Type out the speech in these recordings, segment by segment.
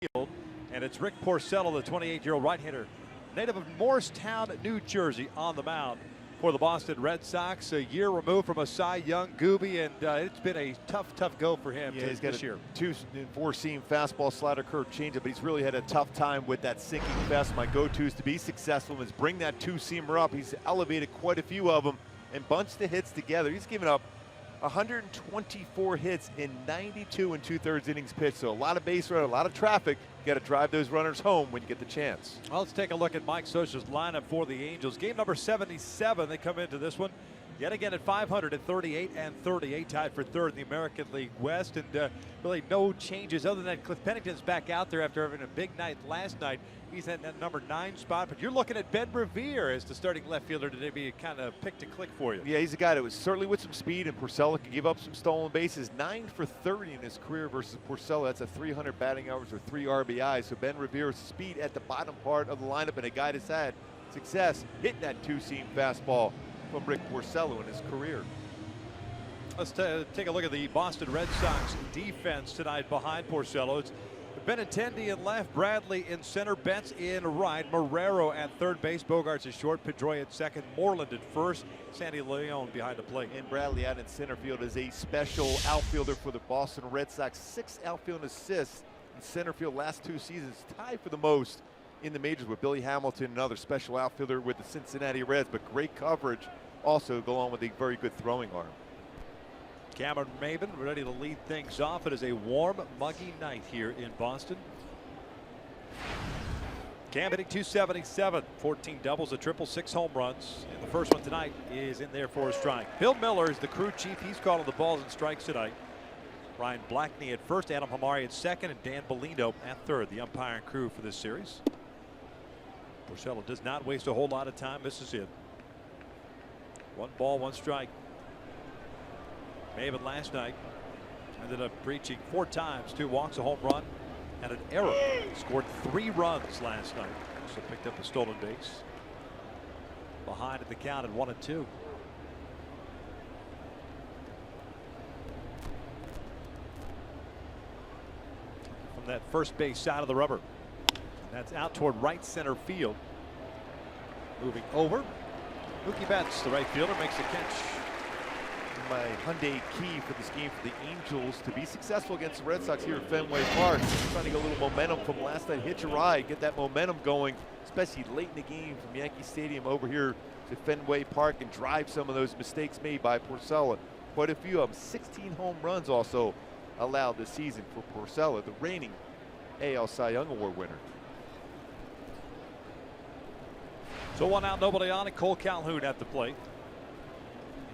field, and it's Rick Porcello, the 28-year-old right-hander, native of Morristown, New Jersey, on the mound for the Boston Red Sox. A year removed from a Cy Young Gooby, and it's been a tough go for him he's got this year. 2 4-seam fastball, slider, curve, changeup, but he's really had a tough time with that sinking fast. My go-tos to be successful is bring that 2-seamer up. He's elevated quite a few of them and bunched the hits together. He's given up 124 hits in 92 and 2/3 innings pitched. So a lot of base running, a lot of traffic. You got to drive those runners home when you get the chance. Well, let's take a look at Mike Scioscia's lineup for the Angels. Game number 77. They come into this one yet again at 500 at 38 and 38, tied for third in the American League West, and really no changes other than Cliff Pennington's back out there after having a big night last night. He's at that number 9 spot, but you're looking at Ben Revere as the starting left fielder today, be kind of pick to click for you. Yeah, he's a guy that was certainly with some speed, and Porcello can give up some stolen bases. 9 for 30 in his career versus Porcello. That's a 300 batting average or 3 RBIs. So Ben Revere's speed at the bottom part of the lineup, and a guy that's had success hitting that 2-seam fastball from Rick Porcello in his career. Let's take a look at the Boston Red Sox defense tonight behind Porcello. It's Benintendi in left, Bradley in center, Betts in right, Marrero at third base, Bogarts at short, Pedroia at second, Moreland at first, Sandy Leon behind the plate. And Bradley out in center field is a special outfielder for the Boston Red Sox. 6 outfield assists in center field last 2 seasons, tied for the most in the majors with Billy Hamilton, another special outfielder with the Cincinnati Reds, but great coverage also go on with a very good throwing arm. Cameron Maybin ready to lead things off. It is a warm, muggy night here in Boston. Cam hitting .277, 14 doubles, a triple, 6 home runs. And the first one tonight is in there for a strike. Bill Miller is the crew chief. He's calling the balls and strikes tonight. Ryan Blackney at first, Adam Hamari at second, and Dan Bellino at third, the umpiring crew for this series. Porcello does not waste a whole lot of time, misses it. 1 ball, 1 strike. Maybin last night ended up reaching 4 times, 2 walks, a home run, and an error. Scored 3 runs last night. So picked up a stolen base. Behind at the count at 1-2. From that first base side of the rubber. That's out toward right center field. Moving over. Mookie Betts, the right fielder, makes a catch. My Hyundai key for this game for the Angels to be successful against the Red Sox here at Fenway Park. Trying to get a little momentum from last night. Hitch a ride, get that momentum going, especially late in the game from Yankee Stadium over here to Fenway Park, and drive some of those mistakes made by Porcello. Quite a few of them. 16 home runs also allowed this season for Porcello, the reigning AL Cy Young Award winner. So 1 out, nobody on it. Cole Calhoun at the plate.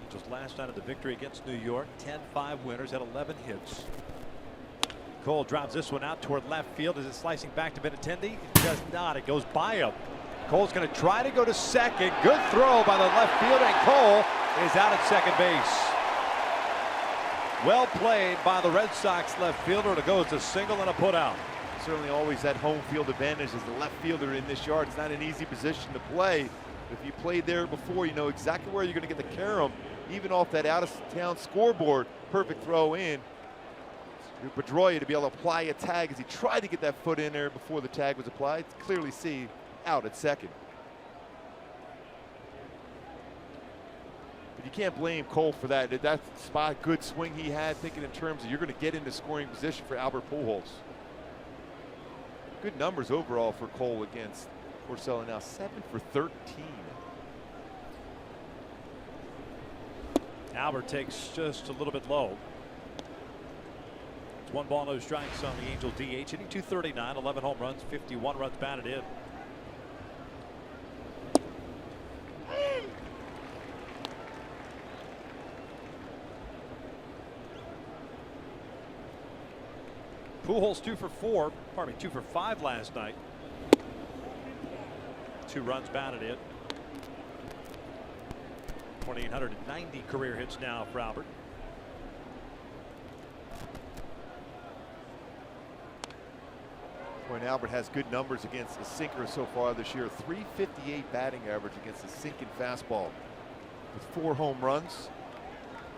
Just last night of the victory against New York, 10-5 winners, had 11 hits. Cole drives this one out toward left field. Is it slicing back to Benintendi? It does not. It goes by him. Cole's going to try to go to second. Good throw by the left fielder, and Cole is out at second base. Well played by the Red Sox left fielder to go as a single and a put out. Certainly always that home field advantage as the left fielder in this yard. It's not an easy position to play. If you played there before, you know exactly where you're going to get the carom, even off that out-of-town scoreboard. Perfect throw in. Pedroia to be able to apply a tag as he tried to get that foot in there before the tag was applied. Clearly see out at second. But you can't blame Cole for that. That spot, good swing he had, thinking in terms of you're going to get into scoring position for Albert Pujols. Good numbers overall for Cole against Porcello, now 7 for 13. Albert takes just a little bit low. It's 1 ball, no strikes on the Angels DH. Hitting .239, 11 home runs, 51 runs batted in. Pujols 2 for 5 last night. 2 runs batted in. 2,890 career hits now for Albert. When Albert has good numbers against the sinker so far this year. 358 batting average against the sinking fastball. With 4 home runs.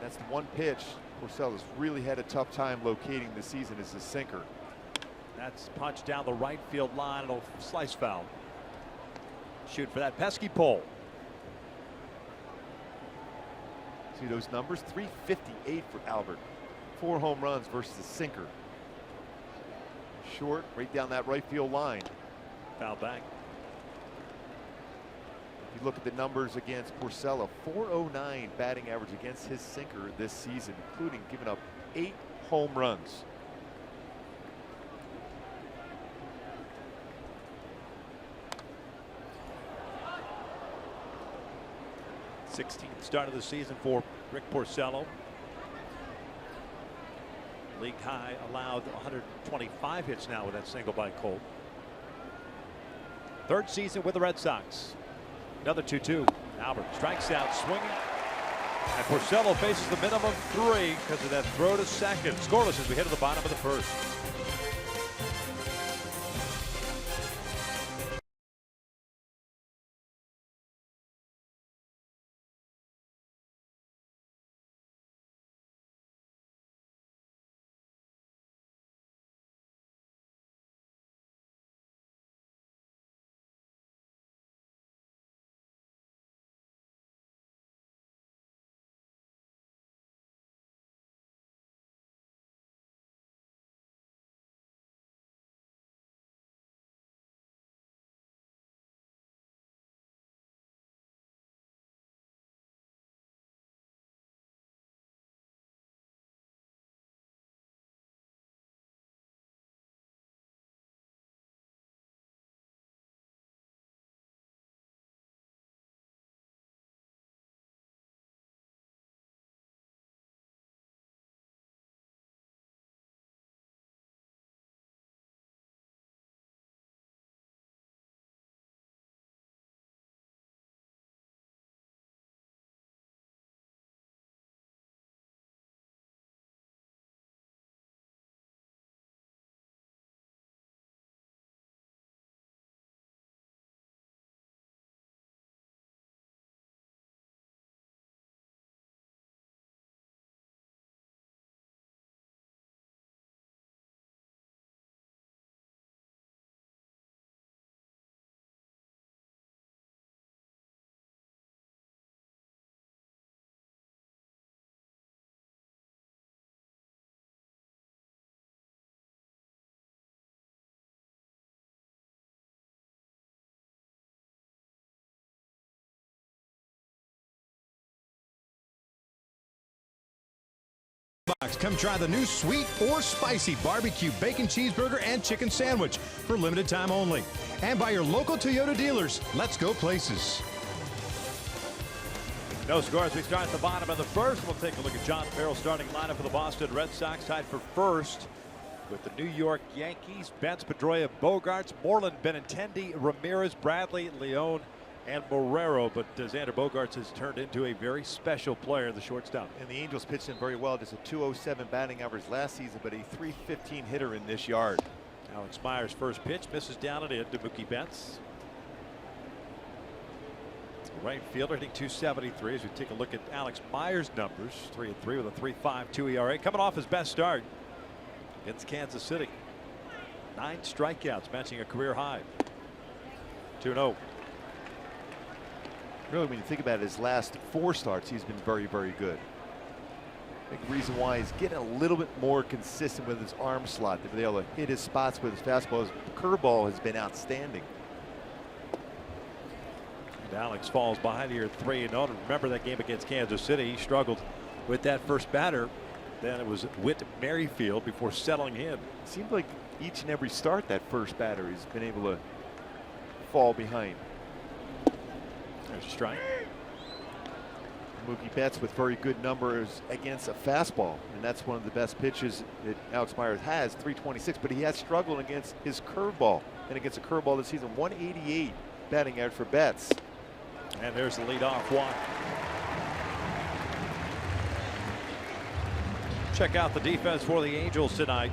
That's the one pitch Porcello's really had a tough time locating this season, is the sinker. That's punched down the right field line. It'll slice foul. Shoot for that pesky pole. See those numbers? 358 for Albert. 4 home runs versus a sinker. Short, right down that right field line. Foul back. If you look at the numbers against Porcello, 409 batting average against his sinker this season, including giving up 8 home runs. '16th start of the season for Rick Porcello. League high allowed 125 hits now with that single by Cole. 3rd season with the Red Sox. Another 2-2. Albert strikes out swinging. And Porcello faces the minimum 3 because of that throw to second. Scoreless as we head to the bottom of the 1st. Come try the new sweet or spicy barbecue bacon cheeseburger and chicken sandwich for limited time only. And by your local Toyota dealers. Let's go places. No scores. We start at the bottom of the 1st. We'll take a look at John Farrell's starting lineup for the Boston Red Sox, tied for 1st with the New York Yankees. Benz, Pedroia, Bogarts, Moreland, Benintendi, Ramirez, Bradley, Leone, and Marrero. But Xander Bogaerts has turned into a very special player, the shortstop. And the Angels pitched him very well. Just a 207 batting average last season, but a 315 hitter in this yard. Alex Myers' first pitch misses down and in to Mookie Betts. Right fielder hitting 273 as we take a look at Alex Myers' numbers. 3-3 with a 3.52 ERA. Coming off his best start against Kansas City. 9 strikeouts, matching a career high. 2-0. Really, when you think about it, his last 4 starts, he's been very, very good. I think the reason why he's getting a little bit more consistent with his arm slot, to be able to hit his spots with his fastball. His curveball has been outstanding. And Alex falls behind here at 3-0. Remember that game against Kansas City? He struggled with that first batter. Then it was Whit Merrifield before settling in. It seemed like each and every start that first batter he's been able to fall behind. There's a strike. Mookie Betts with very good numbers against a fastball, and that's one of the best pitches that Alex Myers has, 326, but he has struggled against his curveball, and against a curveball this season. 188 batting average for Betts. And there's the leadoff walk. Check out the defense for the Angels tonight.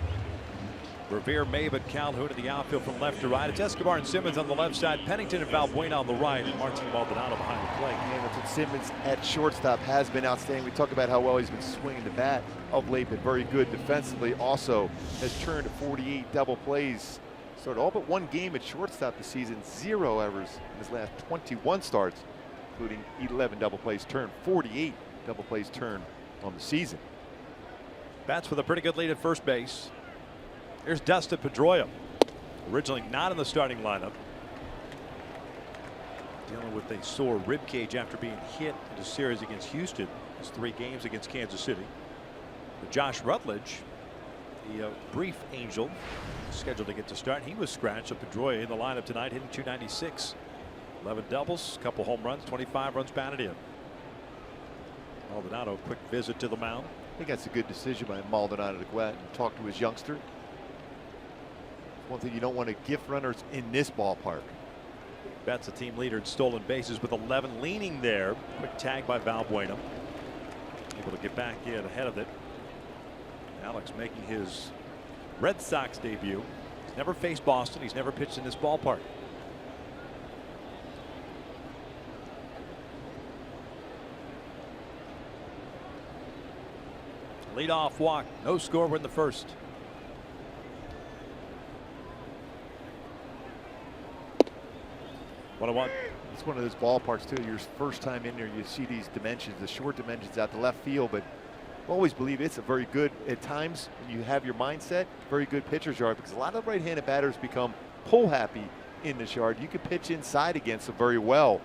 Revere, Maven, Calhoun in the outfield from left to right. It's Escobar and Simmons on the left side. Pennington and Valbuena on the right. And Martin Maldonado behind the plate. Hamilton Simmons at shortstop has been outstanding. We talk about how well he's been swinging the bat of late, but very good defensively. Also has turned 48 double plays. Started all but one game at shortstop this season. 0 errors in his last 21 starts, including 11 double plays turned, 48 double plays turned on the season. Bats with a pretty good lead at first base. Here's Dustin Pedroia, originally not in the starting lineup. Dealing with a sore rib cage after being hit in a series against Houston. His 3 games against Kansas City. But Josh Rutledge, the brief Angel, scheduled to get to start. He was scratched. So Pedroia in the lineup tonight, hitting .296. 11 doubles, a couple home runs, 25 runs batted in. Maldonado, quick visit to the mound. I think that's a good decision by Maldonado to go out and talk to his youngster. One thing you don't want to gift runners in this ballpark. That's the team leader in stolen bases with 11, leaning there. Quick tag by Valbuena. Able to get back in ahead of it. Alex making his Red Sox debut. He's never faced Boston. He's never pitched in this ballpark. Leadoff walk. No score in the first. One. It's one of those ballparks too. Your first time in there, you see these dimensions, the short dimensions out the left field. But I always believe it's a very good, at times when you have your mindset, very good pitcher's yard, because a lot of right-handed batters become pull happy in this yard. You can pitch inside against them very well,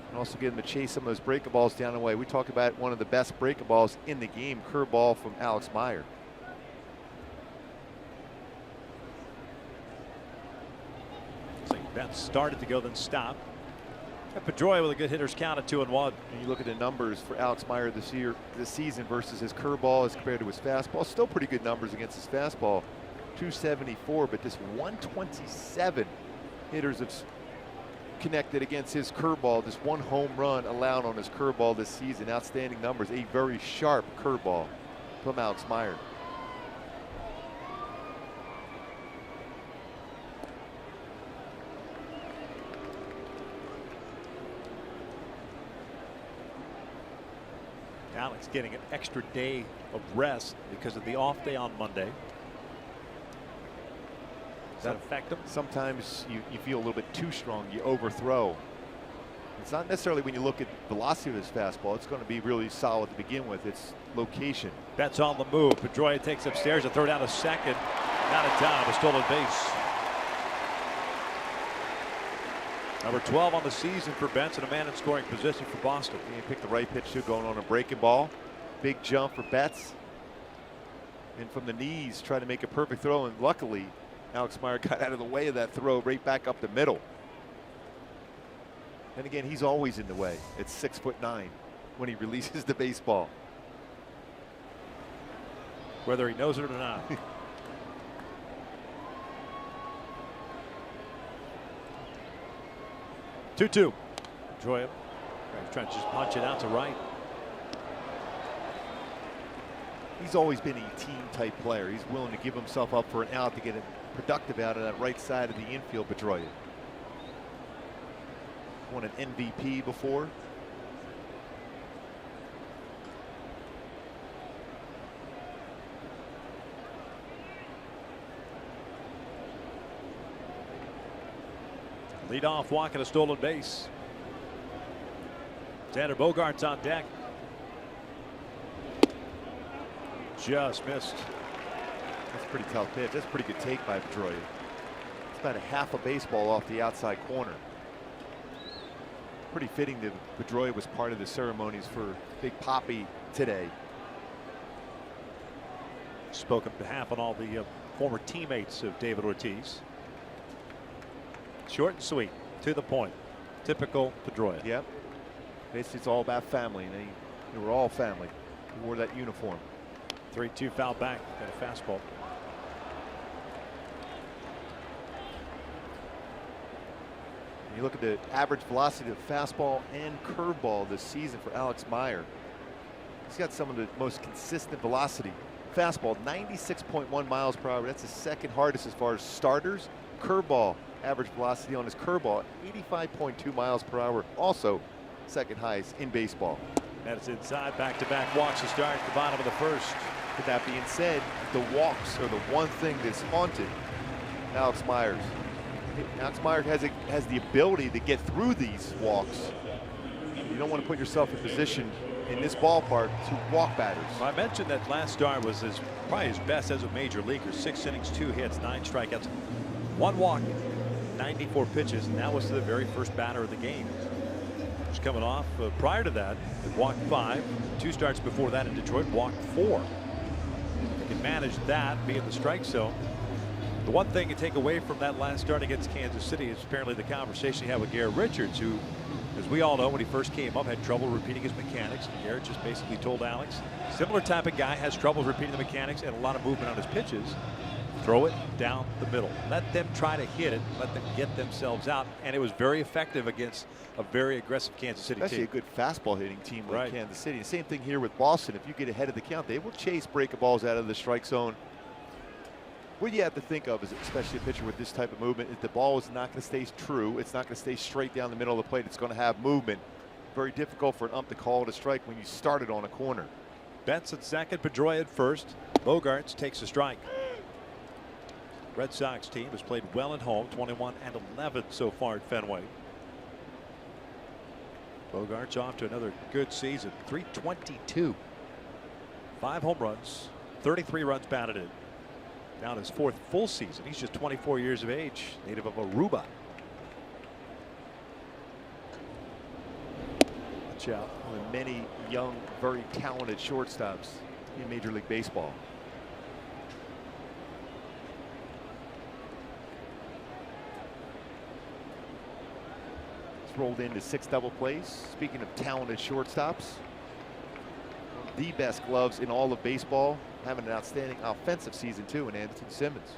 and also get them to chase some of those breaking balls down the way. We talk about one of the best breaking balls in the game, curveball from Alex Meyer. That started to go, then stopped. Pedroia with a good hitter's count at 2-1. And you look at the numbers for Alex Meyer this season versus his curveball as compared to his fastball. Still pretty good numbers against his fastball. 274, but just 127 hitters have connected against his curveball. Just 1 home run allowed on his curveball this season. Outstanding numbers. A very sharp curveball from Alex Meyer. Alex getting an extra day of rest because of the off day on Monday. Does that affect him? Sometimes you feel a little bit too strong. You overthrow. It's not necessarily when you look at velocity of his fastball. It's going to be really solid to begin with. It's location. Betts on the move. Pedroia takes upstairs to throw down a second. Out of time. A stolen base. Number 12 on the season for Betts and a man in scoring position for Boston. He picked the right pitch too, going on a breaking ball. Big jump for Betts. And from the knees, try to make a perfect throw. And luckily, Alex Meyer got out of the way of that throw right back up the middle. And again, he's always in the way. It's 6'9" when he releases the baseball. Whether he knows it or not. 2-2. Pedroia trying to just punch it out to right. He's always been a team type player. He's willing to give himself up for an out to get a productive out of that right side of the infield. Pedroia won an MVP before. Leadoff walk and a stolen base. Xander Bogaerts on deck. Just missed. That's a pretty tough pitch. That's a pretty good take by Pedroia. It's about a half a baseball off the outside corner. Pretty fitting that Pedroia was part of the ceremonies for Big Papi today. Spoke on behalf on all the former teammates of David Ortiz. Short and sweet, to the point. Typical Pedroia. Yep. Basically, it's all about family. They were all family who wore that uniform. 3-2 foul back and a fastball. You look at the average velocity of fastball and curveball this season for Alex Meyer. He's got some of the most consistent velocity fastball, 96.1 miles per hour. That's the second hardest as far as starters. Curveball, average velocity on his curveball, 85.2 miles per hour. Also, second highest in baseball. That's inside, back-to-back walks to start at the bottom of the first. With that being said, the walks are the one thing that's haunted Alex Myers. Alex Myers has the ability to get through these walks. You don't want to put yourself in position in this ballpark to walk batters. Well, I mentioned that last start was probably his best as a major leaguer. 6 innings, 2 hits, 9 strikeouts, 1 walk, 94 pitches, and that was the very first batter of the game. Just coming off prior to that, he walked 5. 2 starts before that in Detroit, walked 4. He can manage that, be in the strike zone. The one thing you take away from that last start against Kansas City is apparently the conversation he had with Garrett Richards, who, as we all know, when he first came up, had trouble repeating his mechanics. And Garrett just basically told Alex, similar type of guy, has trouble repeating the mechanics and a lot of movement on his pitches. Throw it down the middle. Let them try to hit it. Let them get themselves out. And it was very effective against a very aggressive Kansas City Especially team. a good fastball hitting team like Right. Kansas City. The same thing here with Boston. If you get ahead of the count, they will chase breaking balls out of the strike zone. What you have to think of, is especially a pitcher with this type of movement, is the ball is not going to stay true. It's not going to stay straight down the middle of the plate. It's going to have movement. Very difficult for an ump to call it a strike when you start it on a corner. Betts at second, Pedroia at first. Bogarts takes a strike. Red Sox team has played well at home, 21-11 so far at Fenway. Bogarts off to another good season, 322. 5 home runs, 33 runs batted in. Now his 4th full season. He's just 24 years of age, native of Aruba. Watch out. One of the many young, very talented shortstops in Major League Baseball. It's rolled into 6 double plays. Speaking of talented shortstops, the best gloves in all of baseball, having an outstanding offensive season too in Anderson Simmons.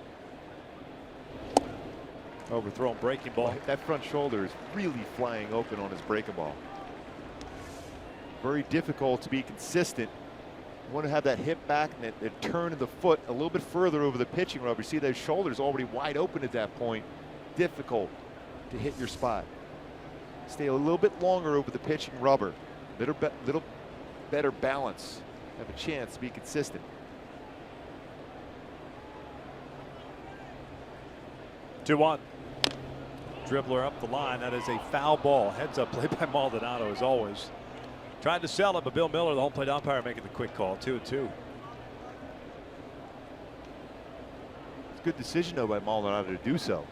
Overthrown breaking ball. That front shoulder is really flying open on his breaking ball. Very difficult to be consistent. You want to have that hip back and that turn of the foot a little bit further over the pitching rubber. You see those shoulders already wide open at that point. Difficult to hit your spot. Stay a little bit longer over the pitching rubber. Little better balance. Have a chance to be consistent. 2-1. Dribbler up the line. That is a foul ball. Heads up play by Maldonado as always. Tried to sell it, but Bill Miller, the home plate umpire, making the quick call. 2-2. It's a good decision though by Maldonado to do so.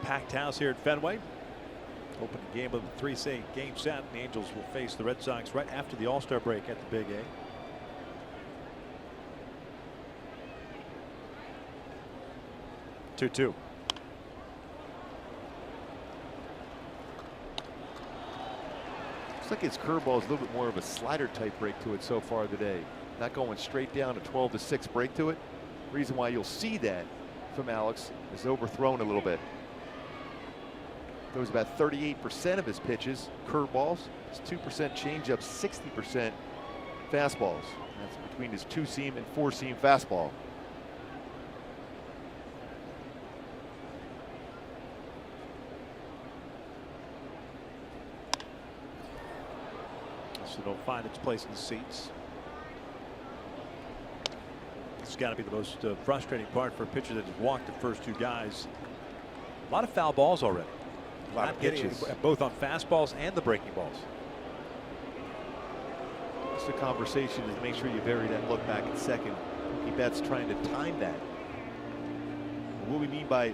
Packed house here at Fenway. Opening game of the 3-game set. The Angels will face the Red Sox right after the All-Star break at the Big A. Two-two. Looks like his curveball is a little bit more of a slider type break to it so far today. Not going straight down, a 12-6 break to it. Reason why you'll see that from Alex is overthrown a little bit. Throws about 38% of his pitches curveballs. It's 2% changeup, 60% fastballs. That's between his 2-seam and 4-seam fastball. So it'll find its place in the seats. It's got to be the most frustrating part for a pitcher that has walked the first 2 guys. A lot of foul balls already. A lot of pitches. Both on fastballs and the breaking balls. Just the conversation is make sure you bury that look back at second. Mookie Betts trying to time that. What we mean by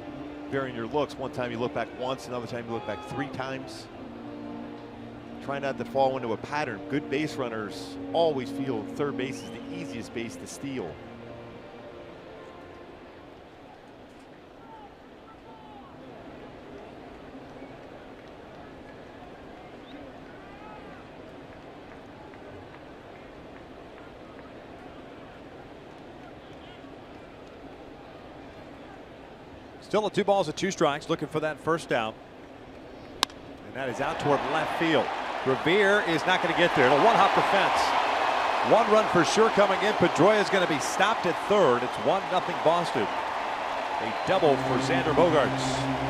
burying your looks, one time you look back once, another time you look back 3 times. Try not to fall into a pattern. Good base runners always feel third base is the easiest base to steal. Still at 2 balls and 2 strikes, looking for that first down. And that is out toward left field. Revere is not going to get there. It'll one-hop the fence. 1 run for sure coming in. Pedroia is going to be stopped at third. It's 1-0 Boston. A double for Xander Bogaerts.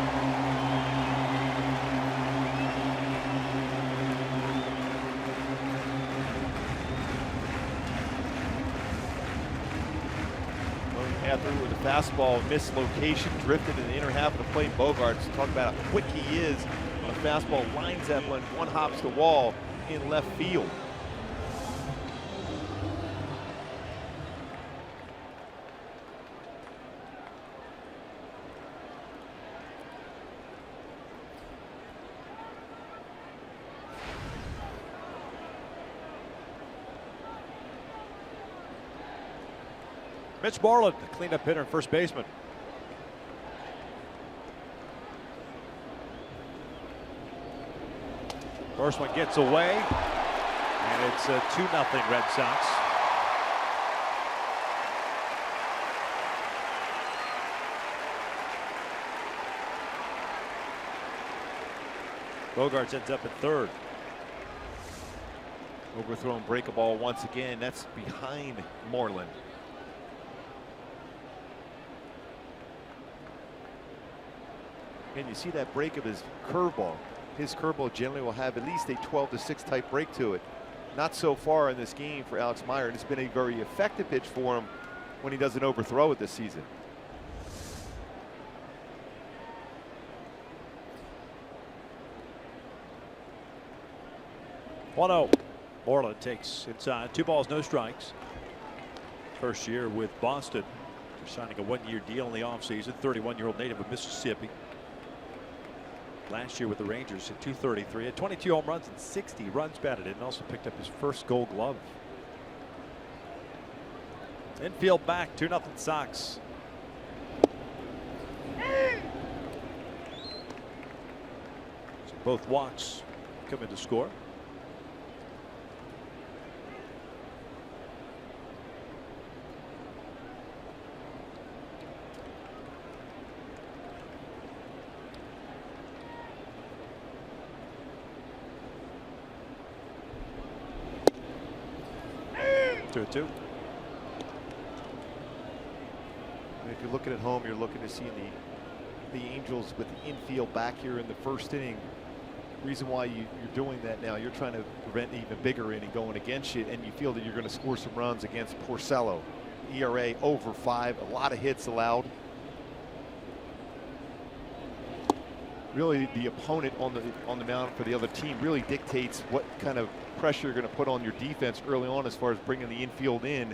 Through with the fastball, mislocation, drifted in the inner half of the plate. Bogaerts, talk about how quick he is on a fastball, lines that one hops the wall in left field. Mitch Moreland, the cleanup hitter and first baseman. First one gets away, and it's a 2-0 Red Sox. Bogaerts ends up at third. Overthrown break a ball once again. That's behind Moreland. And you see that break of his curveball. His curveball generally will have at least a 12-6 type break to it. Not so far in this game for Alex Meyer, and it's been a very effective pitch for him when he doesn't overthrow it this season. Moreland takes inside. 2 balls, no strikes. First year with Boston. They're signing a 1-year deal in the offseason. 31-year-old native of Mississippi. Last year with the Rangers at .233, had 22 home runs and 60 runs batted in, and also picked up his first Gold Glove. Infield back, 2-0 Sox. So both walks come in to score. Two. If you're looking at home, you're looking to see the Angels with the infield back here in the first inning. Reason why you're doing that now, you're trying to prevent an even bigger inning going against you, and you feel that you're going to score some runs against Porcello. ERA over 5, a lot of hits allowed. Really, the opponent on the mound for the other team really dictates what kind of pressure you're going to put on your defense early on as far as bringing the infield in.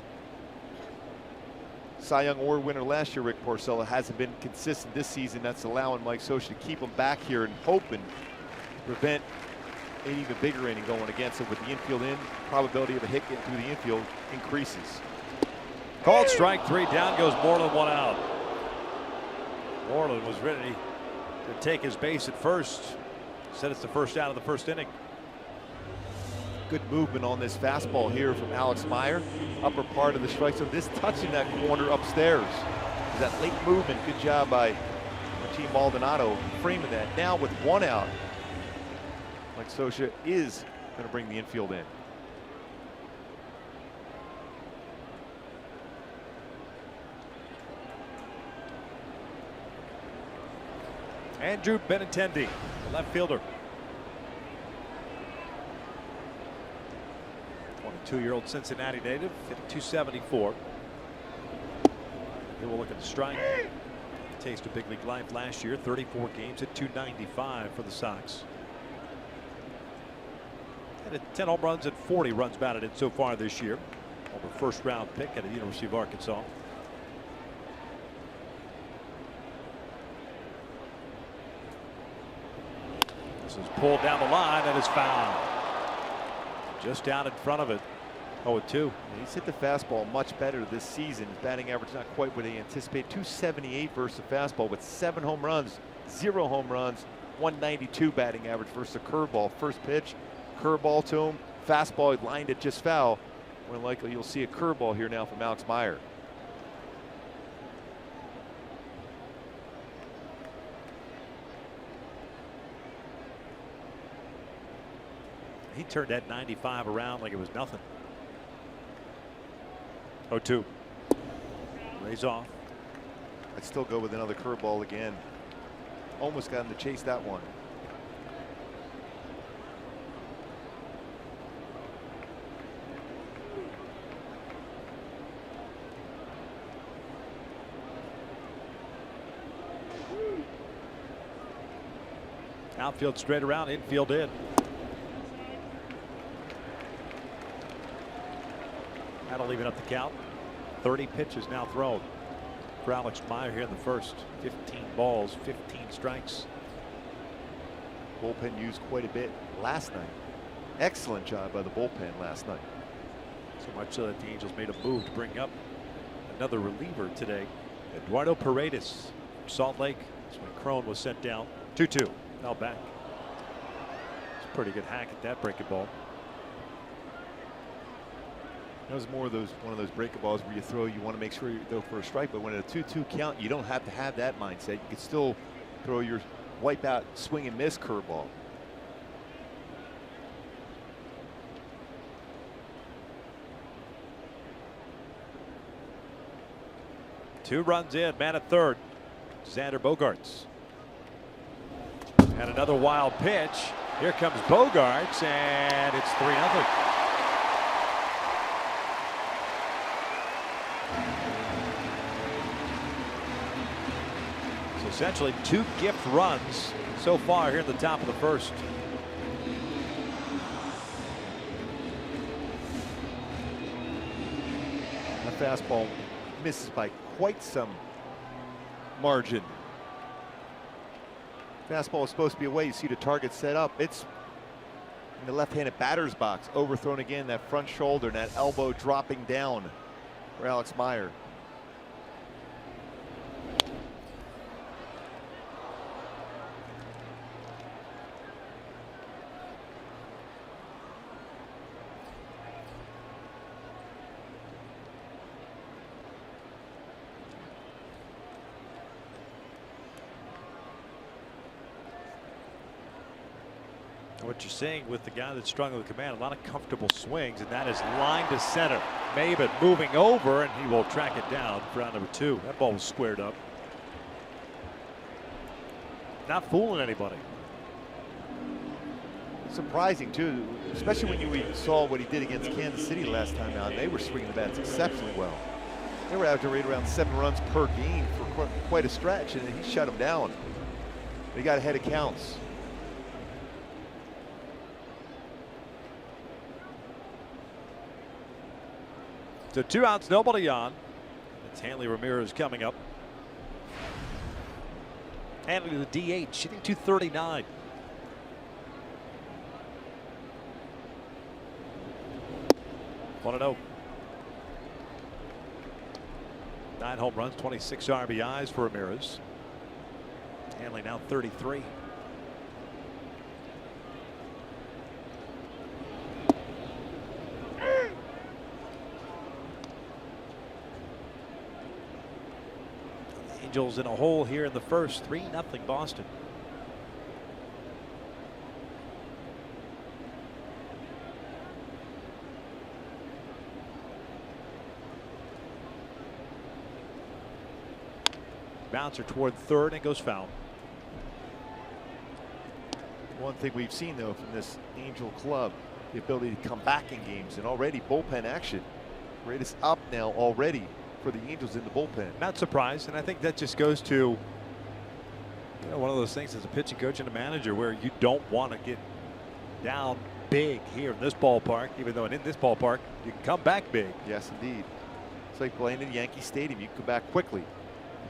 Cy Young Award winner last year, Rick Porcello, hasn't been consistent this season. That's allowing Mike Scioscia to keep him back here and hoping to prevent an even bigger inning going against him. With the infield in, probability of a hit getting through the infield increases. Called strike 3, down goes Moreland, 1 out. Moreland was ready to take his base at first. Said it's the first out of the first inning. Good movement on this fastball here from Alex Meyer. Upper part of the strike zone. This touching that corner upstairs. That late movement. Good job by Martin Maldonado framing that. Now with 1 out, Mike Scioscia is going to bring the infield in. Andrew Benintendi, the left fielder. 22-year-old Cincinnati native, hitting .274. Here we'll look at the strike. Taste of big league life last year, 34 games at .295 for the Sox. And 10 home runs and 40 runs batted in so far this year. Former first-round pick at the University of Arkansas. This is pulled down the line and is fouled. Just down in front of it. 0-2. He's hit the fastball much better this season. His batting average not quite what they anticipate. .278 versus the fastball with 7 home runs, 0 home runs, .192 batting average versus the curveball. First pitch, curveball to him. Fastball, he lined it just foul. More than likely you'll see a curveball here now from Alex Meyer. he turned that 95 around like it was nothing. 0-2. Lays off. I'd still go with another curveball again. Almost got him to chase that one. Outfield straight around, infield in. That'll even up the count. 30 pitches now thrown for Alex Meyer here in the first. 15 balls, 15 strikes. Bullpen used quite a bit last night. Excellent job by the bullpen last night. So much so that the Angels made a move to bring up another reliever today. Eduardo Paredes from Salt Lake. That's when Crone was sent down. 2-2. Now back. It's a pretty good hack at that breaking ball. That was more of one of those breaker balls where you want to make sure you go for a strike, but when at a 2-2 count, you don't have to have that mindset. You can still throw your wipe out swing and miss curveball. Two runs in, man at third. Xander Bogaerts. And another wild pitch. Here comes Bogaerts, and it's 3-0. So essentially 2 gift runs so far here at the top of the first. The fastball misses by quite some margin. Fastball is supposed to be away. You see the target set up. It's in the left-handed batter's box. Overthrown again. That front shoulder and that elbow dropping down for Alex Meyer. What you're seeing with the guy that's strung with command, a lot of comfortable swings, and that is line to center. Maven moving over, and he will track it down for round number 2. That ball was squared up. Not fooling anybody. Surprising too, especially when you saw what he did against Kansas City last time out. They were swinging the bats exceptionally well. They were averaging right around 7 runs per game for quite a stretch, and he shut them down. He got ahead of counts. So 2 outs, nobody on. It's Hanley Ramirez coming up. Hanley the DH, hitting .239. One and 0. 9 home runs, 26 RBIs for Ramirez. Hanley now 33. Angels in a hole here in the first. 3-0 Boston. Bouncer toward third and goes foul. One thing we've seen though from this Angel club, the ability to come back in games, and already bullpen action. Rate is up now already for the Angels in the bullpen. Not surprised, and I think that just goes to one of those things as a pitching coach and a manager where you don't want to get down big here in this ballpark, even though in this ballpark you can come back big. Yes, indeed. It's like playing in Yankee Stadium. You can come back quickly.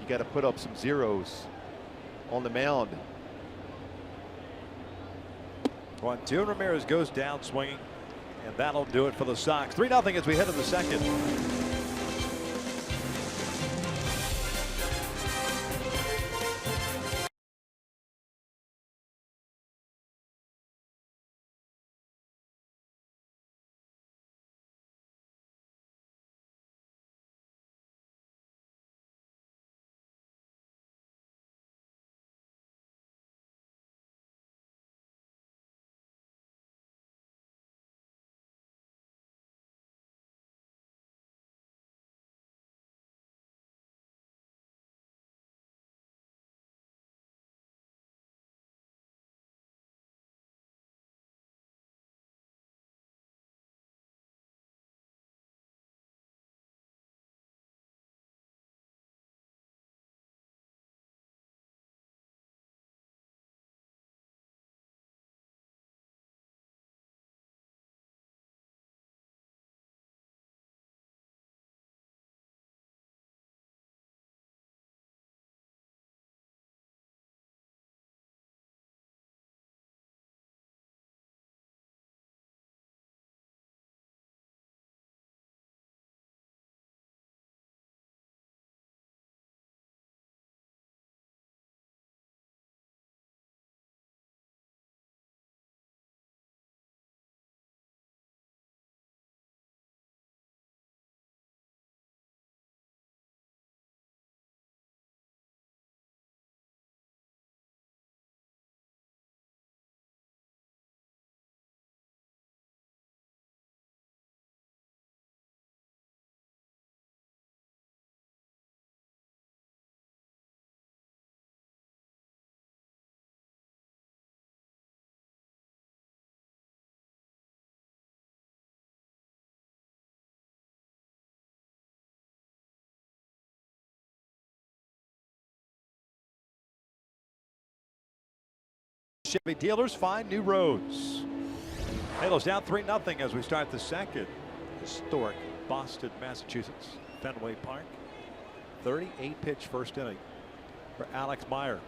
You got to put up some zeros on the mound. 1-2. Ramirez goes down swinging, and that'll do it for the Sox. 3-0 as we head to the second. Chevy dealers, find new roads. Halos down 3-0 as we start the second. Historic Boston, Massachusetts, Fenway Park. 38 pitch first inning for Alex Meyer.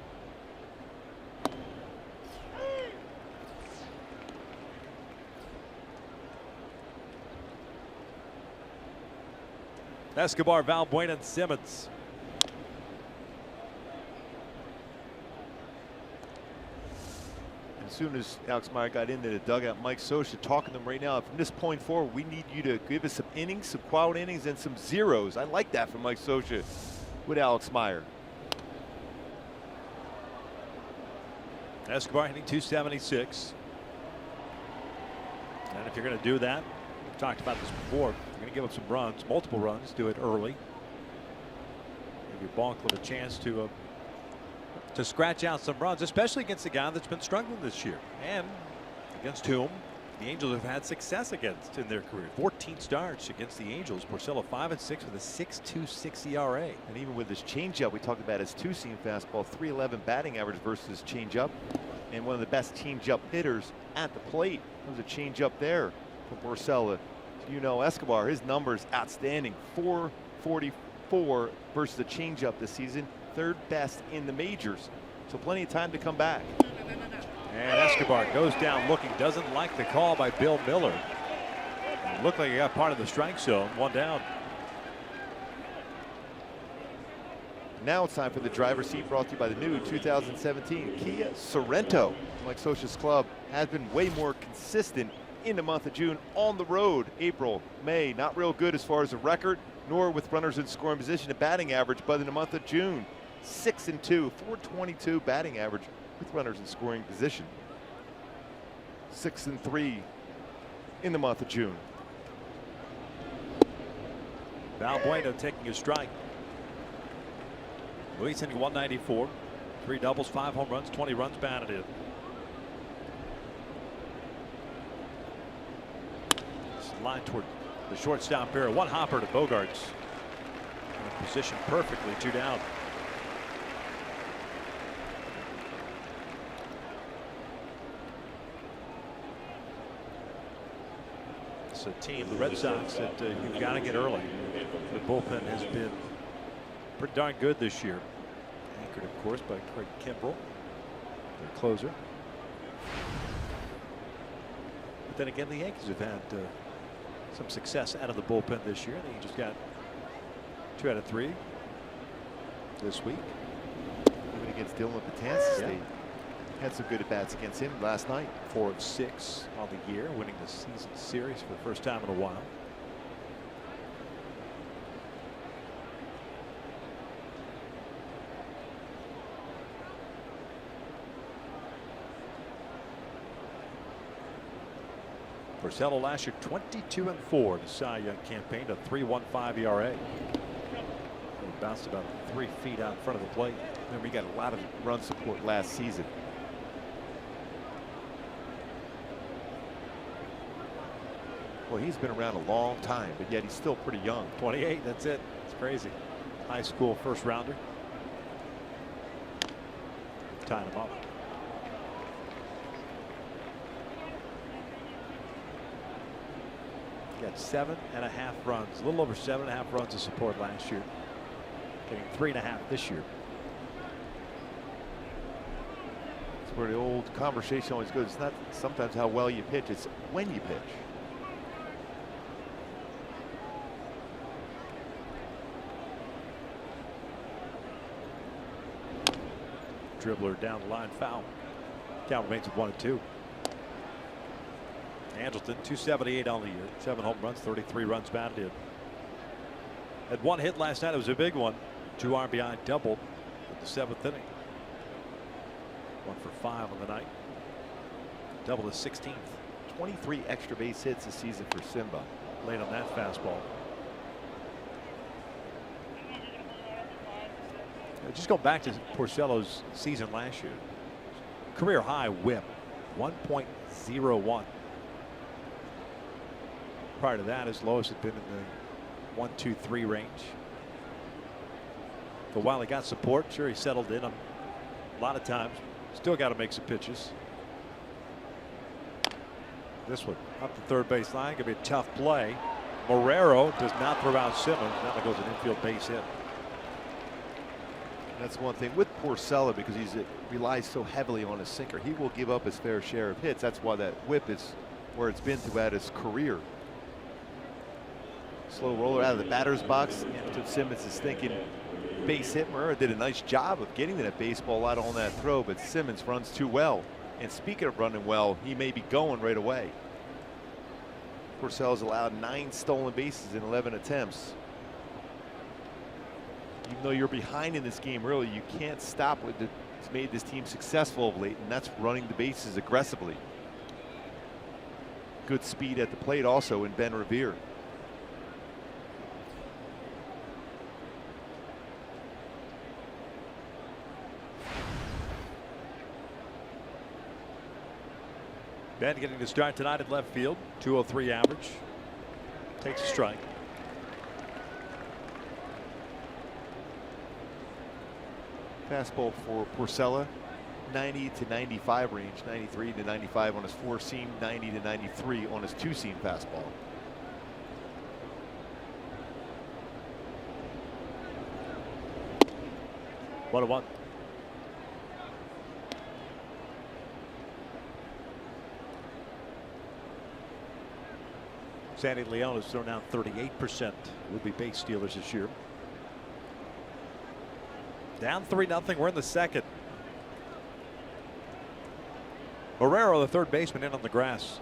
Escobar, Valbuena, and Simmons. As soon as Alex Meyer got into the dugout, Mike Scioscia talking to them right now. From this point forward, we need you to give us some innings, some quality innings, and some zeros. I like that from Mike Scioscia with Alex Meyer. Escobar hitting .276. And if you're going to do that, we've talked about this before, you're going to give up some runs, multiple runs, do it early. Give your ball club a chance to scratch out some runs, especially against a guy that's been struggling this year and against whom the Angels have had success against in their career. 14 starts against the Angels. Porcello 5-6 with a 6.26 ERA. And even with his changeup, we talked about his two-seam fastball, .311 batting average versus changeup, and one of the best changeup hitters at the plate. There was a changeup there for Porcello. You know, Escobar, his numbers outstanding. .444 versus the changeup this season, third best in the majors. So plenty of time to come back. And Escobar goes down looking, doesn't like the call by Bill Miller. It looked like he got part of the strike zone, one down. Now it's time for the driver's seat, brought to you by the new 2017 Kia Sorento. Mike Scioscia's club has been way more consistent in the month of June on the road. April, May, not real good as far as the record, nor with runners in scoring position and batting average, but in the month of June, 6-2, .422 batting average with runners in scoring position. 6-3 in the month of June. Valbuena taking a strike. Luis hitting .194, 3 doubles, 5 home runs, 20 runs batted in. Line toward the shortstop pair. One hopper to Bogarts. In position perfectly, 2 down. It's a team, the Red Sox, that you've got to get early. The bullpen has been pretty darn good this year. Anchored, of course, by Craig Kimbrell, their closer. But then again, the Yankees have had some success out of the bullpen this year. They just got 2 out of 3 this week. Even against Dylan Betances, they had some good at-bats against him last night. 4 of 6 on the year, winning the season series for the first time in a while. Porcello last year 22-4 in the Cy Young campaign, a 3.15 ERA. He bounced about 3 feet out in front of the plate. Remember, he got a lot of run support last season. Well, he's been around a long time, but yet he's still pretty young. 28, that's it. It's crazy. High school first rounder. Tying him up. Got 7.5 runs, a little over 7.5 runs of support last year. Getting 3.5 this year. It's where the old conversation always goes. It's not sometimes how well you pitch, it's when you pitch. Dribbler down the line, foul. Count remains at 1-2. Angelton 278 on the year, 7 home runs, 33 runs batted in. Had 1 hit last night. It was a big one. 2 RBI double in the 7th inning. 1 for 5 on the night. Double his 16th. 23 extra base hits this season for Simba. Late on that fastball. Just go back to Porcello's season last year. Career high whip 1.01. Prior to that, his lowest had been in the 1-2-3 range. But while he got support, sure, he settled in a lot of times. Still got to make some pitches. This one up the third base line. Gonna be a tough play. Marrero does not throw out Simmons. Now there goes an infield base hit. That's one thing with Porcello, because he relies so heavily on his sinker. He will give up his fair share of hits. That's why that whip is where it's been throughout his career. Slow roller out of the batter's box. After Simmons is thinking base hit. Marrero did a nice job of getting that baseball out on that throw, but Simmons runs too well. And speaking of running well, he may be going right away. Porcello's allowed 9 stolen bases in 11 attempts. Even though you're behind in this game early, you can't stop what has made this team successful of late, and that's running the bases aggressively. Good speed at the plate also in Ben Revere. Ben getting the start tonight at left field. 203 average. Takes a strike. Fastball for Porcello, 90 to 95 range, 93 to 95 on his 4-seam, 90 to 93 on his 2-seam fastball. One. Sandy Leon has thrown out 38% would be base stealers this year. Down 3-0. We're in the second. Marrero, the third baseman, in on the grass.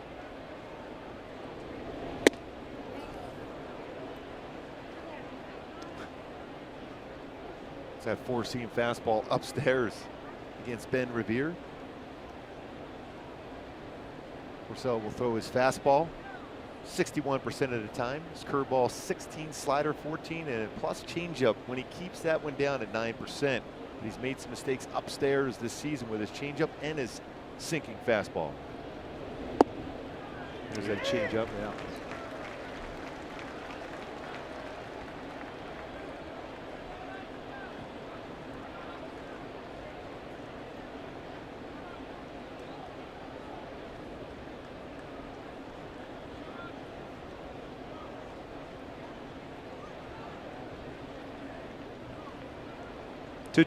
It's that 4-seam fastball upstairs against Ben Revere. Porcello will throw his fastball 61% of the time. His curveball 16, slider 14, and plus changeup when he keeps that one down at 9%. He's made some mistakes upstairs this season with his changeup and his sinking fastball. There's that changeup. Yeah.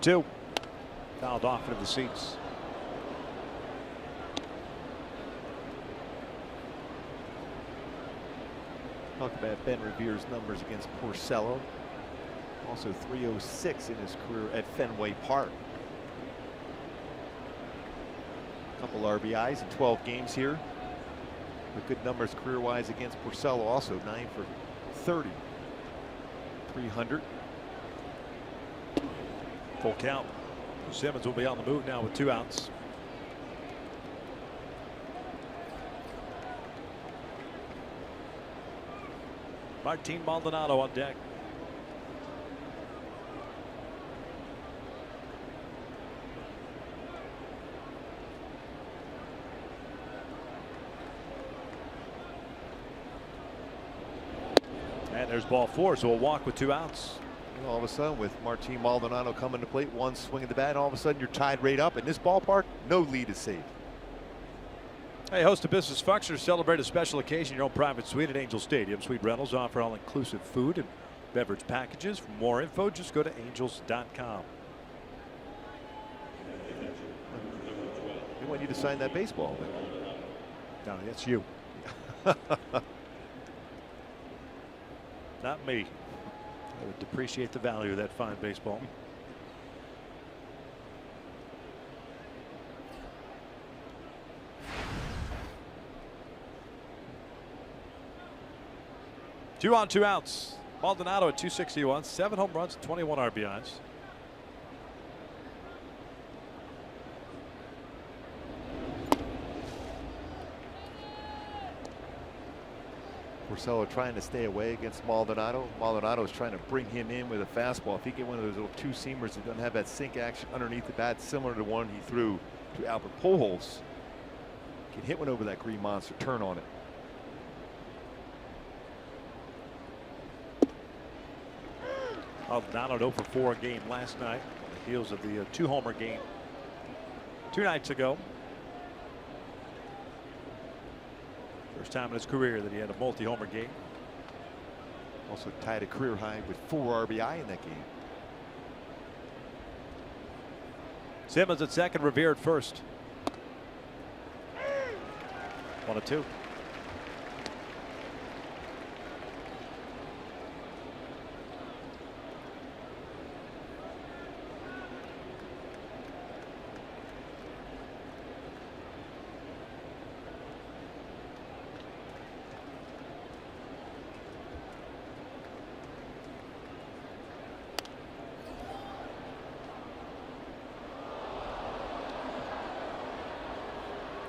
Two. Fouled off into the seats. Talk about Ben Revere's numbers against Porcello. Also 306 in his career at Fenway Park. A couple RBIs in 12 games here. With good numbers career-wise against Porcello. Also 9 for 30. 300. Full count. Simmons will be on the move now with 2 outs. Martin Maldonado on deck. And there's ball 4, so a walk with 2 outs. All of a sudden, with Martin Maldonado coming to plate, one swing of the bat, and all of a sudden you're tied right up. In this ballpark, no lead is safe. Hey, host of business functions, celebrate a special occasion, your own private suite at Angel Stadium. Suite rentals offer all-inclusive food and beverage packages. For more info, just go to angels.com. They want you to sign that baseball. No, that's you. Not me. I would depreciate the value of that fine baseball. Two on, 2 outs. Maldonado at 261, 7 home runs, 21 RBIs. Porcello trying to stay away against Maldonado. Maldonado is trying to bring him in with a fastball. If he get one of those little 2-seamers that doesn't have that sink action underneath the bat, similar to the one he threw to Albert Pujols, can hit one over that green monster, turn on it. Maldonado 0 for 4 game last night on the heels of the 2-homer game 2 nights ago. First time in his career that he had a multi-homer game. Also tied a career high with 4 RBI in that game. Simmons at second, Revere at first. 1-2.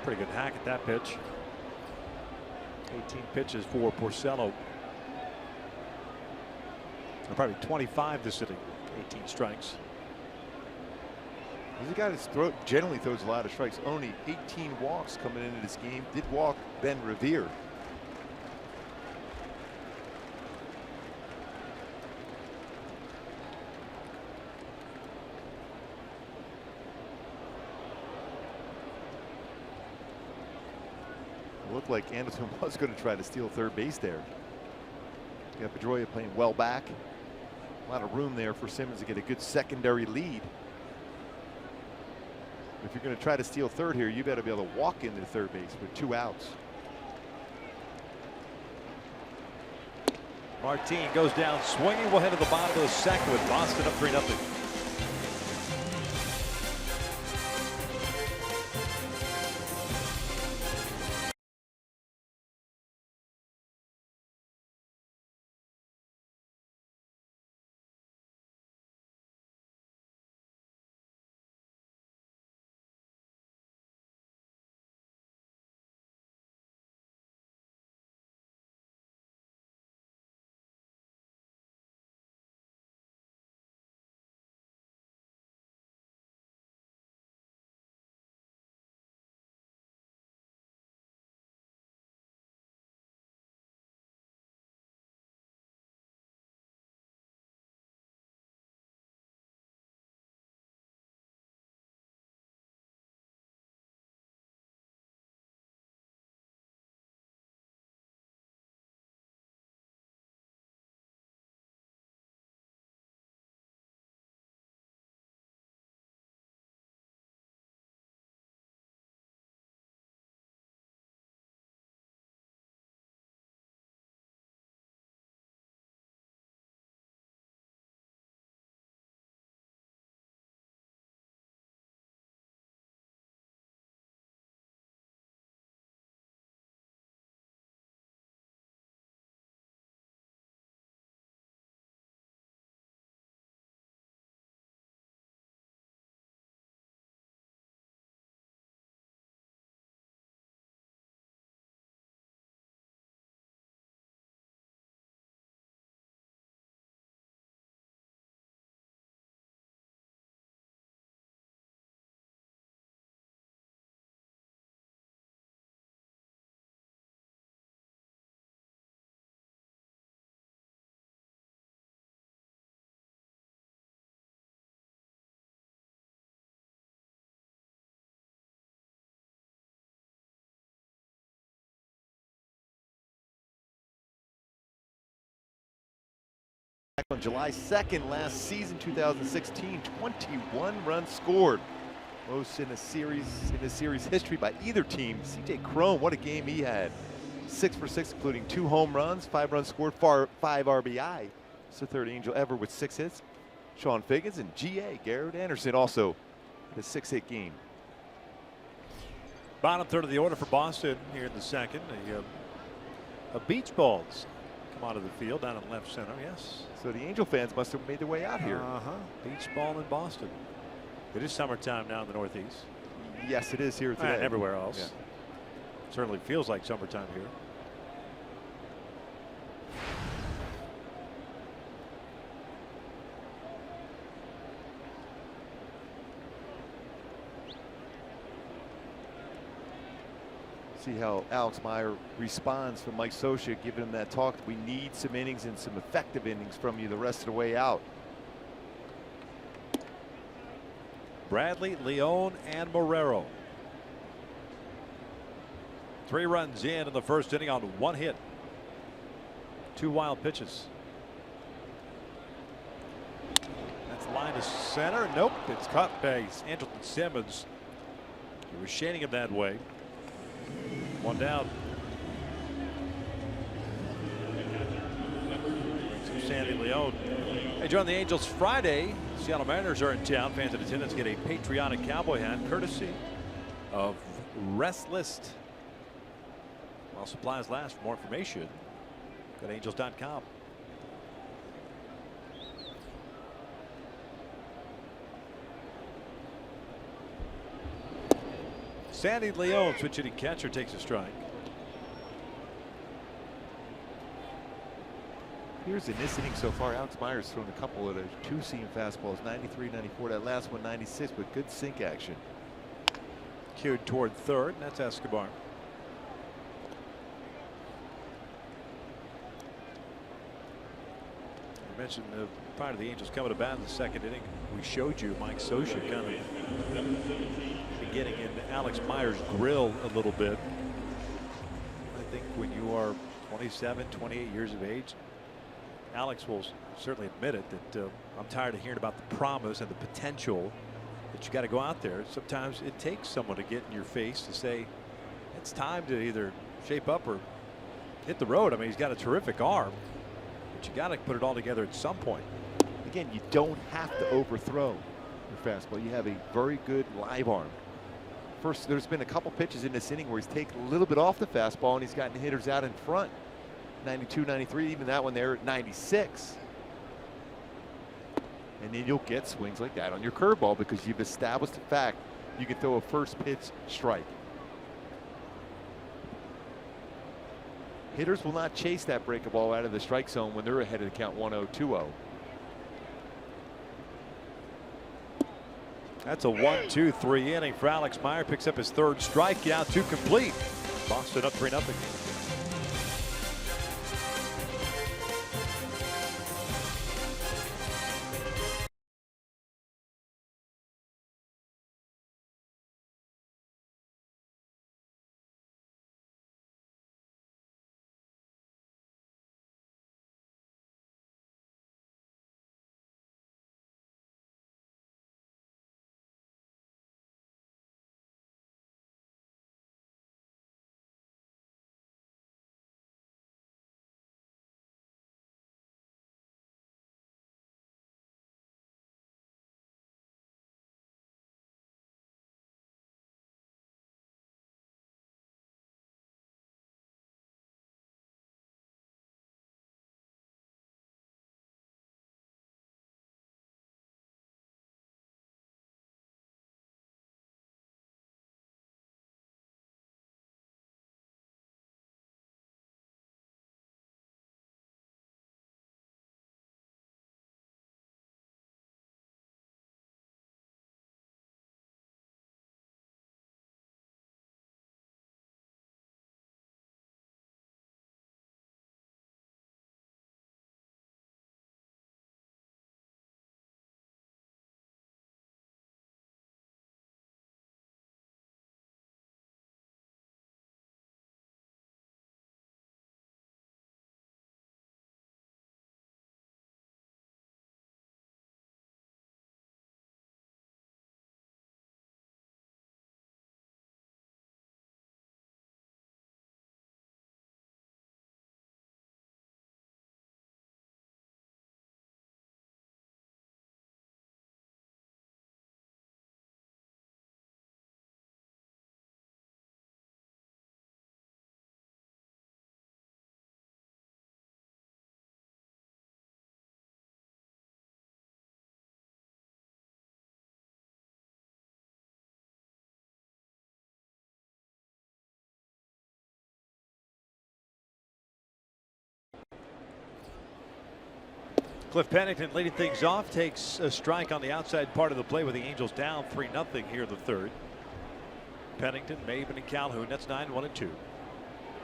Pretty good hack at that pitch. 18 pitches for Porcello. Probably 25 this inning. 18 strikes. He's a guy that generally throws a lot of strikes. Only 18 walks coming into this game. Did walk Ben Revere. Looked like Anderson was going to try to steal third base there. You got Pedroia playing well back. A lot of room there for Simmons to get a good secondary lead. If you're going to try to steal third here, you better be able to walk into third base with 2 outs. Martin goes down swinging. We'll head to the bottom of the second with Boston up 3-0. On July 2nd last season, 2016, 21 runs scored. Most in a series history by either team. C.J. Cron, what a game he had. 6 for 6, including 2 home runs, 5 runs scored, 5 RBI. It's the third Angel ever with 6 hits. Sean Figgins and G.A. Garrett Anderson also had a 6-hit game. Bottom third of the order for Boston here in the second. A beach balls come out of the field down in left center. Yes. So the Angel fans must have made their way out here. Beach ball in Boston. It is summertime now in the Northeast. Yes, it is here today. And everywhere else. Yeah. Certainly feels like summertime here. See how Alex Meyer responds from Mike Scioscia, giving him that talk. We need some innings and some effective innings from you the rest of the way out. Bradley, Leone, and Marrero. 3 runs in the first inning on 1 hit. 2 wild pitches. That's line to center. Nope. It's caught by Andrelton Simmons. He was shading him that way. 1 down. Sandy Leone. They join the Angels Friday. Seattle Mariners are in town. Fans in attendance get a patriotic cowboy hat courtesy of Restless. While supplies last. For more information, go to angels.com. Sandy Leone, switch hitting catcher, takes a strike. Here's in this inning so far, Alex Myers thrown a couple of those 2-seam fastballs, 93, 94. That last one, 96, with good sink action. Cued toward third, and that's Escobar. I mentioned prior to the Angels coming to bat in the second inning, we showed you Mike Scioscia kind of getting in Alex Myers' grill a little bit. I think when you are 27, 28 years of age, Alex will certainly admit it that I'm tired of hearing about the promise and the potential that you got to go out there. Sometimes it takes someone to get in your face to say it's time to either shape up or hit the road. I mean, he's got a terrific arm, but you got to put it all together at some point. Again, you don't have to overthrow your fastball. You have a very good live arm. First, there's been a couple pitches in this inning where he's taken a little bit off the fastball and he's gotten hitters out in front. 92, 93, even that one there at 96. And then you'll get swings like that on your curveball because you've established the fact you can throw a first pitch strike. Hitters will not chase that breaking ball out of the strike zone when they're ahead of the count 1-0, 2-0. That's a 1-2-3 inning for Alex Myers. Picks up his 3rd strikeout to complete. Boston up 3-0. Cliff Pennington leading things off, takes a strike on the outside part of the play with the Angels down 3-0 here in the 3rd. Pennington, Maven, and Calhoun. That's 9-1-2.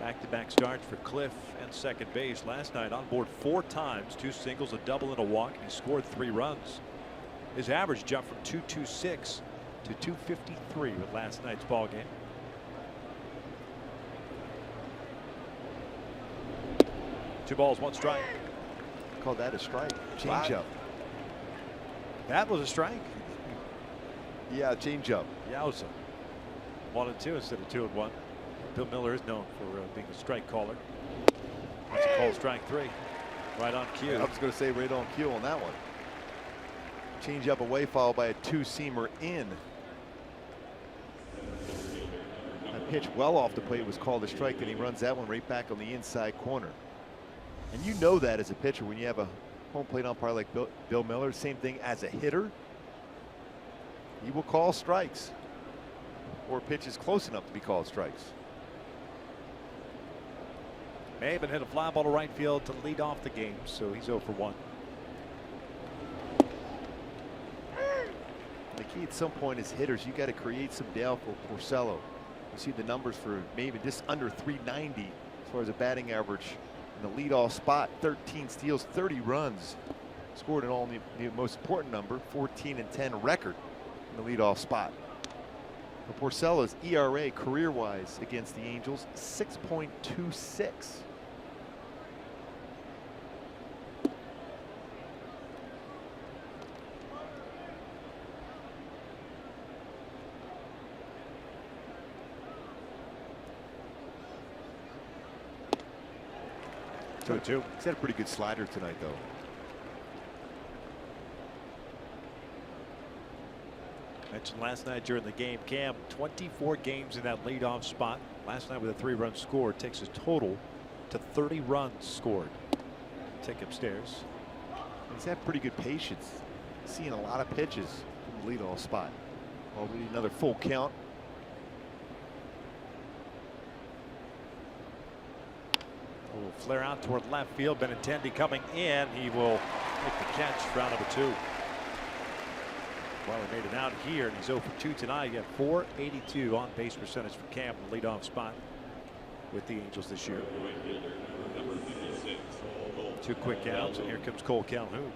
Back-to-back starts for Cliff and second base. Last night on board 4 times, 2 singles, a double, and a walk, and he scored 3 runs. His average jumped from 226 to 253 with last night's ball game. 2 balls, 1 strike. Call that a strike. Change up. That was a strike. Yeah, change up. Yowza. 1-2 instead of 2-1. Bill Miller is known for being a strike caller. That's a call, strike 3. Right on cue. I was going to say right on cue on that one. Change up away, followed by a 2-seamer in. That pitch well off the plate was called a strike, and he runs that one right back on the inside corner. And you know that as a pitcher when you have a home plate umpire like Bill Miller. Same thing as a hitter. He will call strikes or pitches close enough to be called strikes. Maven hit a fly ball to right field to lead off the game, so he's 0 for 1. The key at some point as hitters, you got to create some down for Porcello. You see the numbers for Maven just under 390 as far as a batting average in the leadoff spot. 13 steals, 30 runs. Scored an all the most important number, 14-10 record in the leadoff spot. For Porcello's ERA career-wise against the Angels, 6.26. 2-2. He's had a pretty good slider tonight, though. Mentioned last night during the game, Cam, 24 games in that leadoff spot. Last night with a 3-run score takes his total to 30 runs scored. Take upstairs. He's had pretty good patience. Seeing a lot of pitches from the leadoff spot. Already another full count. Will flare out toward left field. Benintendi coming in. He will make the catch. Round number 2. Well, he made it out here, and he's 0 for 2 tonight. He got 482 on base percentage for Cam in the leadoff spot with the Angels this year. 2 quick outs, and here comes Cole Calhoun.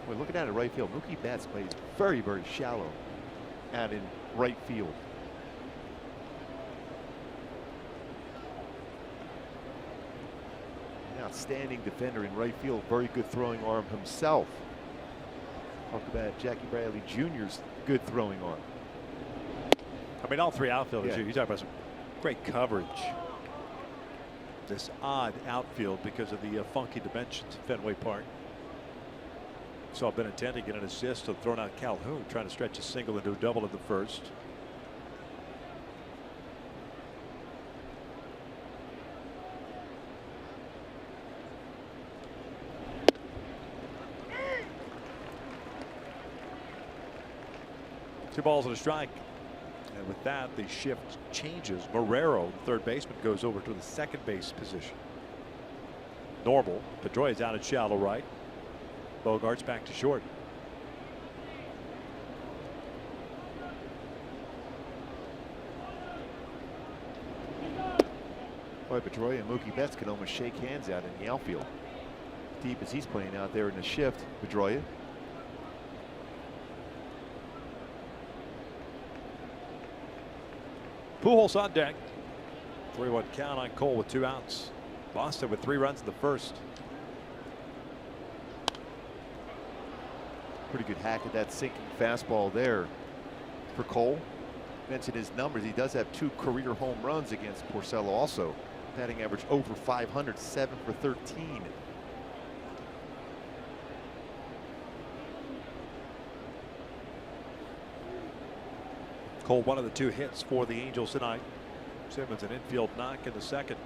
We're looking at it right field. Mookie Betts plays very, very shallow out in right field. An outstanding defender in right field. Very good throwing arm himself. Talk about Jackie Bradley Jr.'s good throwing arm. I mean, all 3 outfielders Yeah. here. You talk about some great coverage. This odd outfield because of the funky dimensions of Fenway Park. Saw Benintendi get an assist to thrown out Calhoun, trying to stretch a single into a double in the first. Two balls and a strike. And with that, the shift changes. Marrero, the third baseman, goes over to the second base position. Normal. Pedroia's out at shallow right. Bogart's back to short. Boy, Pedroia and Mookie Betts can almost shake hands out in the outfield. Deep as he's playing out there in the shift, Pedroia. Pujols on deck. 3-1 count on Cole with 2 outs. Boston with 3 runs in the first. Pretty good hack at that sinking fastball there for Cole. Mentioned his numbers. He does have 2 career home runs against Porcello also. Batting average over 500, 7 for 13. Cole, one of the 2 hits for the Angels tonight. Simmons an infield knock in the second.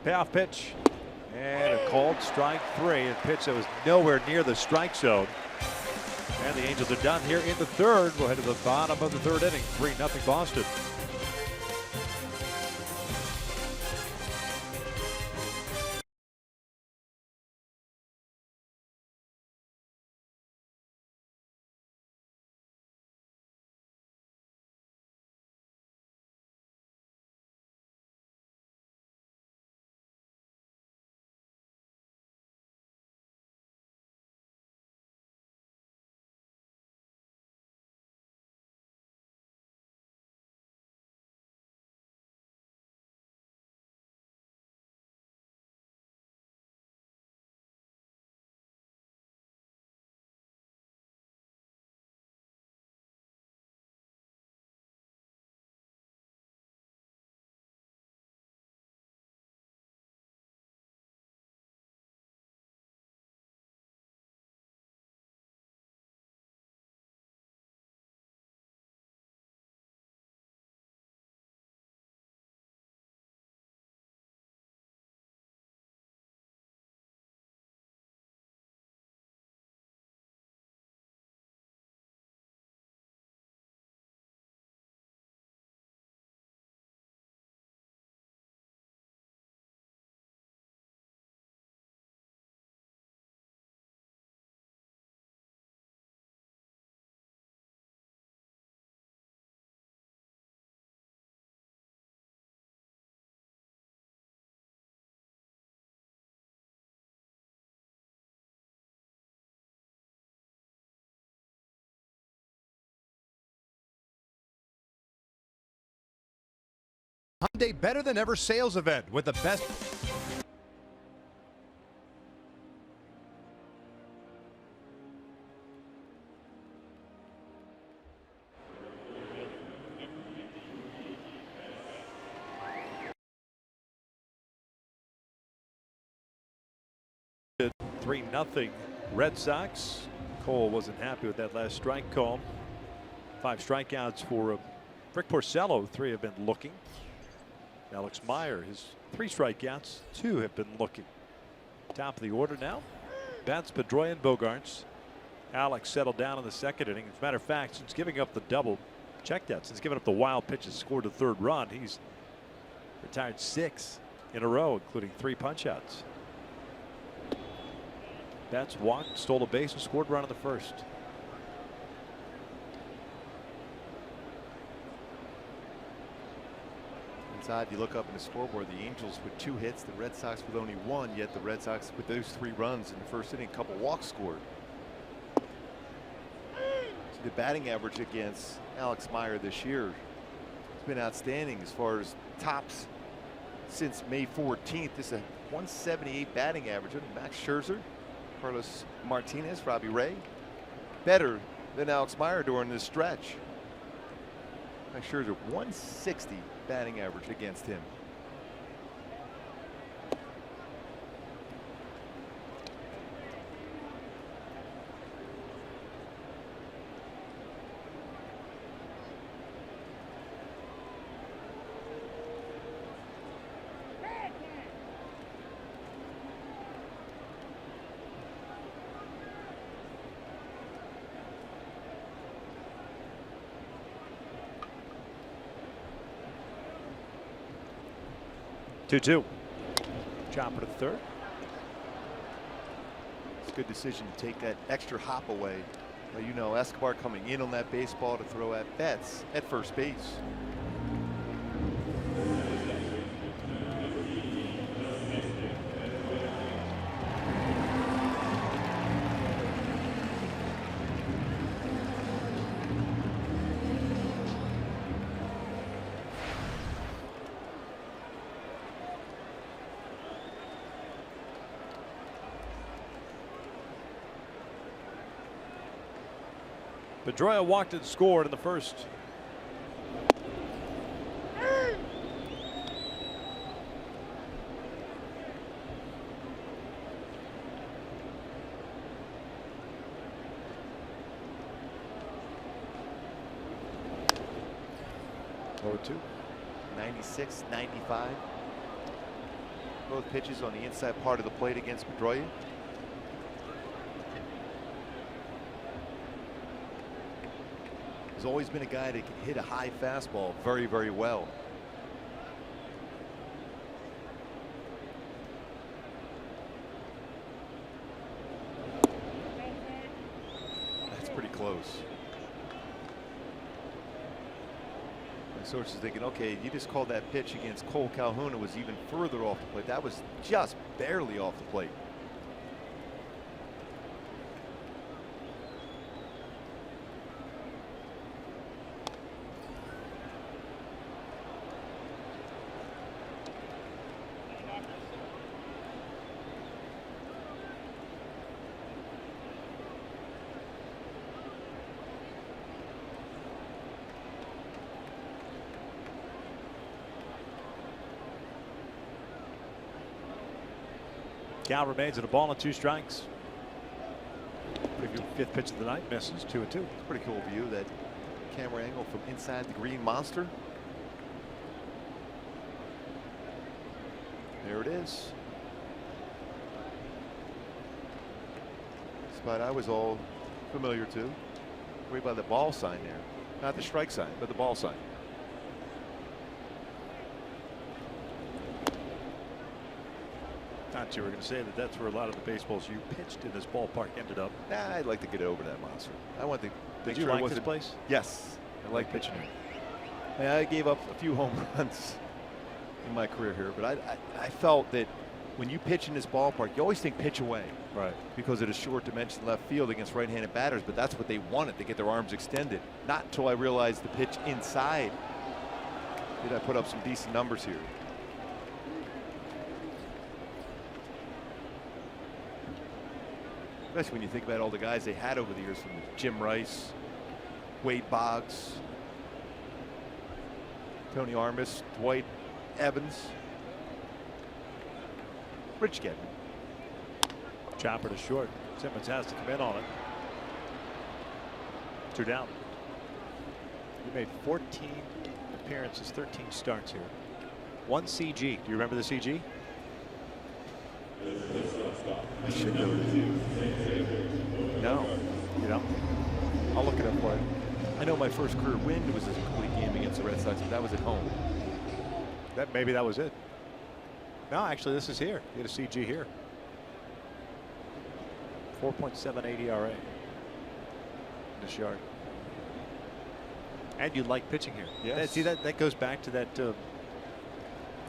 Payoff pitch. And a called strike 3. A pitch that was nowhere near the strike zone. And the Angels are done here in the third. We'll head to the bottom of the 3rd inning. 3-0 Boston. Hyundai Better Than Ever sales event with the best. It 3-0 Red Sox. Cole wasn't happy with that last strike call. 5 strikeouts for Rick Porcello. 3 have been looking. Alex Meyer, his 3 strikeouts, 2 have been looking. Top of the order now. Betts, Pedroia, and Bogarts. Alex settled down in the 2nd inning. As a matter of fact, since giving up the double, check that, since giving up the wild pitches, scored the 3rd run, he's retired 6 in a row, including 3 punch-outs. Betts walked, stole a base, and scored a run in the 1st. Inside, you look up in the scoreboard, the Angels with 2 hits, the Red Sox with only 1, yet the Red Sox with those 3 runs in the 1st inning, a couple walks scored. So the batting average against Alex Meyer this year has been outstanding as far as tops since May 14th. This is a 178 batting average. Max Scherzer, Carlos Martinez, Robbie Ray, better than Alex Meyer during this stretch. Max Scherzer 160 batting average against him. Two. Chopper to 3rd. It's a good decision to take that extra hop away. Well, you know, Escobar coming in on that baseball to throw at Betts at first base. Pedroia walked and scored in the 1st. Over 2. 96, 95. Both pitches on the inside part of the plate against Pedroia. He's always been a guy that can hit a high fastball very, very well. That's pretty close. My source is thinking, okay, you just called that pitch against Cole Calhoun. It was even further off the plate. That was just barely off the plate. Count remains at a ball and 2 strikes. Pretty good 5th pitch of the night, misses. 2-2. Pretty cool view, that camera angle from inside the green monster. There it is. Spot I was all familiar to. Right by the ball sign there. Not the strike sign, but the ball sign. Thought you were going to say that that's where a lot of the baseballs you pitched in this ballpark ended up. Nah, I'd like to get over that monster. I want to Did you like this place? Yes, I like pitching here. I gave up a few home runs in my career here, but I felt that when you pitch in this ballpark, you always think pitch away. Right. Because of the short dimension left field against right-handed batters, but that's what they wanted, to get their arms extended. Not until I realized the pitch inside Did I put up some decent numbers here? Especially when you think about all the guys they had over the years, from Jim Rice, Wade Boggs, Tony Armas, Dwight Evans, Rich Gedman. Chopper to short. Simmons has to come in on it. 2 down. He made 14 appearances, 13 starts here. 1 CG. Do you remember the CG? I should know this. No. You know? I'll look it up for you. I know my first career win was a complete game against the Red Sox, but that was at home. Maybe that was it. No, actually, this is here. You had a CG here. 4.78 ERA in this yard. And you like pitching here. Yes. See, that goes back to that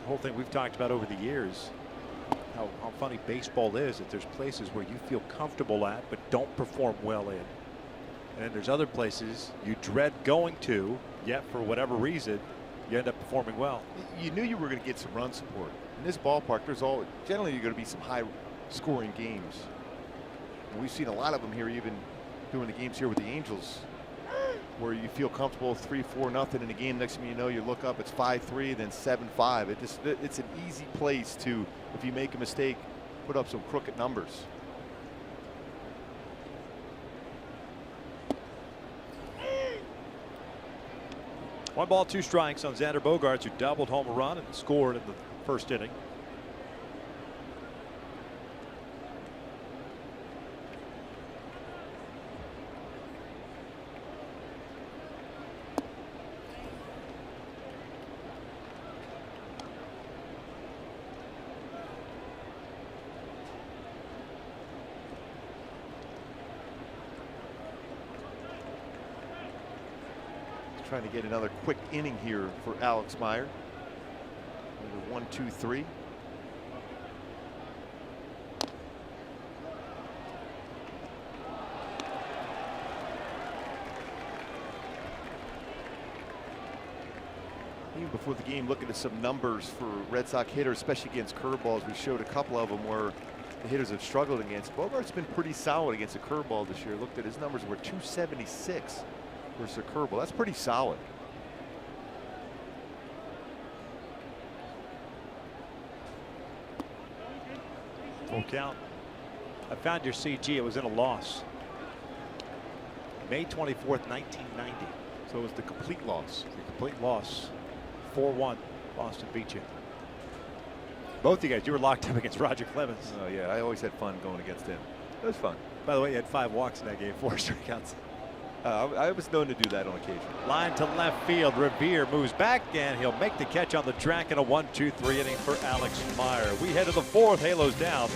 whole thing we've talked about over the years. How funny baseball is, that there's places where you feel comfortable at but don't perform well in. And then there's other places you dread going to, yet for whatever reason, you end up performing well. You knew you were going to get some run support. In this ballpark, generally you're going to be some high scoring games. And we've seen a lot of them here, even doing the games here with the Angels, where you feel comfortable 3-4-0 in a game. Next thing you know, you look up, it's 5-3, then 7-5. It's an easy place to, if you make a mistake, put up some crooked numbers. One ball, 2 strikes on Xander Bogaerts, who doubled home a run and scored in the first inning. Trying to get another quick inning here for Alex Meyer. 1, 2, 3. Even before the game, looking at some numbers for Red Sox hitters, especially against curveballs. We showed a couple of them where the hitters have struggled against. Bogart's been pretty solid against a curveball this year. Looked at his numbers, were 276 versus a curveball. That's pretty solid. Full count. I found your CG. It was in a loss. May 24th, 1990. So it was the complete loss. The complete loss. 4-1. Boston beat you. Both of you guys, you were locked up against Roger Clemens. Oh yeah, I always had fun going against him. It was fun. By the way, you had 5 walks in that game, 4 strikeouts. I was known to do that on occasion. Line to left field. Revere moves back, and he'll make the catch on the track in a 1-2-3 inning for Alex Meyer. We head to the 4th. Halos down.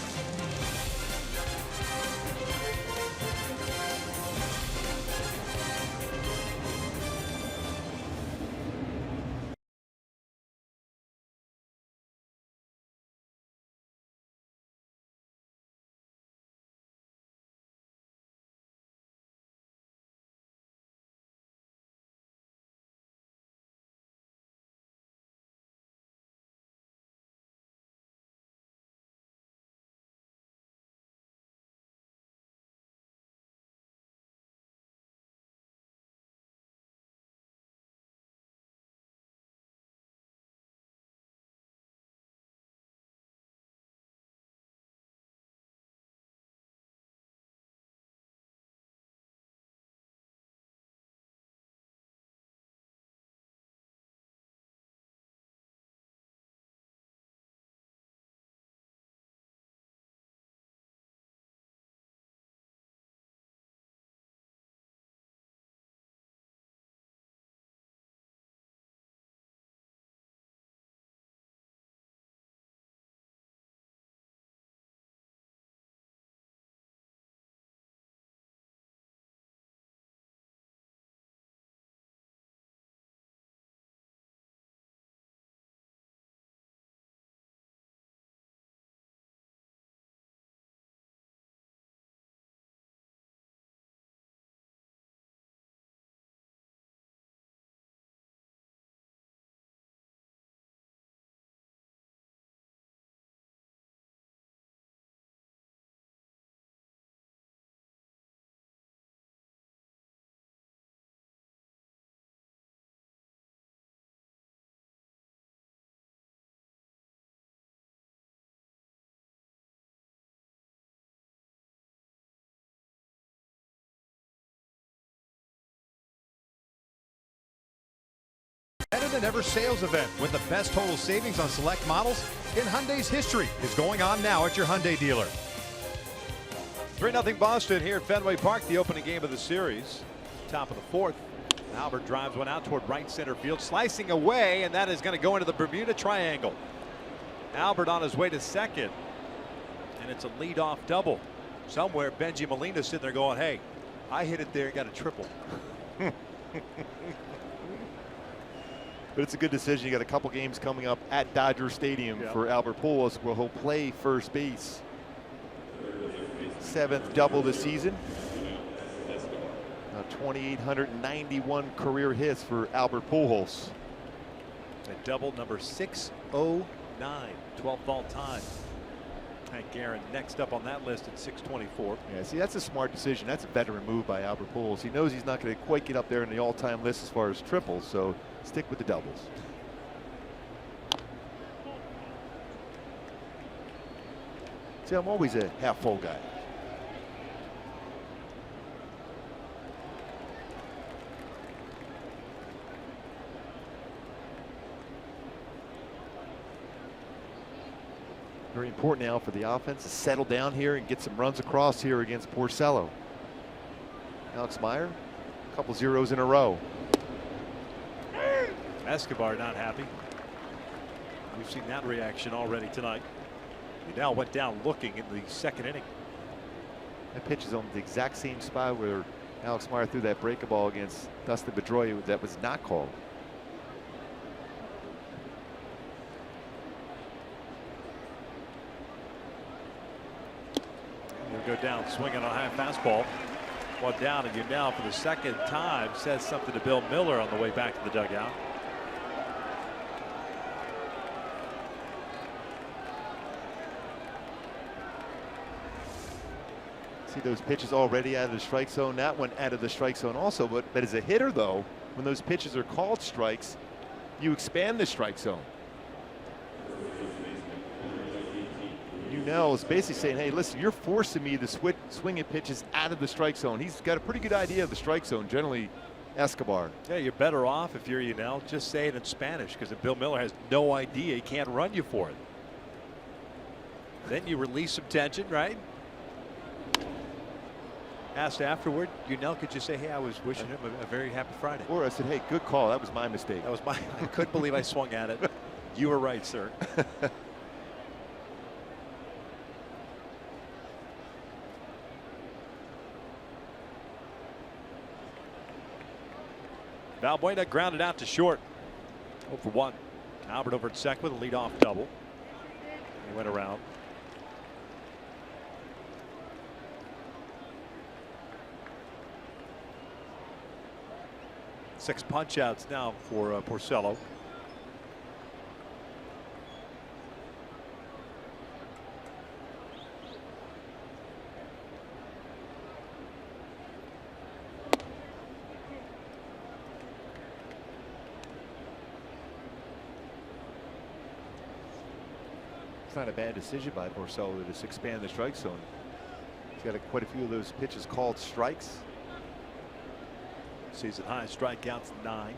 Find a Never Sales event with the best total savings on select models in Hyundai's history is going on now at your Hyundai dealer. 3-0 Boston here at Fenway Park, the opening game of the series. Top of the fourth. Albert drives one out toward right center field, slicing away, and that is going to go into the Bermuda Triangle. Albert on his way to second, and it's a leadoff double. Somewhere Benji Molina's sitting there going, hey, I hit it there and got a triple. But it's a good decision. You got a couple games coming up at Dodger Stadium for Albert Pujols, where he'll play first base. 7th double this season. 2,891 career hits for Albert Pujols. A double number 609, 12th all time. Hank Aaron next up on that list at 624. Yeah, see, that's a smart decision. That's a veteran move by Albert Pujols. He knows he's not going to quite get up there in the all-time list as far as triples, so stick with the doubles. See, I'm always a half-full guy. Very important now for the offense to settle down here and get some runs across here against Porcello. Alex Meyer, a couple zeros in a row. Escobar not happy. We've seen that reaction already tonight. He now went down looking in the second inning. That pitch is on the exact same spot where Alex Meyer threw that breaking ball against Dustin Pedroia that was not called. He'll go down swinging on a high fastball. One down, and you now for the second time says something to Bill Miller on the way back to the dugout. See those pitches already out of the strike zone. That one out of the strike zone also. But as a hitter, though, when those pitches are called strikes, you expand the strike zone. Nell is basically saying, hey, listen, you're forcing me to swing at pitches out of the strike zone. He's got a pretty good idea of the strike zone, generally, Escobar. Yeah, you're better off if you're just say it in Spanish, because Bill Miller has no idea, he can't run you for it. Then you release some tension, right? Asked afterward, could you say, hey, I was wishing him a very happy Friday. Or I said, hey, good call. That was my mistake. I couldn't believe I swung at it. You were right, sir. Valbuena grounded out to short. 0 for 1. Albert over at second with a leadoff double. He went around. Six punch outs now for Porcello. It's not a bad decision by Porcello to just expand the strike zone. He's got quite a few of those pitches called strikes. Season high strikeouts 9.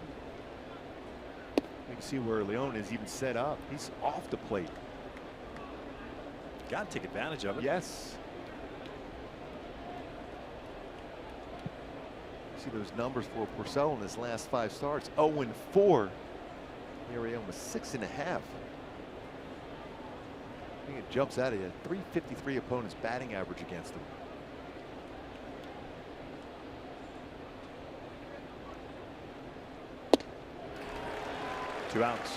You can see where Leon is even set up. He's off the plate. Got to take advantage of it. Yes. See those numbers for Porcello in his last 5 starts. 0-4. Here he was 6.5. I think it jumps out of you. 353 opponents batting average against him. Two outs.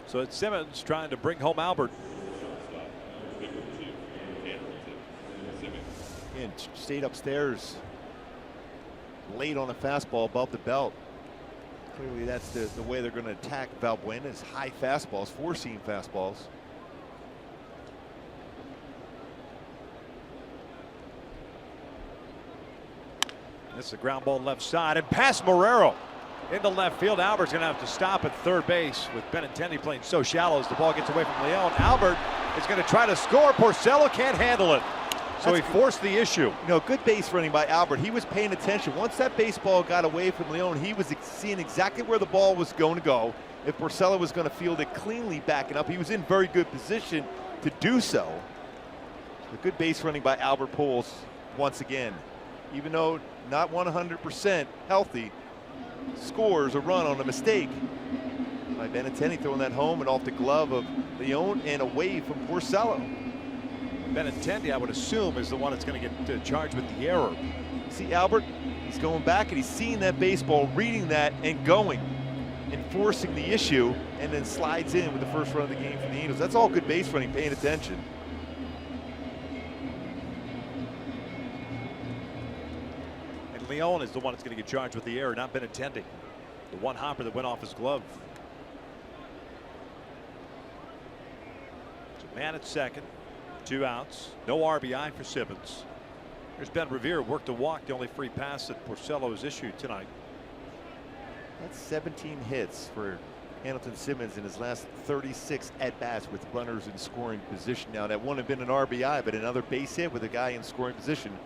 So it's Simmons trying to bring home Albert. And stayed upstairs late on a fastball above the belt. Clearly that's the way they're going to attack Valbuena, is high fastballs, 4-seam fastballs. This is a ground ball left side and past Marrero into left field. Albert's going to have to stop at third base with Benintendi playing so shallow as the ball gets away from Leon. Albert is going to try to score. Porcello can't handle it. So he forced the issue. You know, good base running by Albert. He was paying attention. Once that baseball got away from Leone, he was seeing exactly where the ball was going to go. If Porcello was going to field it cleanly backing up, he was in very good position to do so. A good base running by Albert Pujols once again. Even though not 100% healthy, scores a run on a mistake by Benintendi, throwing that home and off the glove of Leone and away from Porcello. Benintendi, I would assume, is the one that's going to get charged with the error. See Albert, he's going back and he's seeing that baseball, reading that and going, enforcing the issue, and then slides in with the first run of the game for the Angels. That's all good base running, paying attention. And Leone is the one that's going to get charged with the error, not Benintendi. The one hopper that went off his glove. So man at second. 2 outs. No RBI for Simmons. Here's Ben Revere, worked a walk, the only free pass that Porcello has issued tonight. That's 17 hits for Andrelton Simmons in his last 36 at-bats with runners in scoring position. Now, that wouldn't have been an RBI, but another base hit with a guy in scoring position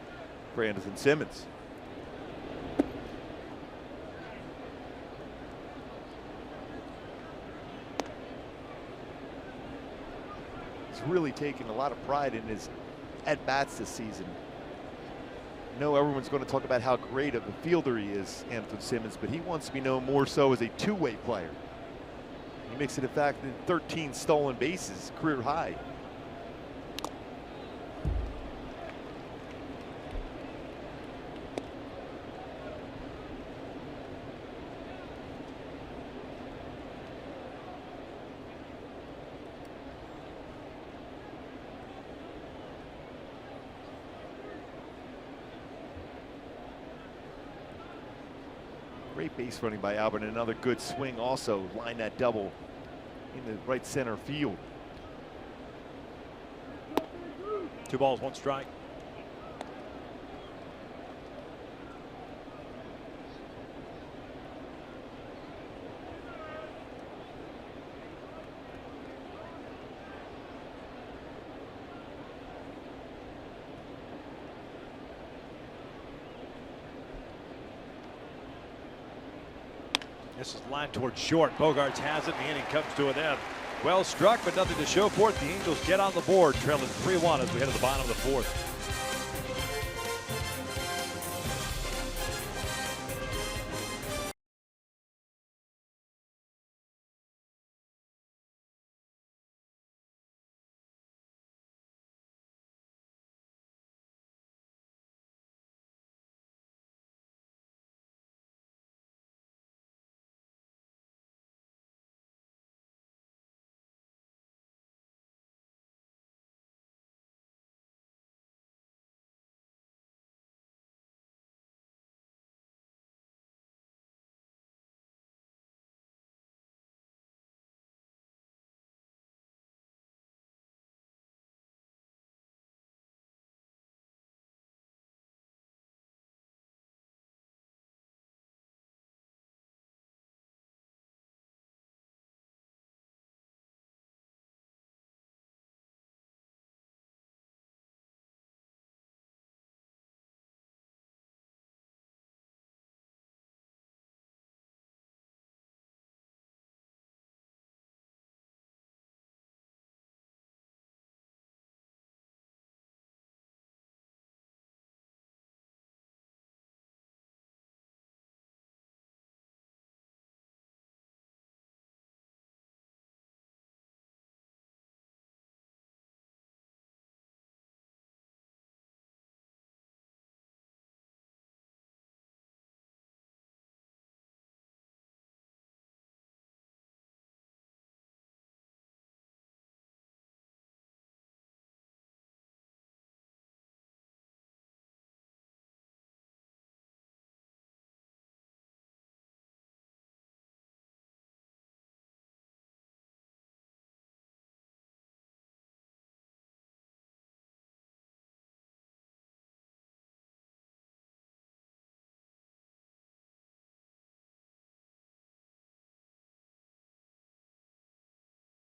for Andrelton Simmons. Really taking a lot of pride in his at-bats this season. I know everyone's going to talk about how great of a fielder he is, Andrelton Simmons, but he wants to be known more so as a two-way player. He makes it, in fact, 13 stolen bases, career high. Great base running by Albert, and another good swing also. Line that double in the right center field. 2 balls, 1 strike. This is lined towards short. Bogarts has it. The inning comes to an end. Well struck, but nothing to show for it. The Angels get on the board, trailing 3-1 as we head to the bottom of the 4th.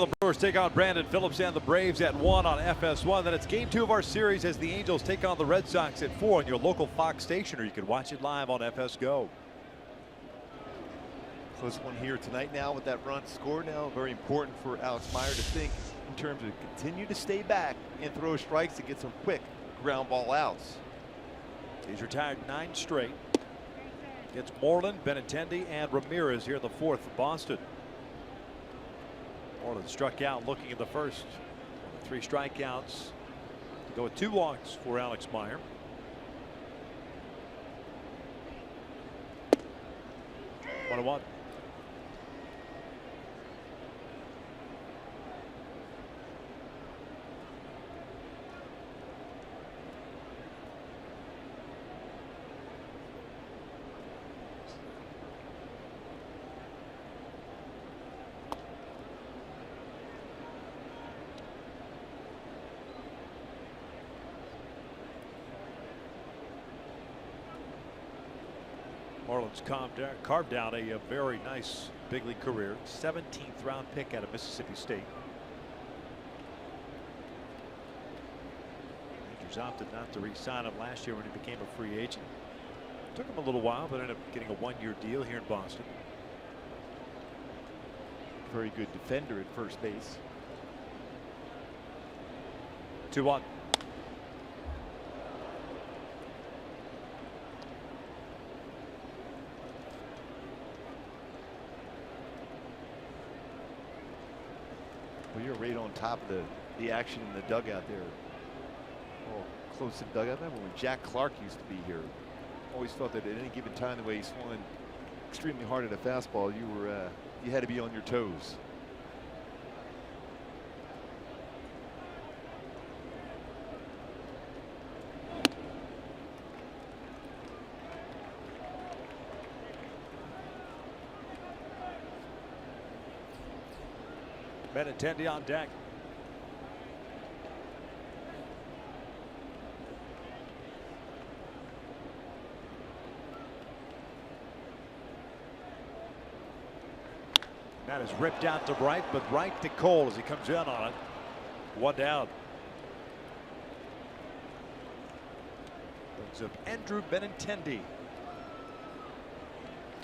The Brewers take on Brandon Phillips and the Braves at 1 on FS1. Then it's game 2 of our series as the Angels take on the Red Sox at 4 on your local Fox station, or you can watch it live on FS Go. Close one here tonight now with that run scored now. Very important for Alex Meyer to think in terms of continue to stay back and throw strikes to get some quick ground ball outs. He's retired 9 straight. It's Moreland, Benintendi, and Ramirez here in the 4th for Boston. Moreland struck out looking in the first. 3 strikeouts to go with 2 walks for Alex Meyer. One and one. Marlins carved out a very nice big league career. 17th round pick out of Mississippi State. Rangers opted not to re-sign him last year when he became a free agent. Took him a little while, but ended up getting a 1-year deal here in Boston. Very good defender at first base. 2-1. Well, you're right on top of the action in the dugout there. Oh, close to the dugout. I remember when Jack Clark used to be here. Always felt that at any given time, the way he swung extremely hard at a fastball, you had to be on your toes. Benintendi on deck. That is ripped out to right, but right to Cole as he comes in on it. 1 down. Brings up Andrew Benintendi.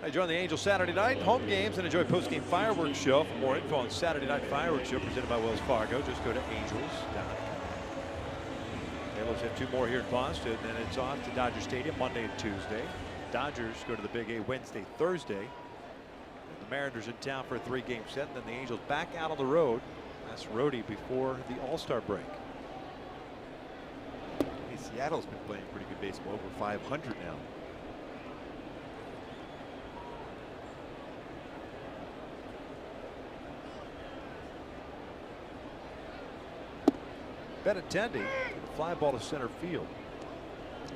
I join the Angels Saturday night home games and enjoy post-game fireworks show. For more info on Saturday night fireworks show presented by Wells Fargo, just go to angels.com. Angels have 2 more here in Boston, and it's off to Dodger Stadium Monday and Tuesday. Dodgers go to the Big A Wednesday, Thursday. And the Mariners in town for a 3-game set. And then the Angels back out on the road. That's roadie before the All-Star break. Hey, Seattle's been playing pretty good baseball, over 500 now. Benintendi, fly ball to center field.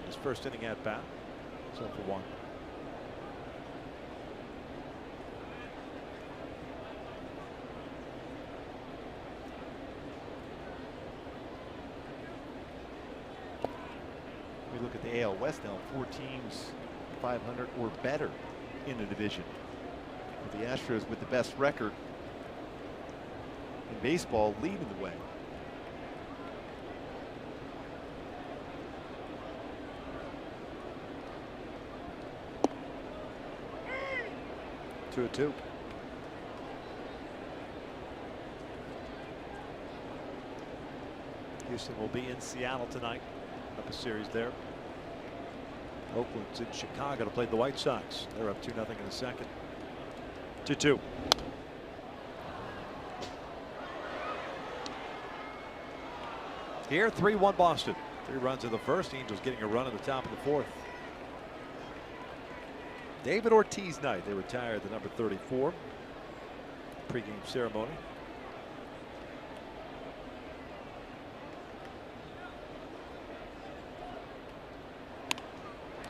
His first inning at bat. So for 1. We look at the AL West now. 4 teams 500 or better in the division. With the Astros with the best record in baseball leading the way. Two and 2. Houston will be in Seattle tonight. Up a series there. Oakland's in Chicago to play the White Sox. They're up 2-0 in the second. 2-2. Here 3-1 Boston. 3 runs in the first. Angels getting a run at the top of the 4th. David Ortiz night. They retired the number 34. Pre-game ceremony.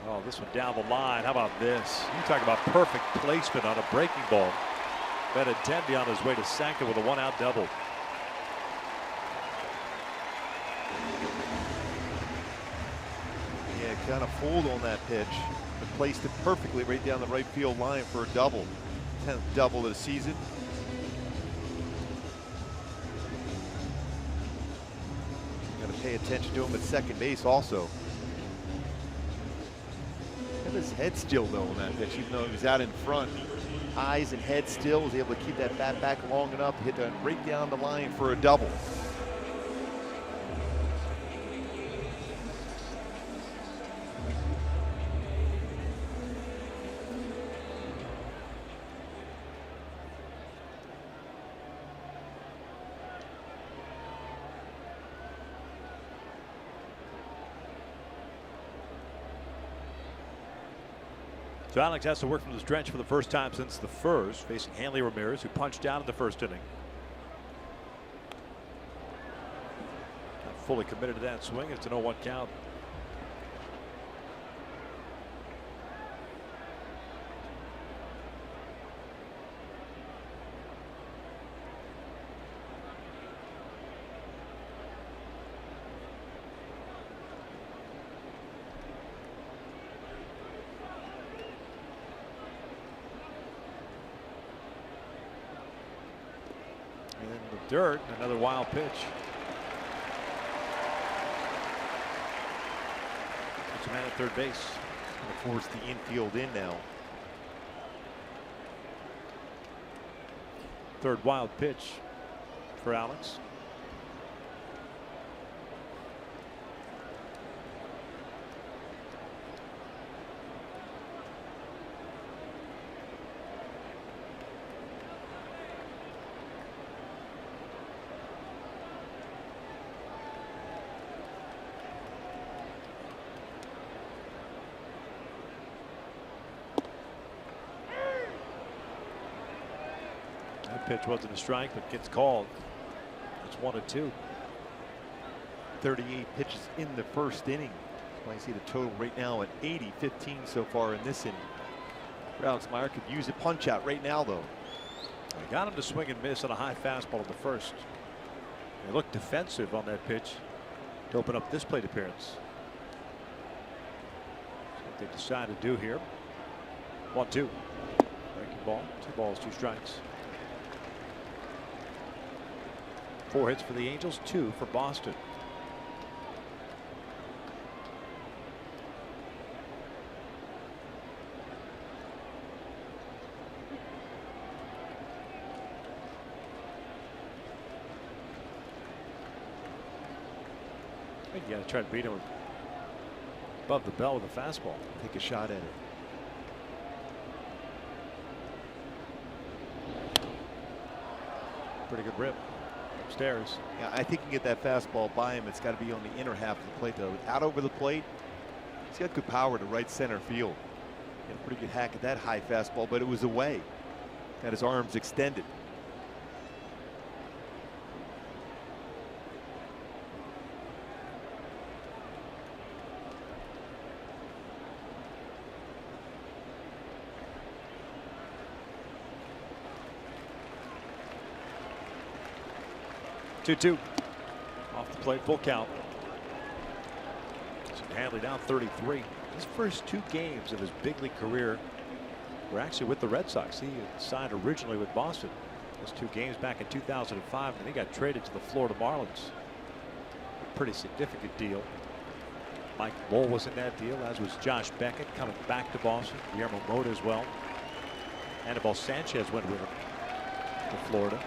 Oh, this one down the line. How about this? You talk about perfect placement on a breaking ball. Benintendi on his way to second with a 1-out double. Yeah, kind of fooled on that pitch, but placed it perfectly right down the right field line for a double. 10th double of the season. pay attention to him at second base also. Have his head still though on that pitch, even though he was out in front. Eyes and head still, was able to keep that bat back long enough to hit that right down the line for a double. So Alex has to work from the stretch for the first time since the first, facing Hanley Ramirez, who punched out in the first inning. Not fully committed to that swing. It's an 0-1 count. Dirt, another wild pitch. Puts a man at third base. Gonna force the infield in now. Third wild pitch for Alex. Pitch wasn't a strike, but gets called. It's 1-2. 38 pitches in the first inning. I see the total right now at 80, 15 so far in this inning. Alex Meyer could use a punch out right now though. I got him to swing and miss on a high fastball in the first. They looked defensive on that pitch to open up this plate appearance. That's what they decided to do here. 1-2. Breaking ball. 2 balls, 2 strikes. 4 hits for the Angels, 2 for Boston. I think you got to try to beat him above the bell with a fastball. Take a shot at it. Pretty good rip. Upstairs. Yeah, I think you can get that fastball by him. It's got to be on the inner half of the plate though. Out over the plate, he's got good power to right center field. Had a pretty good hack at that high fastball, but it was away. Got his arms extended. Two off the plate, full count. Hanley down 33. His first 2 games of his big league career were actually with the Red Sox. He had signed originally with Boston. Those 2 games back in 2005, and he got traded to the Florida Marlins. A pretty significant deal. Mike Lowell was in that deal, as was Josh Beckett coming back to Boston. Guillermo Mota as well. Anibal Sanchez went with him to Florida.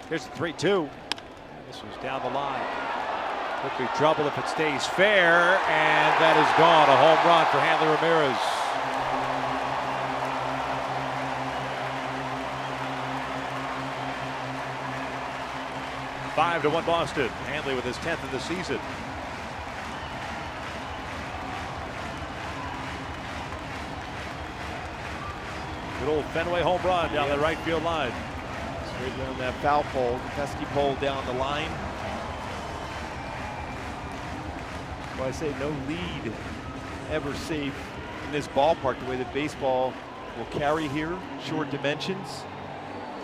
Here's the 3-2. This was down the line. Could be trouble if it stays fair, and that is gone. A home run for Hanley Ramirez. Five to 1 Boston. Hanley with his 10th of the season. Good old Fenway home run down the right field line. Straight down that foul pole, the pesky pole down the line. Well, I say no lead ever safe in this ballpark, the way that baseball will carry here. Short dimensions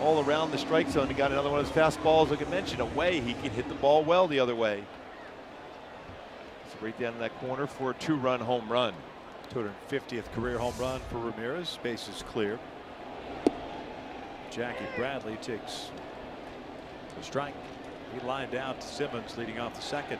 all around the strike zone. He got another one of his fastballs, like I mentioned, away. He can hit the ball well the other way. It's right down in that corner for a 2-run home run. 250th career home run for Ramirez. Base is clear. Jackie Bradley takes the strike. He lined out to Simmons leading off the second.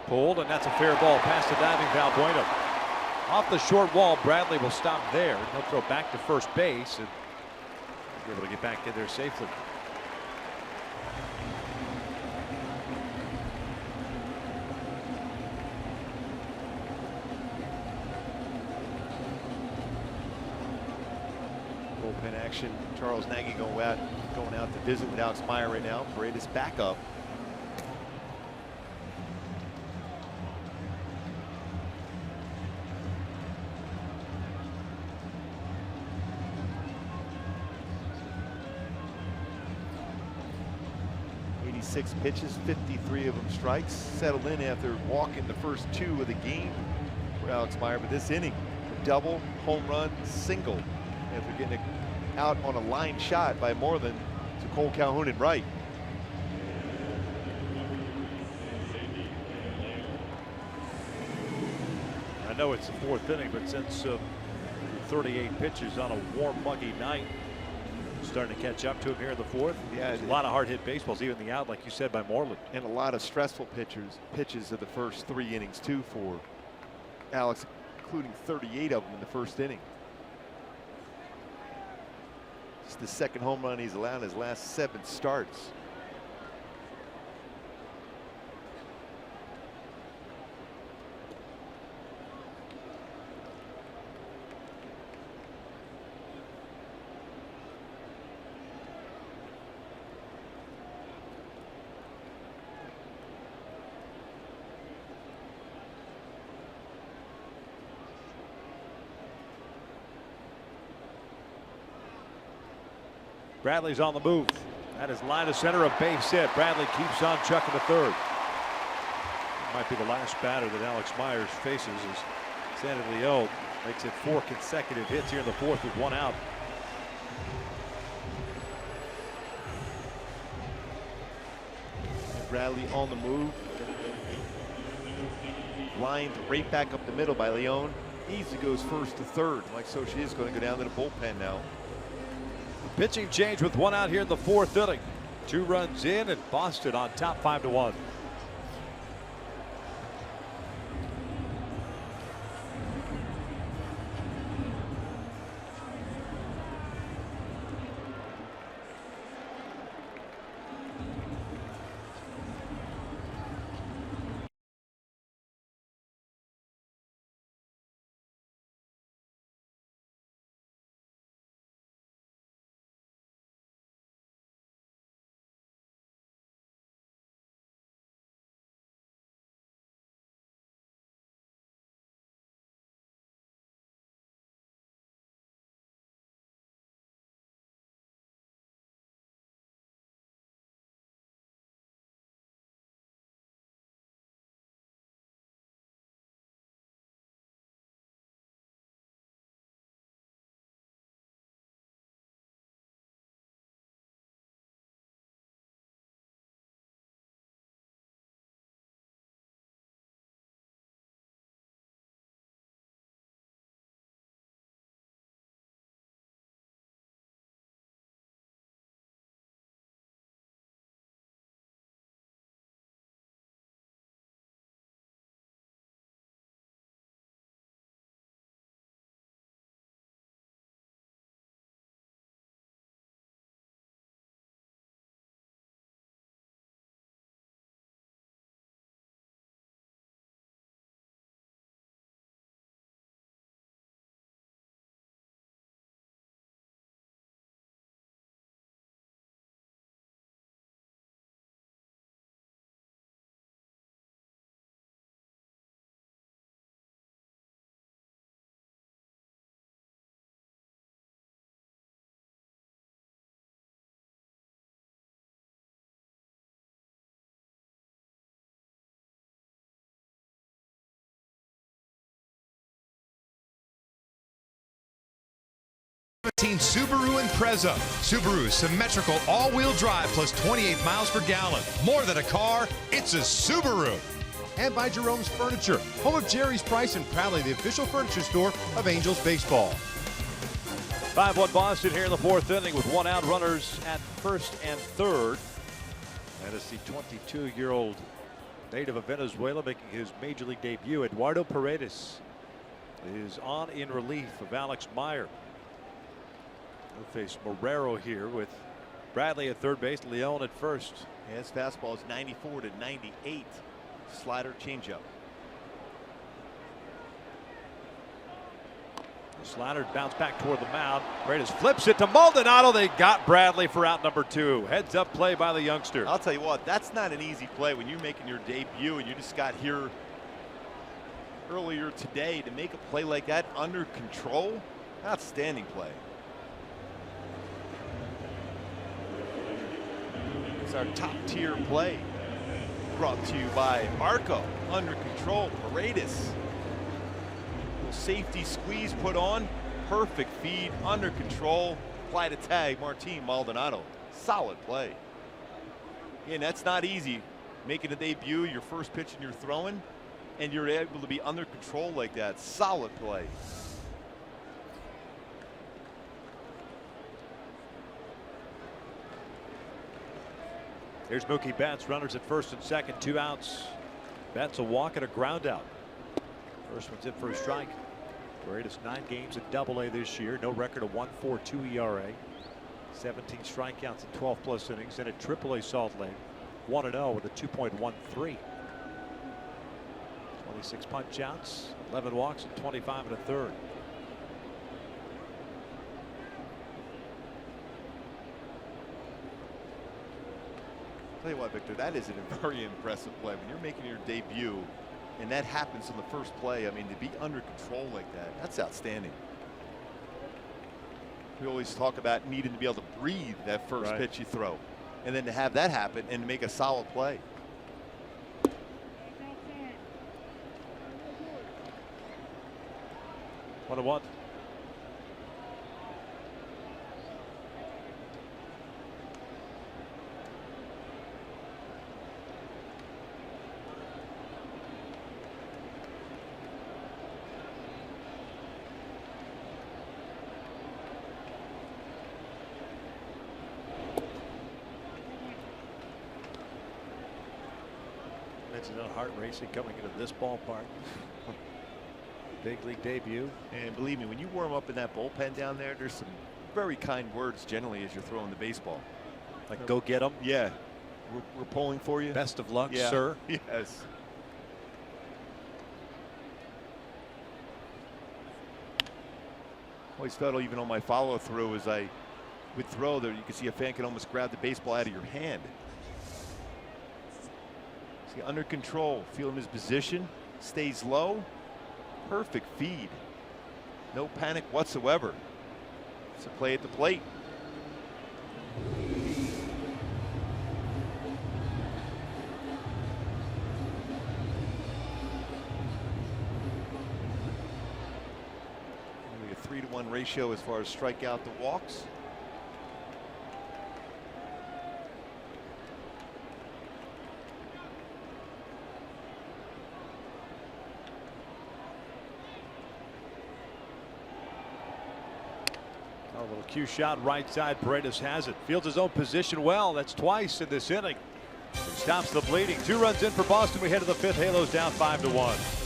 Pulled, and that's a fair ball past the diving Valbuena. Off the short wall, Bradley will stop there. He'll throw back to first base and be able to get back in there safely. Bullpen action. Charles Nagy going out to visit with Alex Meyer right now. Paredes back up. Six pitches, 53 of them strikes. Settled in after walking the first 2 of the game for Alex Meyer. But this inning, a double, home run, single, after getting out on a line shot by Moreland to Cole Calhoun and right. I know it's the 4th inning, but since 38 pitches on a warm, muggy night, starting to catch up to him here in the 4th. Yeah, there's a lot of hard hit baseballs, even the out, like you said, by Moreland. And a lot of stressful pitches of the first 3 innings too for Alex, including 38 of them in the first inning. It's the 2nd home run he's allowed in his last 7 starts. Bradley's on the move. That is line to center, a base hit. Bradley keeps on chucking to third. Might be the last batter that Alex Myers faces as Sandy León makes it 4 consecutive hits here in the 4th with 1 out. Bradley on the move. Lined right back up the middle by León. Easy goes first to third. Mike Sochi is going to go down to the bullpen now. Pitching change with 1 out here in the 4th inning. 2 runs in, and Boston on top 5-1. Subaru Impreza. Subaru symmetrical all-wheel drive plus 28 miles per gallon. More than a car, it's a Subaru. and by Jerome's Furniture, home of Jerry's Price and proudly the official furniture store of Angels baseball. 5-1 Boston here in the 4th inning with 1 out, runners at first and third. And it's the 22-year-old native of Venezuela making his major league debut. Eduardo Paredes is on in relief of Alex Meyer. He'll face Marrero here with Bradley at third base, Leon at first. Yeah, his fastball is 94 to 98. Slider changeup. The slider bounced back toward the mound. Paredes flips it to Maldonado. They got Bradley for out number 2. Heads up play by the youngster. I'll tell you what, that's not an easy play when you're making your debut and you just got here earlier today to make a play like that under control. Outstanding play. It's our top tier play brought to you by Arco. Under control, Paredes. Little safety squeeze put on. Perfect feed, under control. Apply to tag, Martin Maldonado. Solid play. And that's not easy. Making a debut, your first pitch and you're throwing, and you're able to be under control like that. Solid play. Here's Mookie Betts, runners at first and second, 2 outs. Betts a walk and a ground out. First one's in for a strike. Paredes 9 games at Double-A this year, no record of 1.42 ERA, 17 strikeouts in 12+ innings, and at Triple-A Salt Lake, 1-0 with a 2.13. 26 punch outs, 11 walks, and 25 1/3. Tell you what, Victor, that is a very impressive play. When you're making your debut and that happens in the first play, I mean, to be under control like that, that's outstanding. We always talk about needing to be able to breathe that first pitch you throw. And then to have that happen and to make a solid play. What a what? Heart racing coming into this ballpark. Big league debut. And believe me, when you warm up in that bullpen down there, there's some very kind words generally as you're throwing the baseball. Like, go get them. Yeah. We're pulling for you. Best of luck, sir. Yes. Always felt even on my follow through as I would throw there, you can see a fan can almost grab the baseball out of your hand. See, under control, feeling his position, stays low, perfect feed. No panic whatsoever. It's a play at the plate. A 3-to-1 ratio as far as strikeout to walks. A little cue shot right side. Paredes has it. Fields his own position well. That's twice in this inning. He stops the bleeding. 2 runs in for Boston. We head to the 5th. Halos down 5-1.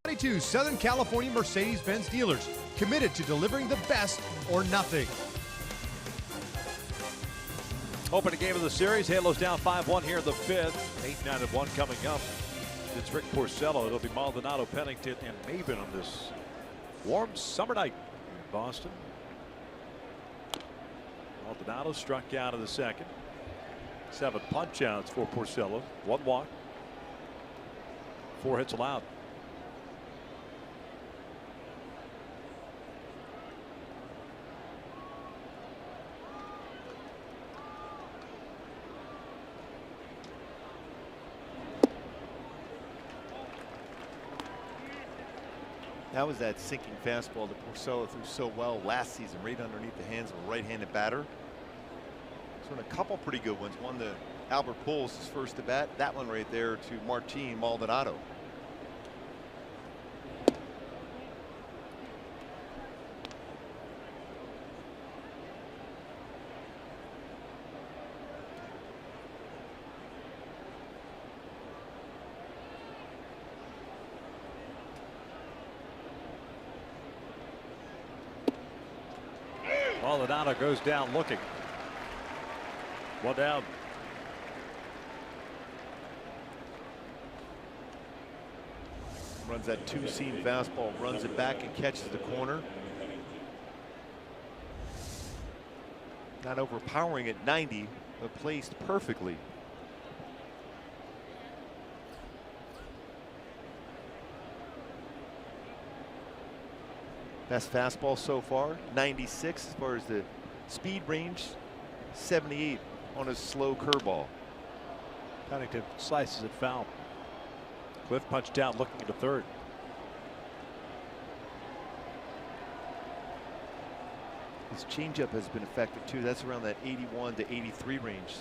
22 Southern California Mercedes-Benz dealers, committed to delivering the best or nothing. Opening game of the series, Halos down 5-1 here in the fifth. 8-9 of 1 coming up. It's Rick Porcello. It'll be Maldonado, Pennington, and Maben on this warm summer night in Boston. Maldonado struck out in the second. 7 punch outs for Porcello. 1 walk. 4 hits allowed. That was that sinking fastball that Porcello threw so well last season, right underneath the hands of a right-handed batter. So in a couple pretty good ones. One to Albert Pujols, his first at bat. That one right there to Martin Maldonado. Maldonado goes down looking. 1 down. Runs that 2-seam fastball, runs it back and catches the corner. Not overpowering at 90, but placed perfectly. Best fastball so far, 96 as far as the speed range, 78 on his slow curveball. Pennington slices it foul. Cliff punched down looking into third. His changeup has been effective too. That's around that 81 to 83 range.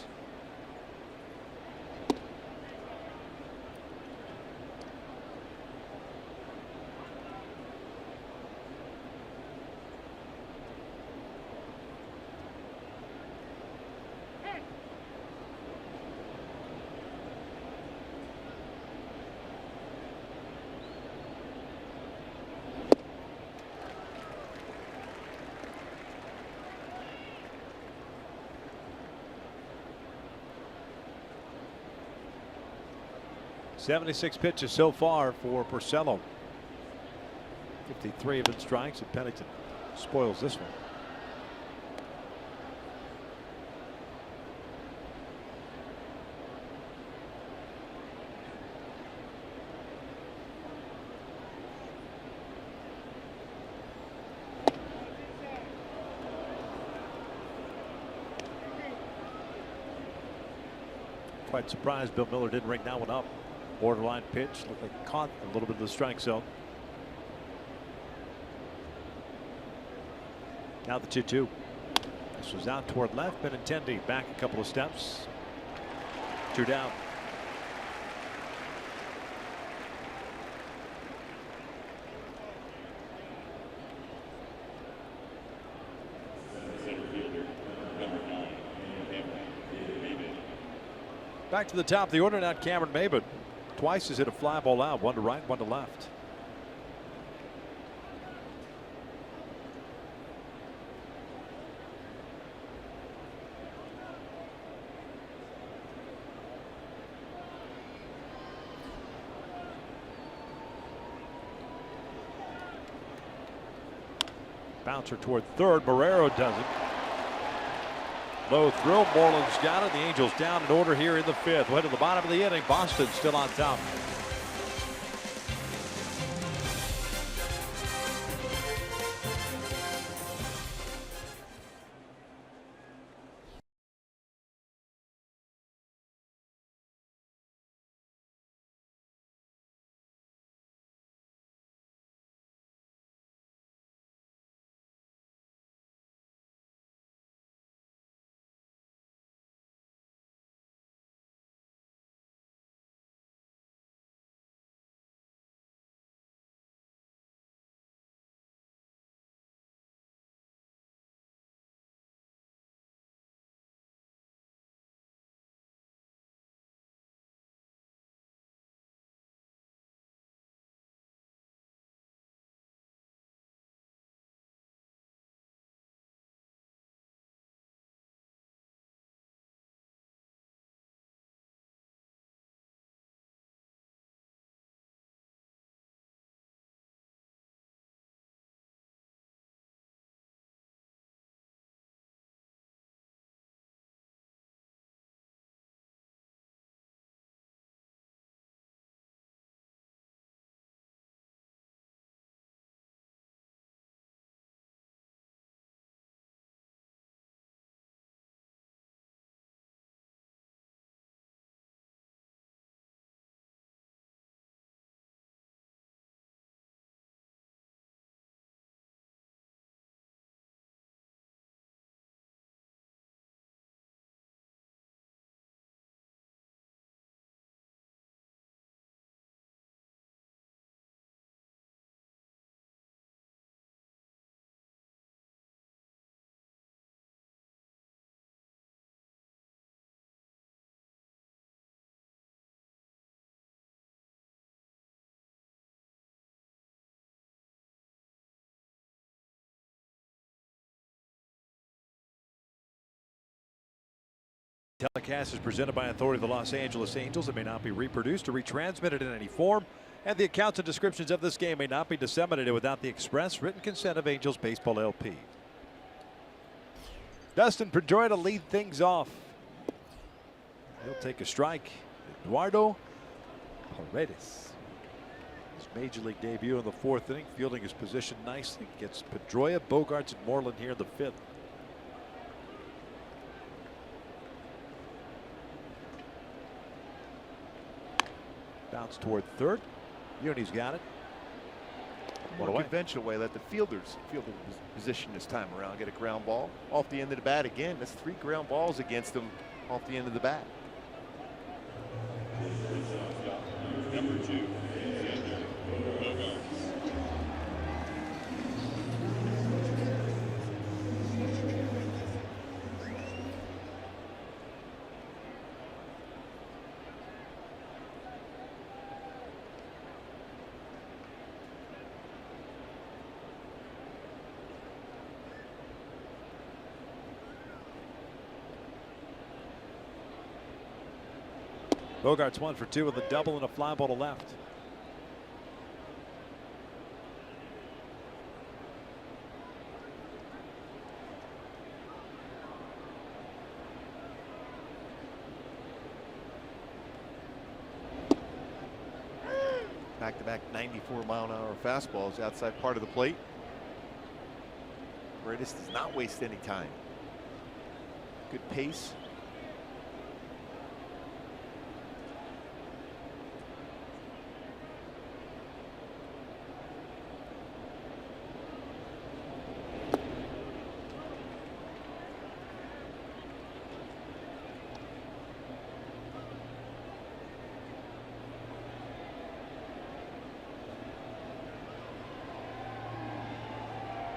'76 pitches so far for Porcello. 53 of it strikes, and Pennington spoils this one. Quite surprised Bill Miller didn't ring that one up. Borderline pitch, looked like caught a little bit of the strike zone. Now the 2-2. This was out toward left. Benintendi back a couple of steps. 2 down. Back to the top of the order now, Cameron Maben. Twice has hit a fly ball out, 1 to right, 1 to left. Bouncer toward third. Barrero does it. Low throw. Marlins got it. The Angels down in order here in the fifth. We're to the bottom of the inning. Boston still on top. Telecast is presented by authority of the Los Angeles Angels. It may not be reproduced or retransmitted in any form, and the accounts and descriptions of this game may not be disseminated without the express written consent of Angels Baseball LP. Dustin Pedroia to lead things off. He'll take a strike. Eduardo Paredes. His major league debut in the 4th inning, fielding his position nicely. Gets Pedroia, Bogarts, and Moreland here in the 5th. Bounce toward 3rd. Uni's got it. More conventional way, let the fielders field the position this time around. Get a ground ball off the end of the bat again. That's 3 ground balls against them off the end of the bat. Number 2. Bogarts 1 for 2 with a double and a fly ball to left. Back-to-back 94-mile-an-hour fastballs outside part of the plate. Paredes does not waste any time. Good pace.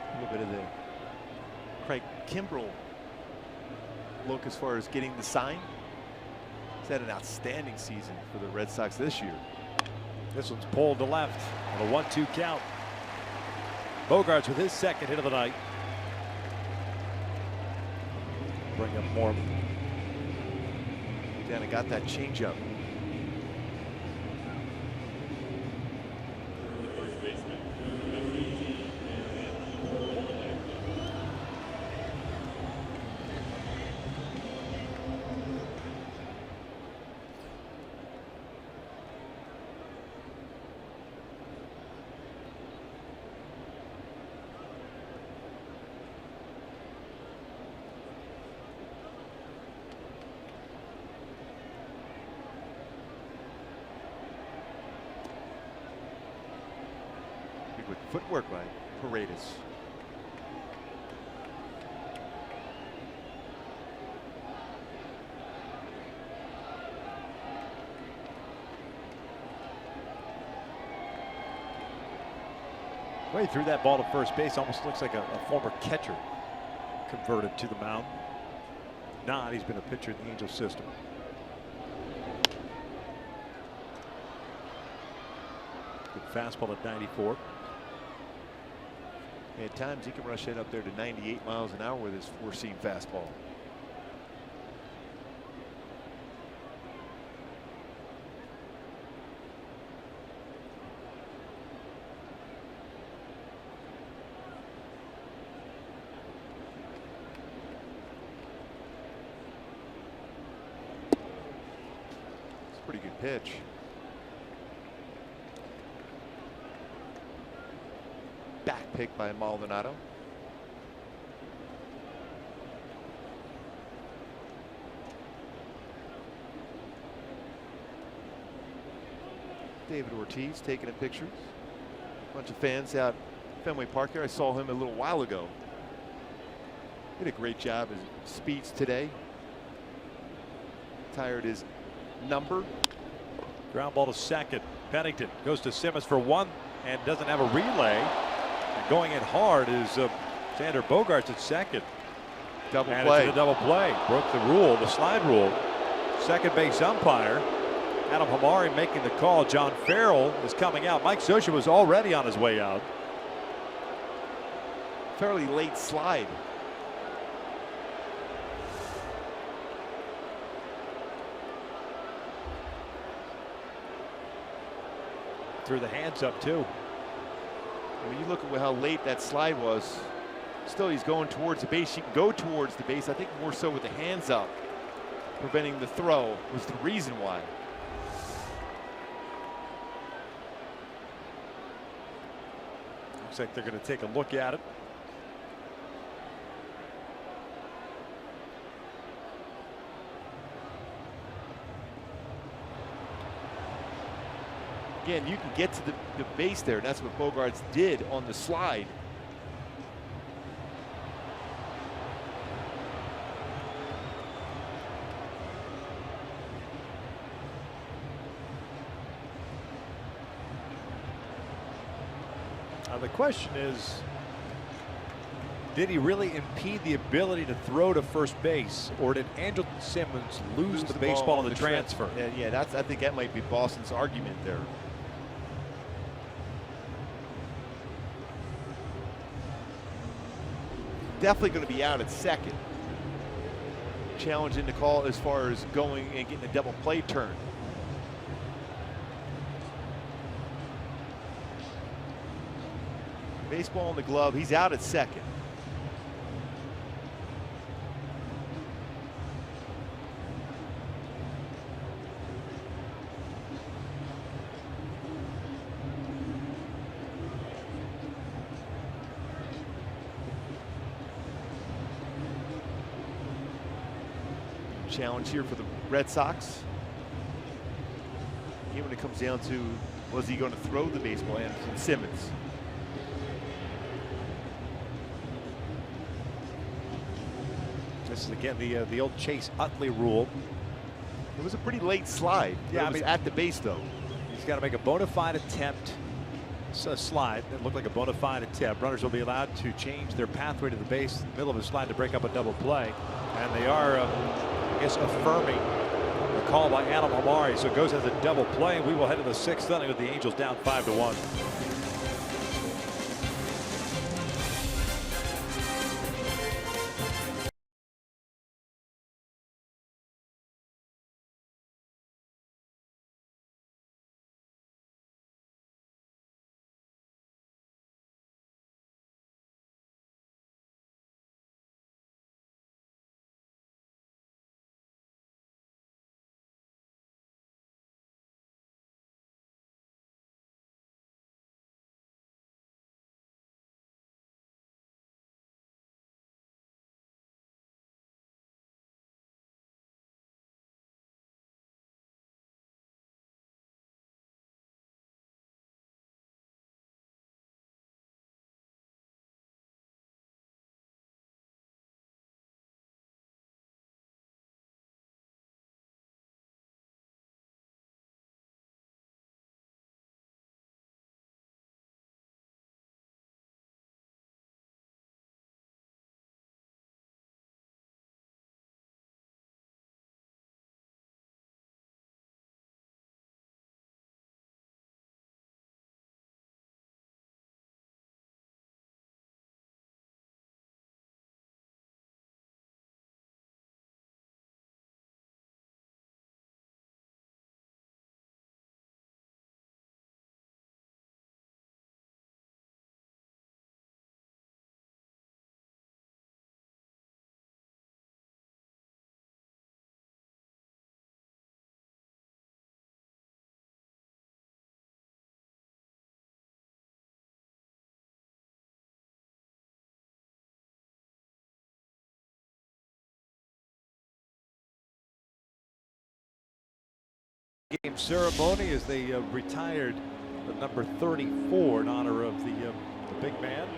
A little bit of the Craig Kimbrell look as far as getting the sign. He's had an outstanding season for the Red Sox this year. This one's pulled to left on a 1-2 count. Bogarts with his 2nd hit of the night. Bring up Moreland. Dana got that changeup. With footwork by Paredes. Well, he threw that ball to first base. Almost looks like a former catcher converted to the mound. Not, he's been a pitcher in the Angels system. Good fastball at 94. At times he can rush it up there to 98 miles an hour with his 4-seam fastball. It's a pretty good pitch. Back pick by Maldonado. David Ortiz taking a picture. A bunch of fans out Fenway Park here. I saw him a little while ago. Did a great job as speeds today. Tired his number. Ground ball to 2nd. Pennington goes to Simmons for 1 and doesn't have a relay. And going in hard is Xander Bogarts at 2nd. Double and play. It's a double play. Broke the rule, the slide rule. 2nd base umpire Adam Hamari making the call. John Farrell is coming out. Mike Scioscia was already on his way out. Fairly late slide. threw the hands up too. When you look at how late that slide was, still he's going towards the base. He can go towards the base. I think more so with the hands up, preventing the throw was the reason why. Looks like they're going to take a look at it. Again, you can get to the base there, and that's what Bogaerts did on the slide. The question is, did he really impede the ability to throw to first base, or did Andrew Simmons lose the baseball in the transfer? Yeah, I think that might be Boston's argument there. Definitely going to be out at second. Challenging the call as far as going and getting a double play turn. Baseball in the glove. He's out at second. Challenge here for the Red Sox. Again, when it comes down to, was he going to throw the baseball? Anderson Simmons. This is again the old Chase Utley rule. It was a pretty late slide. Yeah, it was at the base though. He's got to make a bona fide attempt. A slide that looked like a bona fide attempt. Runners will be allowed to change their pathway to the base in the middle of a slide to break up a double play, and they are, I guess, affirming the call by Adam Amari. So it goes as a double play. We will head to the 6th inning with the Angels down 5-1. Game ceremony as they retired the number 34 in honor of the big man.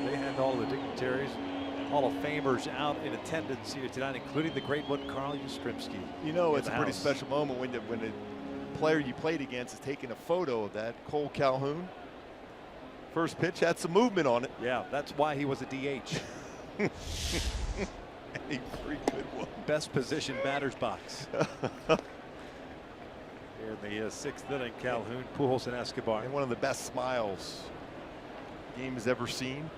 They had all the dignitaries, Hall of Famers out in attendance here tonight, including the great one, Carl Yastrzemski. You know, it's a pretty special moment when the player you played against is taking a photo of that. Cole Calhoun. First pitch had some movement on it. Yeah, that's why he was a DH. A pretty good one. Best position batter's box. In the 6th inning, Calhoun, Pujols, and Escobar. And one of the best smiles the game has ever seen.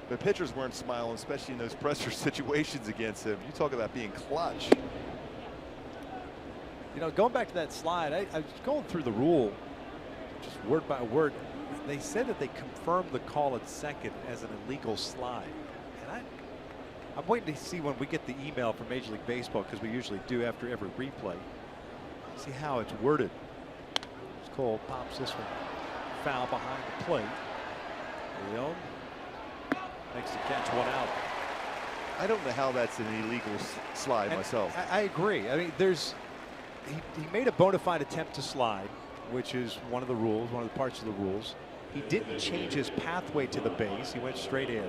But pitchers weren't smiling, especially in those pressure situations against him. You talk about being clutch. You know, going back to that slide, I was going through the rule, just word by word. They said that they confirmed the call at second as an illegal slide. And I'm waiting to see when we get the email from Major League Baseball, because we usually do after every replay. See how it's worded. Cole pops this one foul behind the plate. Leon makes the catch, 1 out. I don't know how that's an illegal slide myself. I agree. I mean, he made a bona fide attempt to slide, which is one of the rules, one of the parts of the rules. He didn't change his pathway to the base. He went straight in.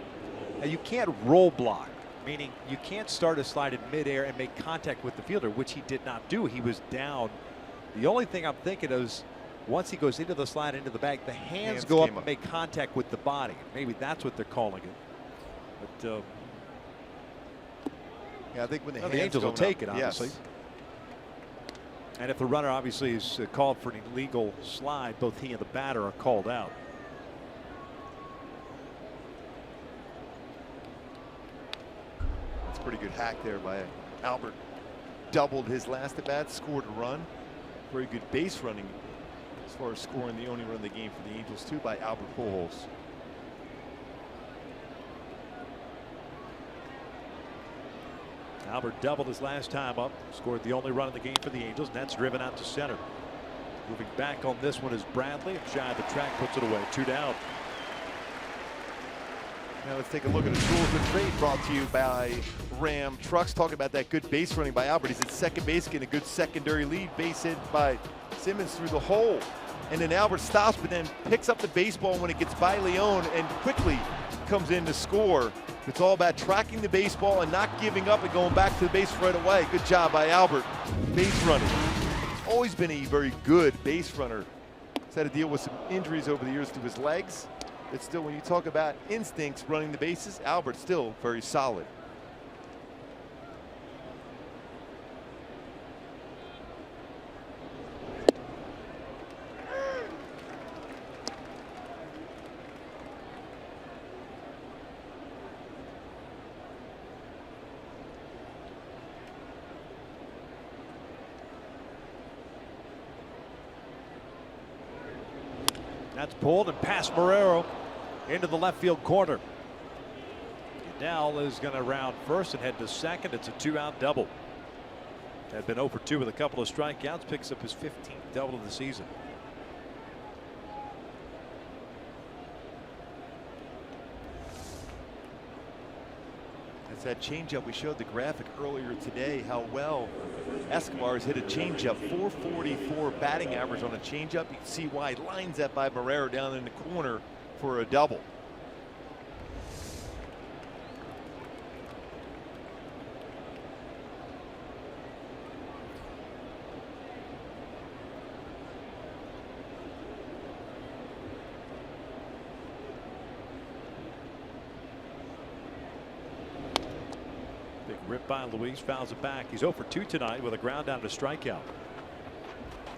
Now, you can't roll block, meaning you can't start a slide in midair and make contact with the fielder, which he did not do. He was down. The only thing I'm thinking is, once he goes into the slide, into the bag, the hands go up and make contact with the body. Maybe that's what they're calling it. But yeah, I think when the Angels will take it, yes. obviously. And if the runner obviously is called for an illegal slide, both he and the batter are called out. That's a pretty good hack there by Albert. Doubled his last at bat, scored a run. Very good base running as far as scoring the only run of the game for the Angels, too, by Albert Pujols. Albert doubled his last time up, scored the only run of the game for the Angels, and that's driven out to center. Moving back on this one is Bradley. Shy of the track, puts it away. 2 down. Now let's take a look at a Tools of Trade brought to you by Ram Trucks. Talking about that good base running by Albert. He's at second base, getting a good secondary lead. Base hit by Simmons through the hole. And then Albert stops, but then picks up the baseball when it gets by Leon and quickly comes in to score. It's all about tracking the baseball and not giving up and going back to the base right away. Good job by Albert. Base running. He's always been a very good base runner. He's had to deal with some injuries over the years to his legs. But still, when you talk about instincts running the bases, Albert's still very solid. That's pulled and past Marrero into the left field corner. Dell is going to round first and head to second. It's a 2-out double. Had been 0 for 2 with a couple of strikeouts. Picks up his 15th double of the season. It's that changeup. We showed the graphic earlier today how well Escobar has hit a changeup. 444 batting average on a changeup. You can see why he lines that by Marrero down in the corner for a double. Rip by Luis, fouls it back. He's 0 for 2 tonight with a ground down to strikeout.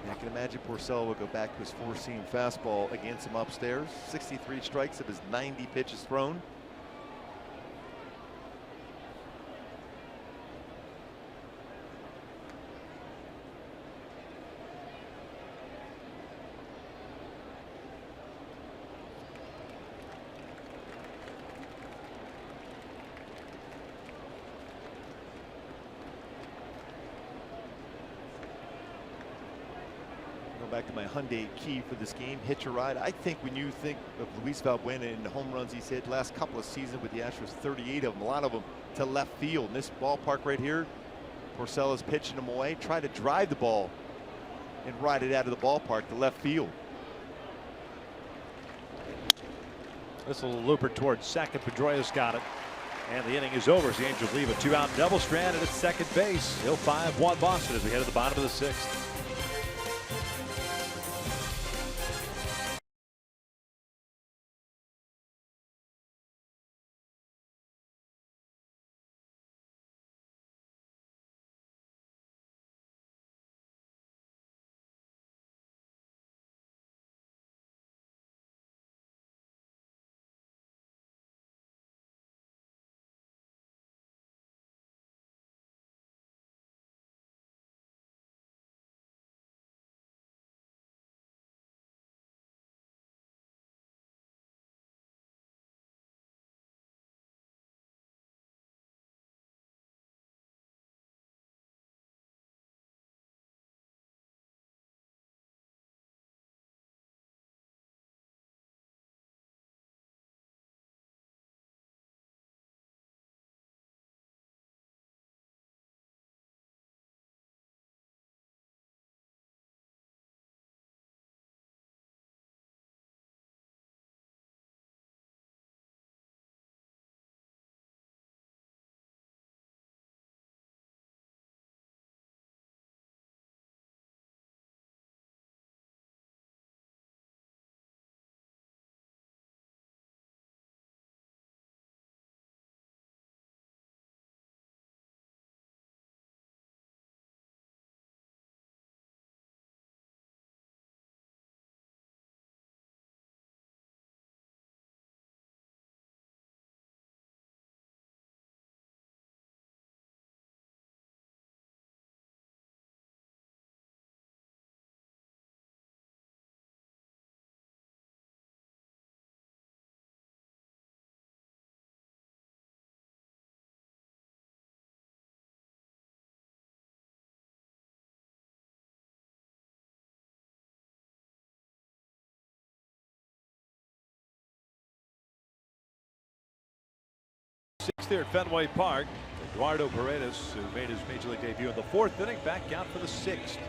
Yeah, I can imagine Porcello will go back to his 4-seam fastball against him upstairs. 63 strikes of his 90 pitches thrown. Back to my Hyundai key for this game, hitch a ride. I think when you think of Luis Valbuena and the home runs he's hit last couple of seasons with the Astros, 38 of them, a lot of them to left field. In this ballpark right here, Porcello's pitching them away. Try to drive the ball and ride it out of the ballpark to left field. This little looper towards second. Pedroia's got it. And the inning is over as the Angels leave a 2-out double stranded at second base. Hill 5-1 Boston as we head to the bottom of the 6th. sixth here at Fenway Park. Eduardo Paredes, who made his major league debut in the fourth inning, back out for the sixth.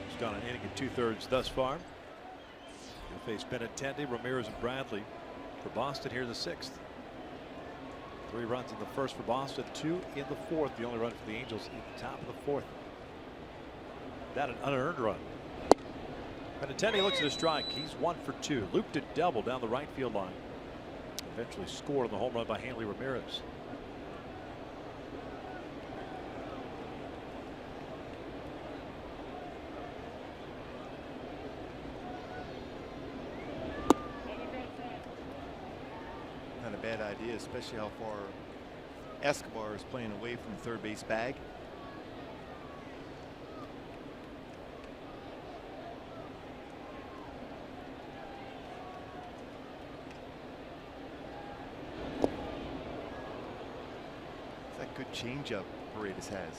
He's gone an inning and 2/3 thus far. He'll face Benintendi, Ramirez, and Bradley for Boston here in the sixth. 3 runs in the first for Boston, 2 in the fourth. The only run for the Angels in the top of the fourth. That an unearned run. Benintendi looks at a strike. He's 1 for 2. Looped a double down the right field line. Eventually scored on the home run by Hanley Ramirez. Not a bad idea, especially how far Escobar is playing away from the third base bag. Good changeup Paredes has.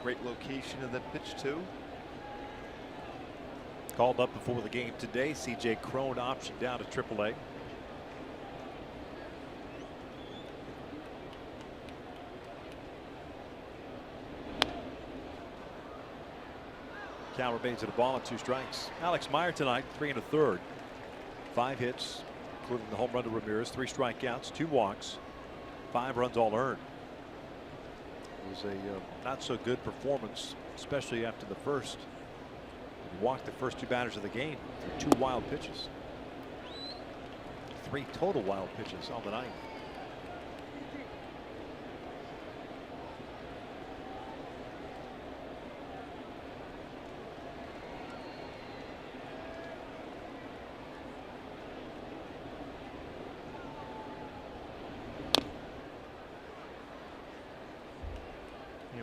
Great location of that pitch too. Called up before the game today. C.J. Cron optioned down to AAA. Count remains at a ball and 2 strikes. Alex Meyer tonight, 3 1/3. 5 hits, including the home run to Ramirez. 3 strikeouts, 2 walks. 5 runs all earned. It was a not so good performance, especially after the first. He walked the first 2 batters of the game through 2 wild pitches. 3 total wild pitches on the night.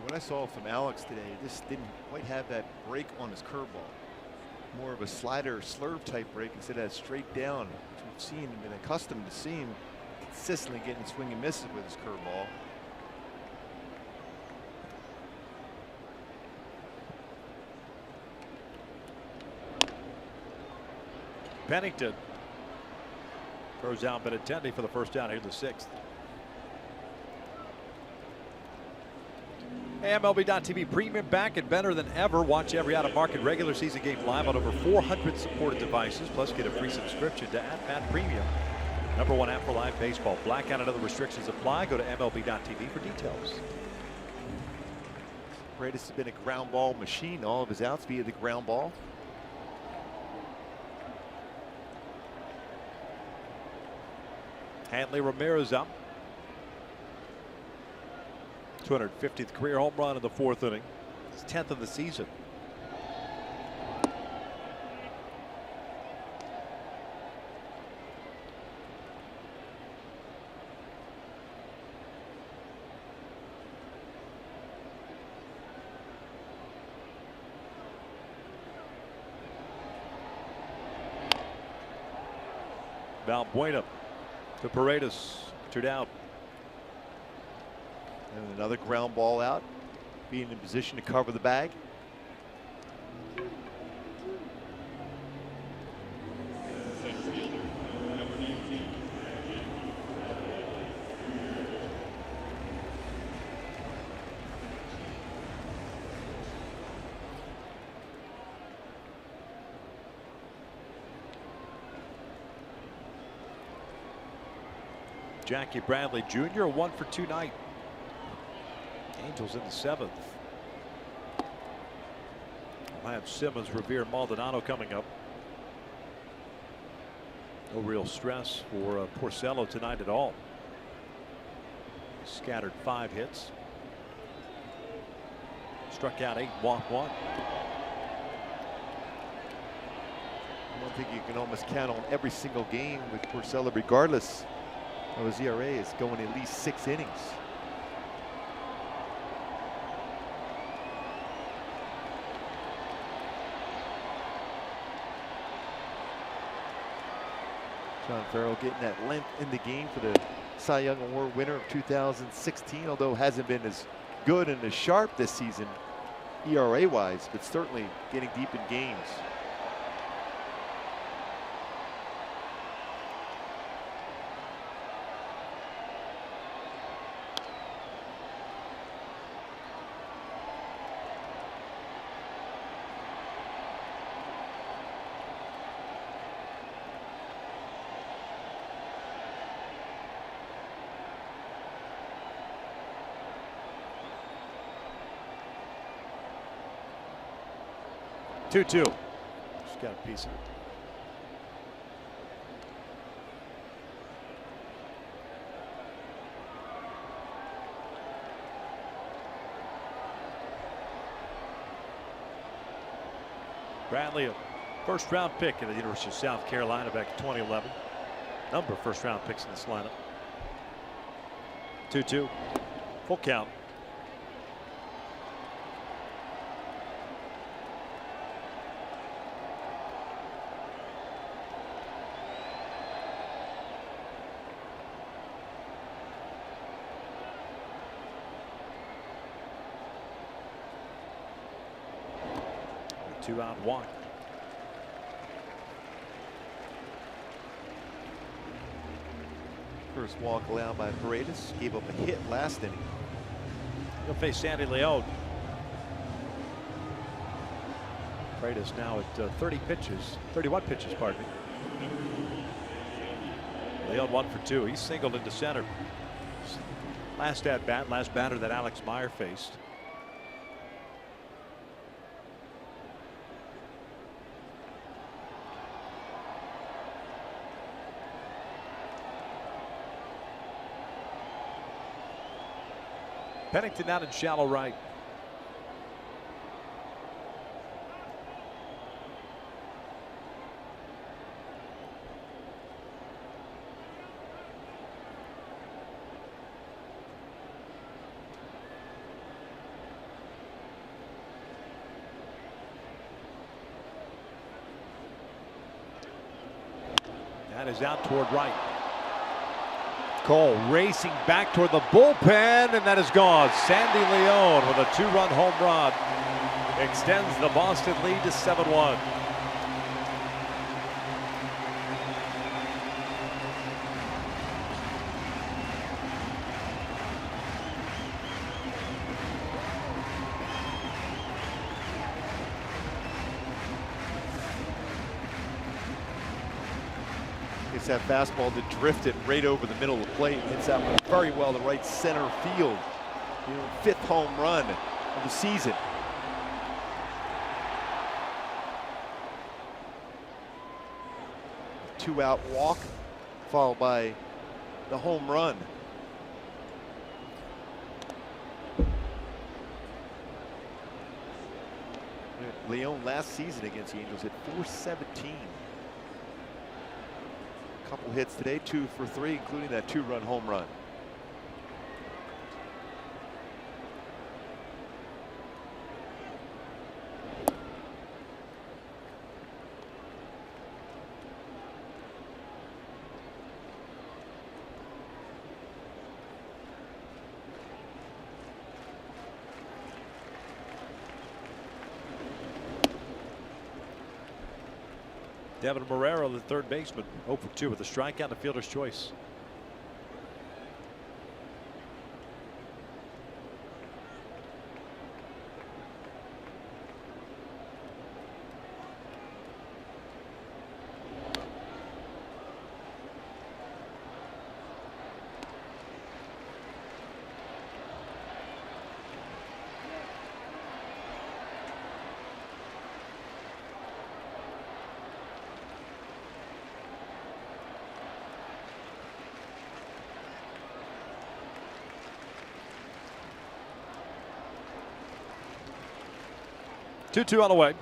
What I saw from Alex today, just didn't quite have that break on his curveball. More of a slider slurve type break instead of that straight down, which we've seen and been accustomed to seeing consistently getting swing and misses with his curveball. Pennington throws down Benintendi for the first down here in the 6th. MLB.TV Premium back and better than ever. Watch every out-of-market regular season game live on over 400 supported devices. Plus, get a free subscription to @Pat Premium. #1 app for live baseball. Blackout and other restrictions apply. Go to MLB.TV for details. Paredes has been a ground ball machine. All of his outs via the ground ball. Hanley Ramirez up. 250th career home run in the 4th inning. His 10th of the season. Valbuena to Paredes, 2 down. And another ground ball out, being in position to cover the bag. Jackie Bradley Jr. 1 for 2 night. Angels in the 7th. I have Simmons, Revere, Maldonado coming up. No real stress for Porcello tonight at all. Scattered 5 hits. Struck out 8, walked 1. I don't think you can almost count on every single game with Porcello, regardless of his ERA, is going at least 6 innings. John Farrell getting that length in the game for the Cy Young Award winner of 2016, although hasn't been as good and as sharp this season ERA wise, but certainly getting deep in games. 2-2. Just got a piece of it. Bradley, a first-round pick at the University of South Carolina back in 2011. Number of first-round picks in this lineup. 2-2. Full count. Two out, one. First walk allowed by Paredes. Gave up a hit last inning. He'll face Sandy Leon. Paredes now at 31 pitches, pardon me. Leon 1 for 2. He's singled into center. Last at bat, last batter that Alex Meyer faced. Pennington out in shallow right. That is out toward right. Cole racing back toward the bullpen, and that is gone. Sandy Leon with a 2-run home run extends the Boston lead to 7-1. It's that fastball that drifted right over the middle of the plate. Hits that one very well to right center field. You know, 5th home run of the season. A 2-out walk followed by the home run. Leon last season against the Angels hit .417. Couple hits today, 2 for 3, including that 2-run home run. Devin Marrero, the third baseman, 0 for 2 with a strikeout and a fielder's choice. Two on the way.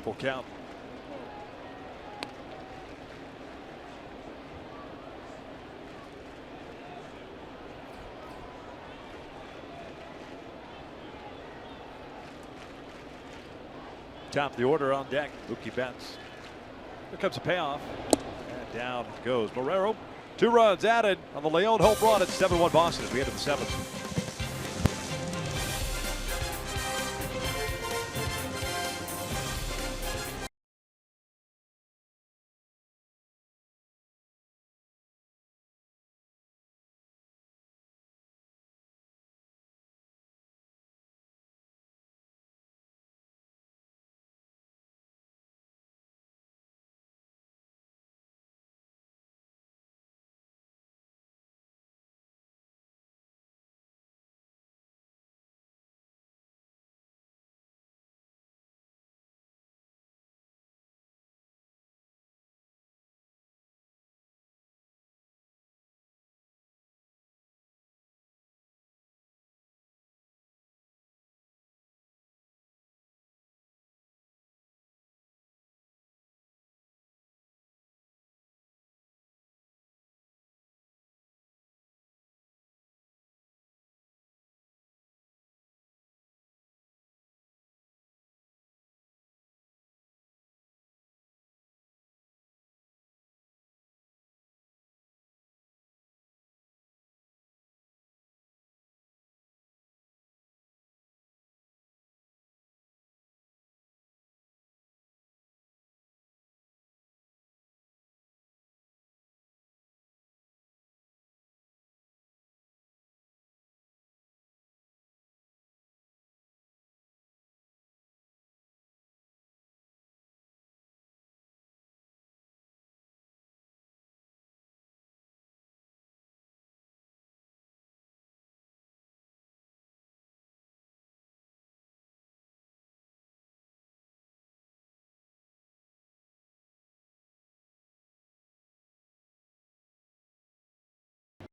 Full count. Top of the order on deck. Mookie Betts. Here comes a payoff. And down goes Marrero. 2 runs added on the Leon home run at 7-1 Boston as we enter the 7th.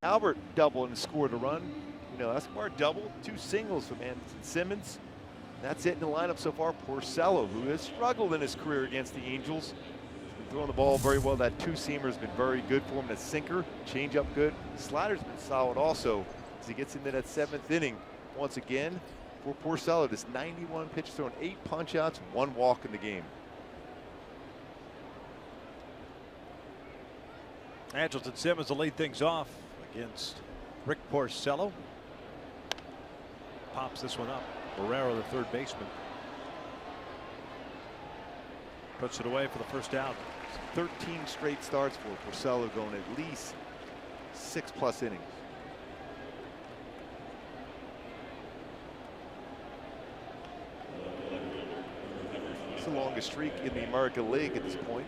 Albert doubled and scored a run. You know, Escobar doubled, 2 singles from Anderson Simmons. That's it in the lineup so far. Porcello, who has struggled in his career against the Angels, been throwing the ball very well. That 2-seamer has been very good for him. That sinker, changeup good. Slider's been solid also as he gets into that 7th inning once again. For Porcello, this 91 pitches thrown, 8 punch-outs, 1 walk in the game. Angels and Simmons will lead things off against Rick Porcello. Pops this one up. Barrero, the third baseman, puts it away for the first out. 13 straight starts for Porcello, going at least 6+ innings. It's the longest streak in the American League at this point.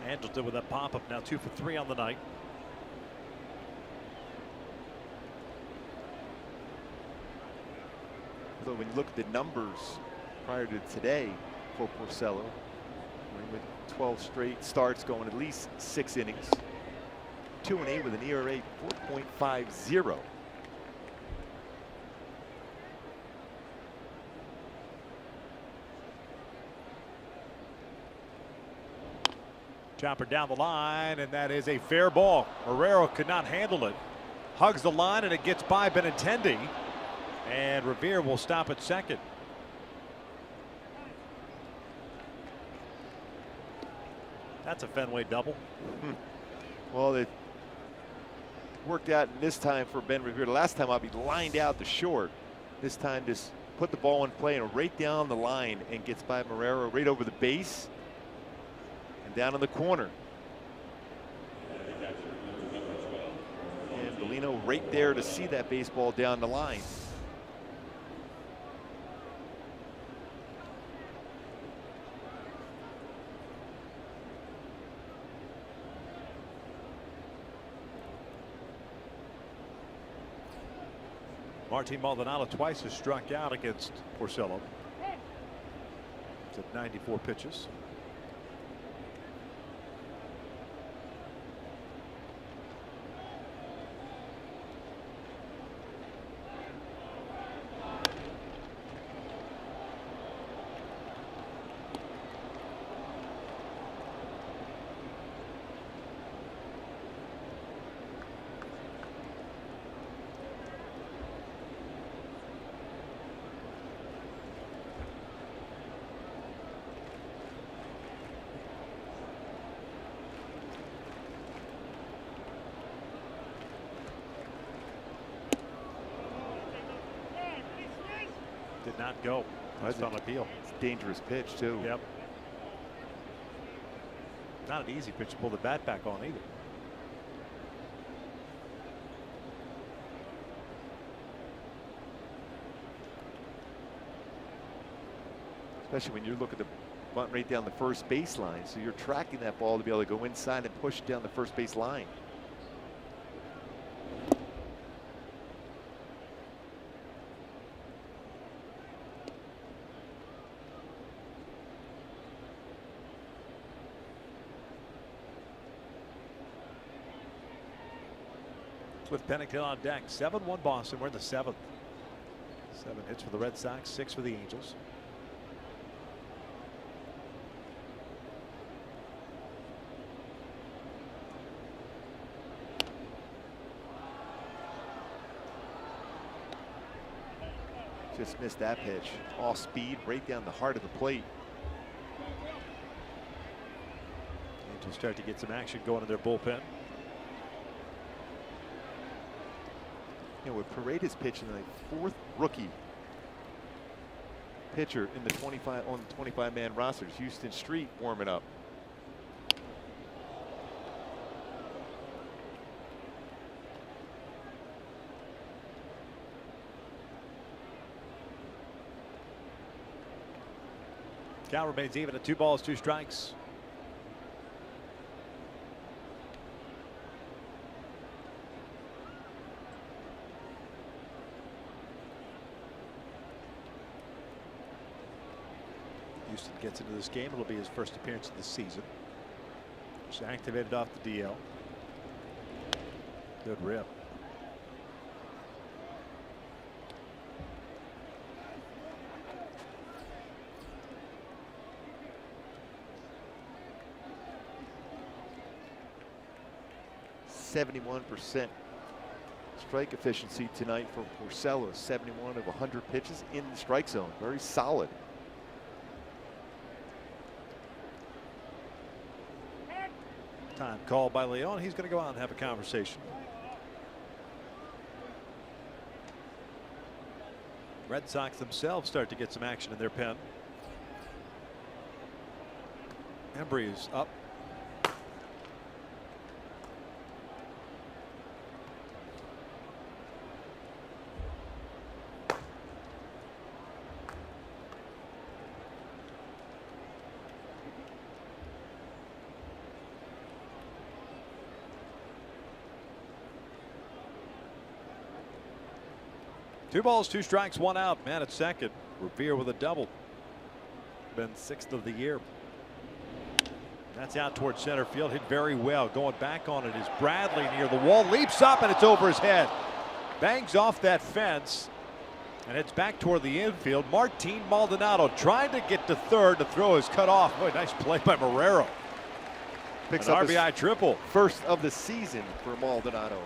Angels did with that pop-up, now 2 for 3 on the night. So when you look at the numbers prior to today for Porcello, with 12 straight starts going at least 6 innings, 2-8 with an ERA 4.50. Chopper down the line, and that is a fair ball. Barrero could not handle it. Hugs the line, and it gets by Benintendi. And Revere will stop at second. That's a Fenway double. Well, it worked out this time for Ben Revere. The last time I'll be lined out the short. This time just put the ball in play and right down the line and gets by Marrero right over the base and down in the corner. And Bellino right there to see that baseball down the line. Martin Maldonado twice has struck out against Porcello. It's at 94 pitches. Did not go. That's on appeal. It's a dangerous pitch too. Yep. Not an easy pitch to pull the bat back on either. Especially when you look at the bunt right down the first baseline. So you're tracking that ball to be able to go inside and push down the first base line. With Pennington on deck, 7-1 Boston. We're in the 7th. 7 hits for the Red Sox, 6 for the Angels. Just missed that pitch. Off speed, right down the heart of the plate. Angels start to get some action going in their bullpen. You know, with Paredes pitching, the 4th rookie pitcher in the 25-man roster. Houston Street warming up. Count remains even at 2 balls, 2 strikes. Houston gets into this game. It'll be his first appearance of the season. Just activated off the DL. Good rip. .71% strike efficiency tonight for Porcello. 71 of 100 pitches in the strike zone. Very solid. Time called by Leon. He's going to go out and have a conversation. Red Sox themselves start to get some action in their pen. Embry is up. Two balls, two strikes, one out. Man at second. Revere with a double. Been sixth of the year. That's out towards center field. Hit very well. Going back on it is Bradley near the wall. Leaps up and it's over his head. Bangs off that fence. And it's back toward the infield. Martin Maldonado trying to get to third. The throw is cut off. Boy, nice play by Marrero. Picks an up RBI triple. First of the season for Maldonado.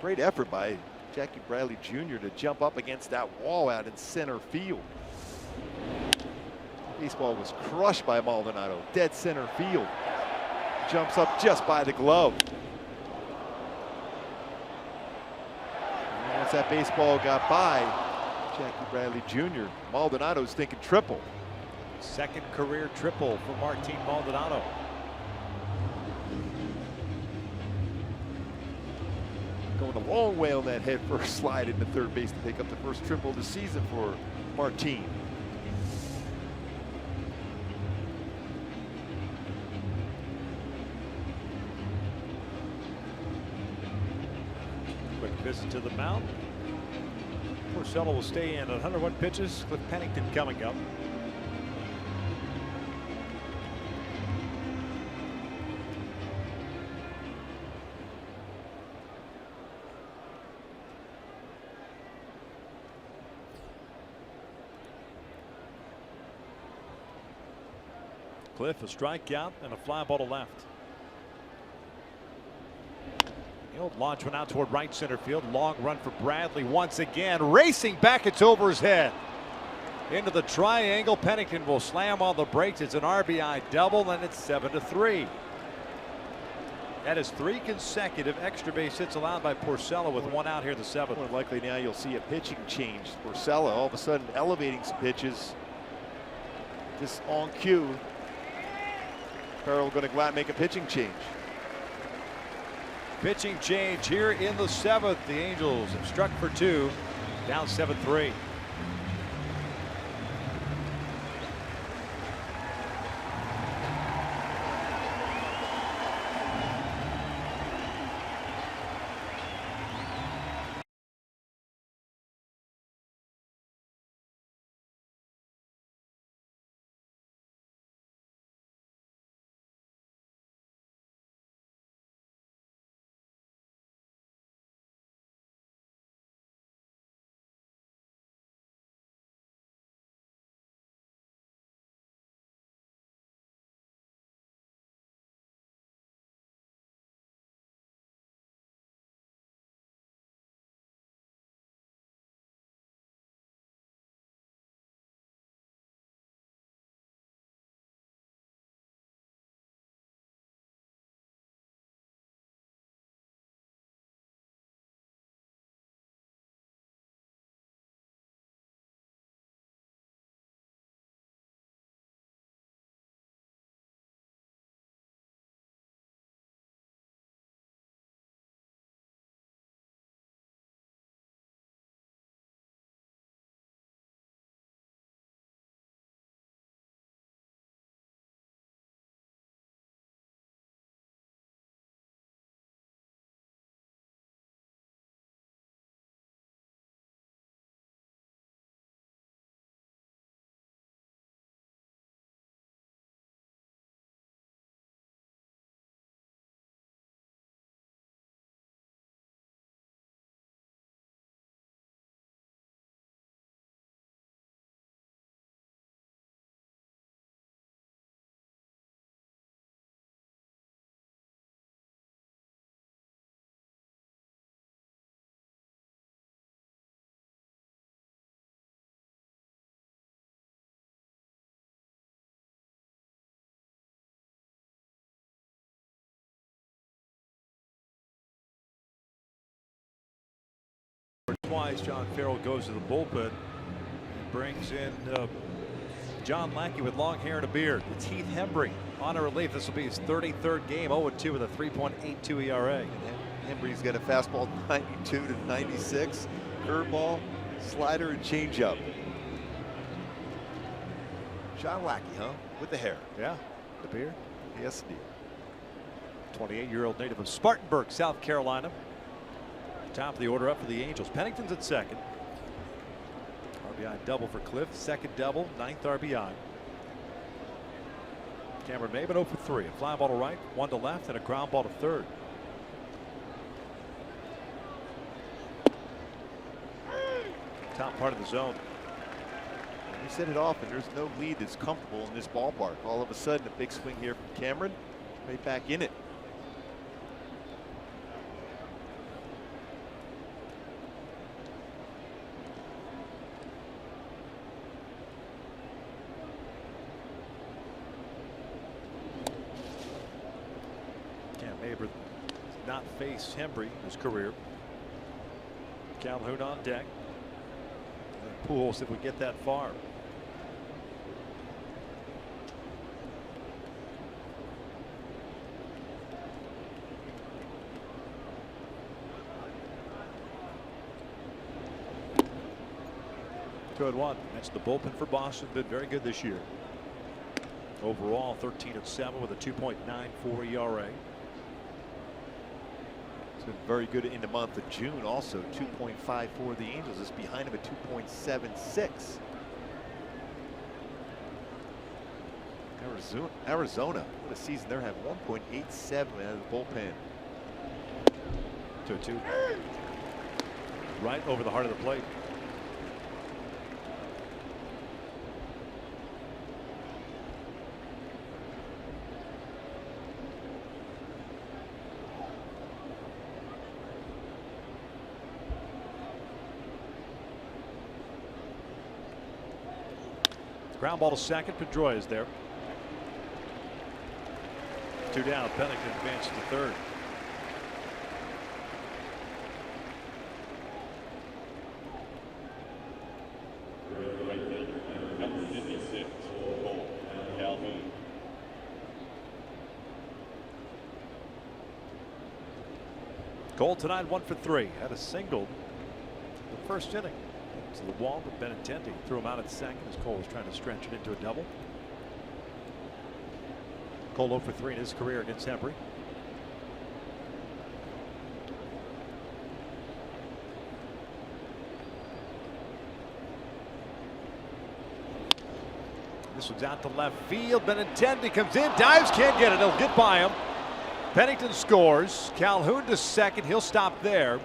Great effort by Jackie Bradley Jr. to jump up against that wall out in center field. Baseball was crushed by Maldonado. Dead center field. Jumps up just by the glove. And once that baseball got by Jackie Bradley Jr., Maldonado's thinking triple. Second career triple for Martin Maldonado. Going a long way on that head first slide into third base to pick up the first triple of the season for Martin. Quick visit to the mound. Porcello will stay in at 101 pitches. Cliff Pennington coming up. Cliff, a strikeout and a fly ball to left. He'll launch one out toward right center field. Long run for Bradley once again. Racing back, it's over his head. Into the triangle. Pennington will slam on the brakes. It's an RBI double, and it's 7-3. That is 3 consecutive extra base hits allowed by Porcello with one out here in the 7th. More likely now you'll see a pitching change. Porcello all of a sudden elevating some pitches. Just on cue. Farrell going to go out and make a pitching change. Pitching change here in the 7th. The Angels have struck for 2, down 7-3. twice. John Farrell goes to the bullpen and brings in John Lackey with long hair and a beard. It's Heath Hembree on a relief. This will be his 33rd game. 0-2 with a 3.82 ERA. Hembree's got a fastball 92 to 96, curveball, slider, and changeup. John Lackey, huh? With the hair. Yeah, the beard. Yes, indeed. 28-year-old native of Spartanburg, South Carolina. Top of the order up for the Angels. Pennington's at second. RBI double for Cliff. Second double, 9th RBI. Cameron Maybin 0 for 3. A fly ball to right, 1 to left, and a ground ball to third. Top part of the zone. We said it often, there's no lead that's comfortable in this ballpark. All of a sudden, a big swing here from Cameron, right back in it. Cam Maybin not face Hembree in his career. Calhoun on deck. And Pujols if we get that far. Good one. That's the bullpen for Boston. Been very good this year. Overall, 13-7 with a 2.94 ERA. It's been very good in the month of June. Also, 2.54 the Angels is behind him at 2.76. Arizona, what a season they're having. 1.87 out of the bullpen. 2-2. Right over the heart of the plate. Ground ball to second. Pedroia is there. 2 down. Pennington advances to third. Right fielder, number 56, Cole Calhoun. Cole tonight 1 for 3. Had a single the first inning. To the wall, but Benintendi threw him out at second as Cole was trying to stretch it into a double. Cole 0 for 3 in his career against Hembree. This one's out to left field. Benintendi comes in, dives, can't get it. He'll get by him. Pennington scores. Calhoun to second. He'll stop there.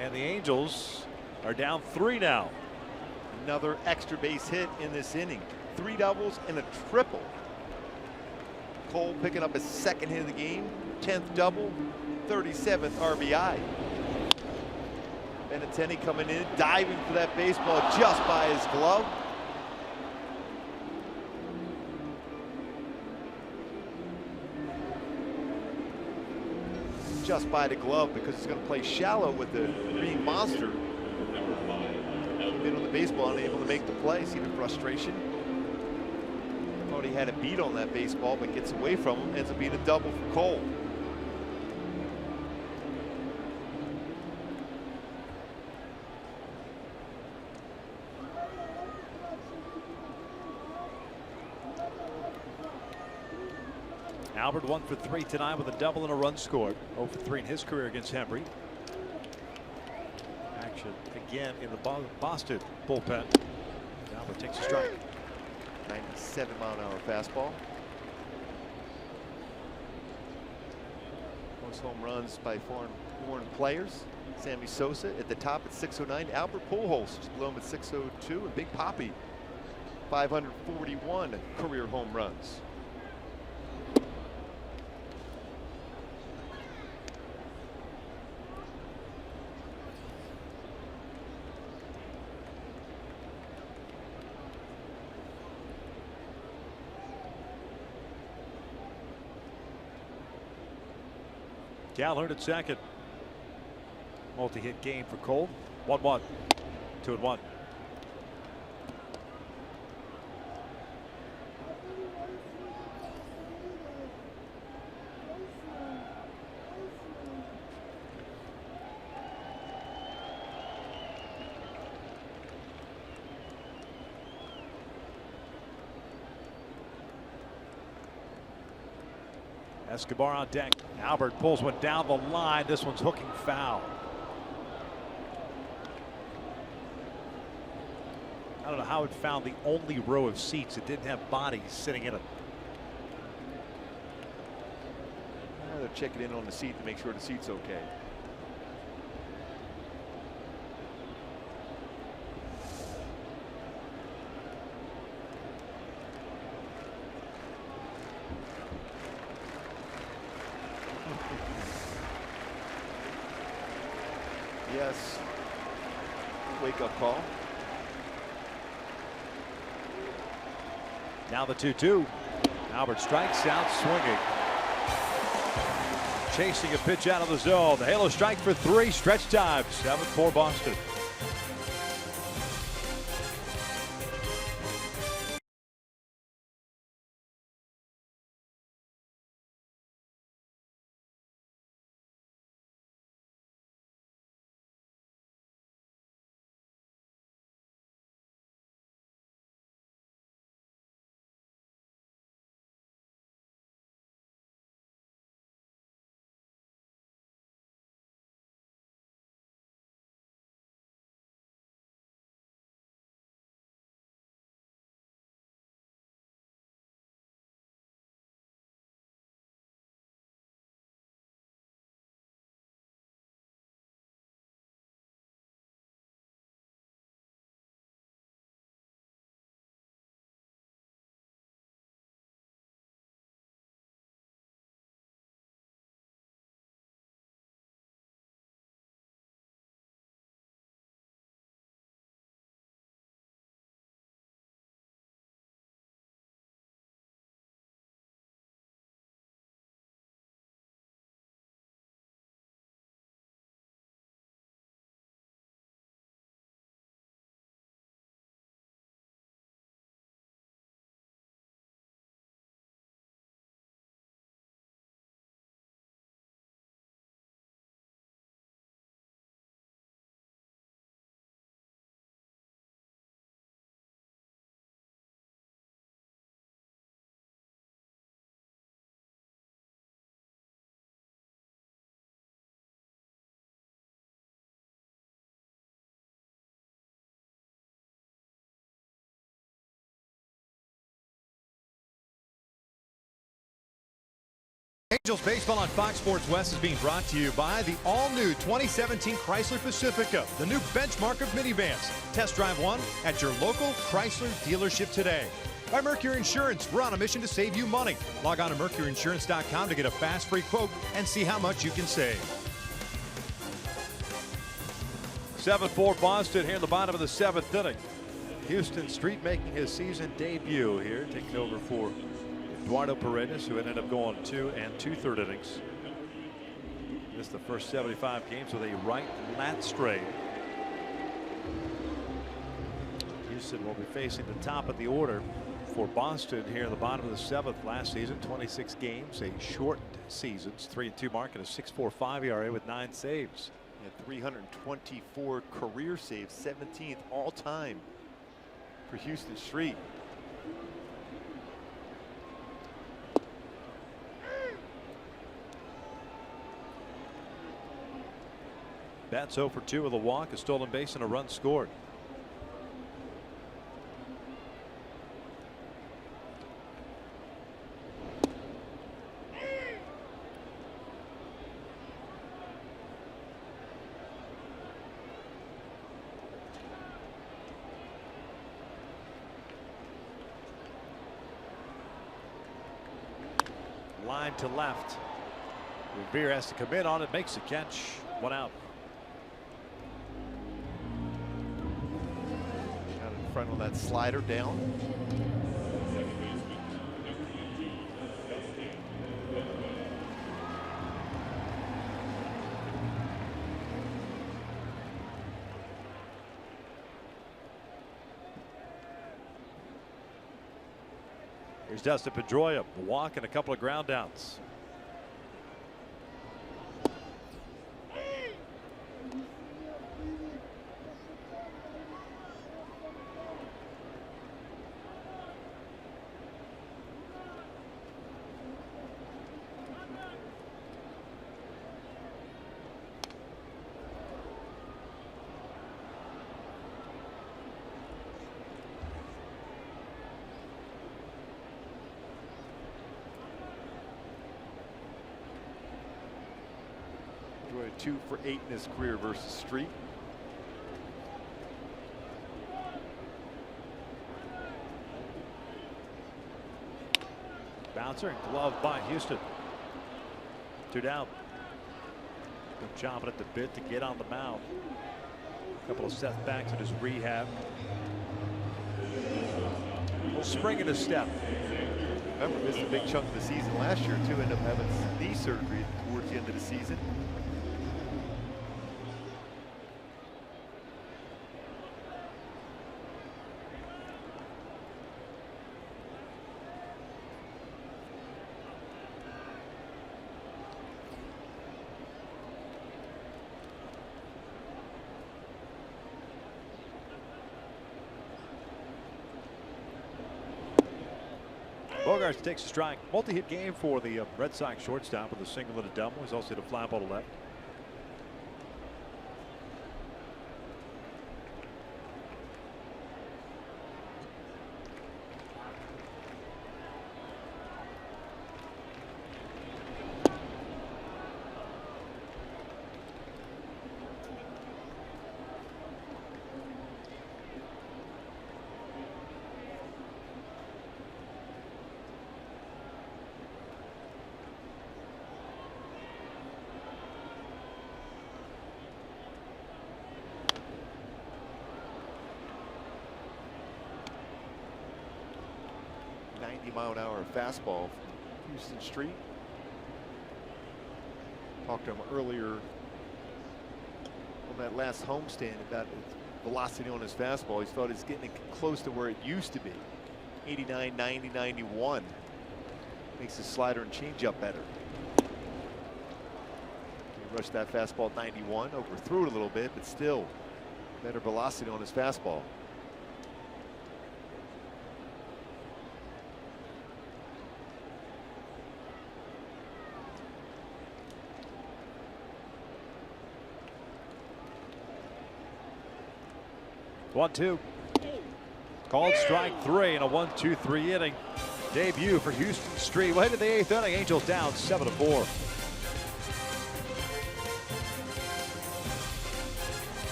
And the Angels are down 3 now. Another extra base hit in this inning. 3 doubles and a triple. Cole picking up his second hit of the game. 10th double, 37th RBI. Benintendi coming in, diving for that baseball just by his glove. Just by the glove because he's going to play shallow with the green monster. Been on the baseball, unable to make the play. See the frustration. Thought he had a beat on that baseball, but gets away from him. Ends up being a double for Cole. Albert 1 for 3 tonight with a double and a run scored. 0 for 3 in his career against Hembree. Action again in the Boston bullpen. Albert takes a strike. 97-mile-an-hour fastball. Most home runs by foreign players. Sammy Sosa at the top at 609. Albert Pujols just below him at 602. And Big Papi, 541 career home runs. Calhoun at second. Multi-hit game for Cole. 1-1. 2-1. Escobar on deck. Albert pulls one down the line. This one's hooking foul. I don't know how it found the only row of seats that didn't have bodies sitting in it. They're checking in on the seat to make sure the seat's okay. Yes. Wake up call. Now the 2-2. Albert strikes out swinging. Chasing a pitch out of the zone. The halo strike for 3. Stretch time. 7-4 Boston. Angels baseball on Fox Sports West is being brought to you by the all-new 2017 Chrysler Pacifica, the new benchmark of minivans. Test drive one at your local Chrysler dealership today. By Mercury Insurance, we're on a mission to save you money. Log on to mercuryinsurance.com to get a fast free quote and see how much you can save. 7-4 Boston here in the bottom of the 7th inning. Houston Street making his season debut here, taking over for Eduardo Paredes, who ended up going 2 2/3 innings. Missed the first 75 games with a right lat strain. Houston will be facing the top of the order for Boston here in the bottom of the 7th. Last season, 26 games, a shortened season, 3-2 mark, and a 6.45 ERA with 9 saves. Yeah, 324 career saves, 17th all time for Houston Street. Bats 0 for 2 with a walk, a stolen base, and a run scored. Line to left. Revere has to come in on it, makes a catch, 1 out. Out in front on that slider down. Here's Dustin Pedroia, a walk and a couple of ground outs. Pedroia 2 for 8 in his career versus Street. Bouncer and glove by Houston. 2 down. Still chomping at the bit to get on the mound. A couple of setbacks in his rehab. A little spring in his step. Remember, missed a big chunk of the season last year too. Ended up having knee surgery towards the end of the season. Bogarts takes a strike. Multi-hit game for the Red Sox shortstop with a single and a double. He's also hit a fly ball to left. Mile-an-hour fastball from Houston Street. Talked to him earlier on that last homestand about his velocity on his fastball. He thought he's getting close to where it used to be. 89, 90, 91. Makes his slider and changeup better. He rushed that fastball at 91, overthrew it a little bit, but still better velocity on his fastball. One, two. Called strike 3 in a 1-2-3 inning. Debut for Houston Street. Well, into the 8th inning. Angels down 7-4.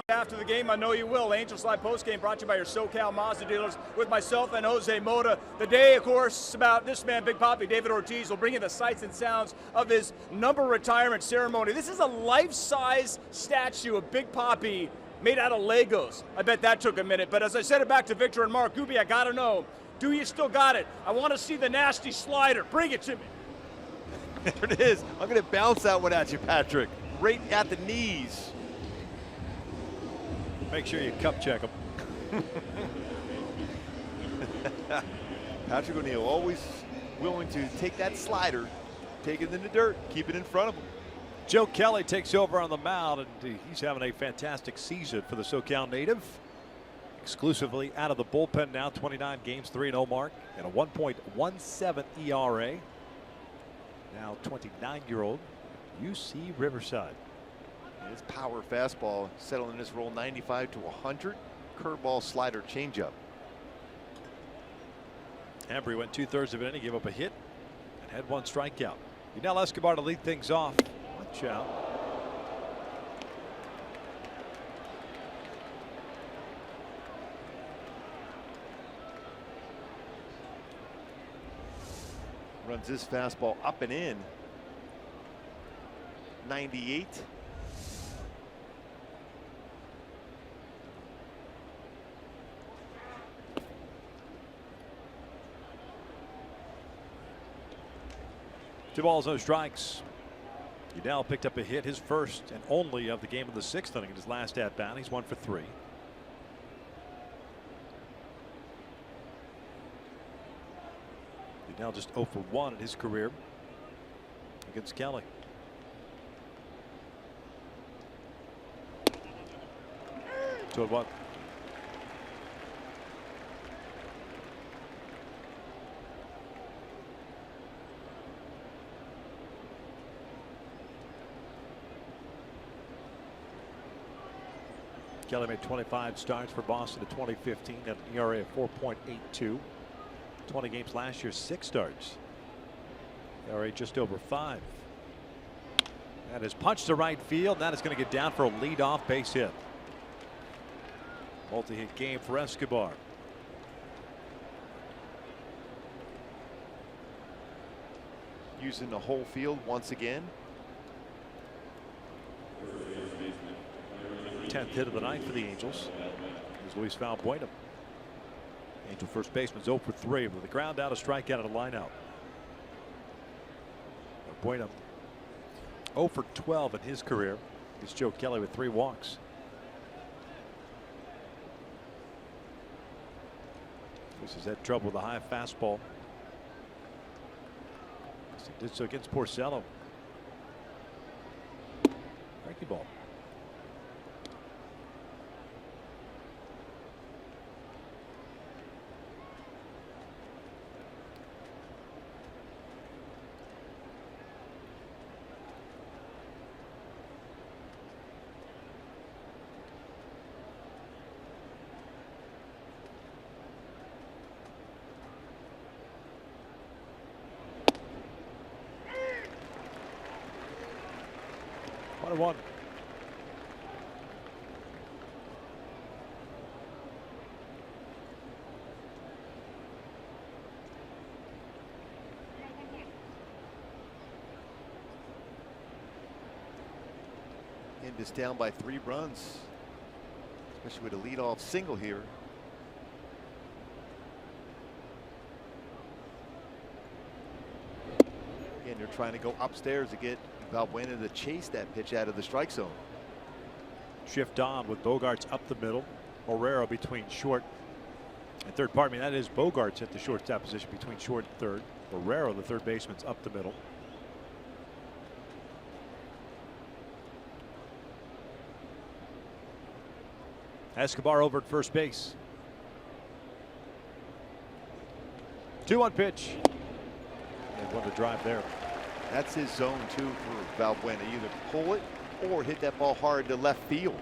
After the game, I know you will. Angels Live postgame brought to you by your SoCal Mazda dealers with myself and Jose Mota. The day, of course, about this man, Big Papi, David Ortiz, will bring you the sights and sounds of his number retirement ceremony. This is a life-size statue of Big Papi made out of Legos. I bet that took a minute. But as I said it back to Victor and Mark, Gooby, I got to know, do you still got it? I want to see the nasty slider. Bring it to me. There it is. I'm going to bounce that one at you, Patrick. Right at the knees. Make sure you cup check him. Patrick O'Neill always willing to take that slider, take it in the dirt, keep it in front of him. Joe Kelly takes over on the mound, and he's having a fantastic season for the SoCal native. Exclusively out of the bullpen now, 29 games, 3-0 mark, and a 1.17 ERA. Now 29-year-old UC Riverside. His power fastball settling in this roll 95 to 100. Curveball, slider, changeup. Embry went 2/3 of an inning, gave up a hit, and had one strikeout. Yunel Escobar to lead things off. Watch out. Runs this fastball up and in. 98. Two balls, no strikes. Yunel picked up a hit, his first and only of the game of the 6th inning in his last at bat. He's 1 for 3. Yunel just 0 for 1 in his career against Kelly. Two and 1. Kelly made 25 starts for Boston in 2015 at an ERA of 4.82. 20 games last year, 6 starts. ERA just over 5. That is punched to right field. That is going to get down for a leadoff base hit. Multi-hit game for Escobar. Using the whole field once again. 10th hit of the night for the Angels is Luis Valbuena. Angel first baseman 0 for 3 with the ground out, a strikeout, and a line out. Valbuena 0 for 12 in his career. It's Joe Kelly with 3 walks. Luis has had trouble with a high fastball. He did so against Porcello. Breaking ball. One. And is down by 3 runs, especially with a leadoff single here. Again, you're trying to go upstairs to get Valbuena to chase that pitch out of the strike zone. Shift on with Bogarts up the middle. Morero between short and third. Pardon me, that is Bogarts at the shortstop position between short and third. Morero, the third baseman's up the middle. Escobar over at first base. 2-1 pitch. And what a drive there. That's his zone too for Valbuena. Either pull it or hit that ball hard to left field.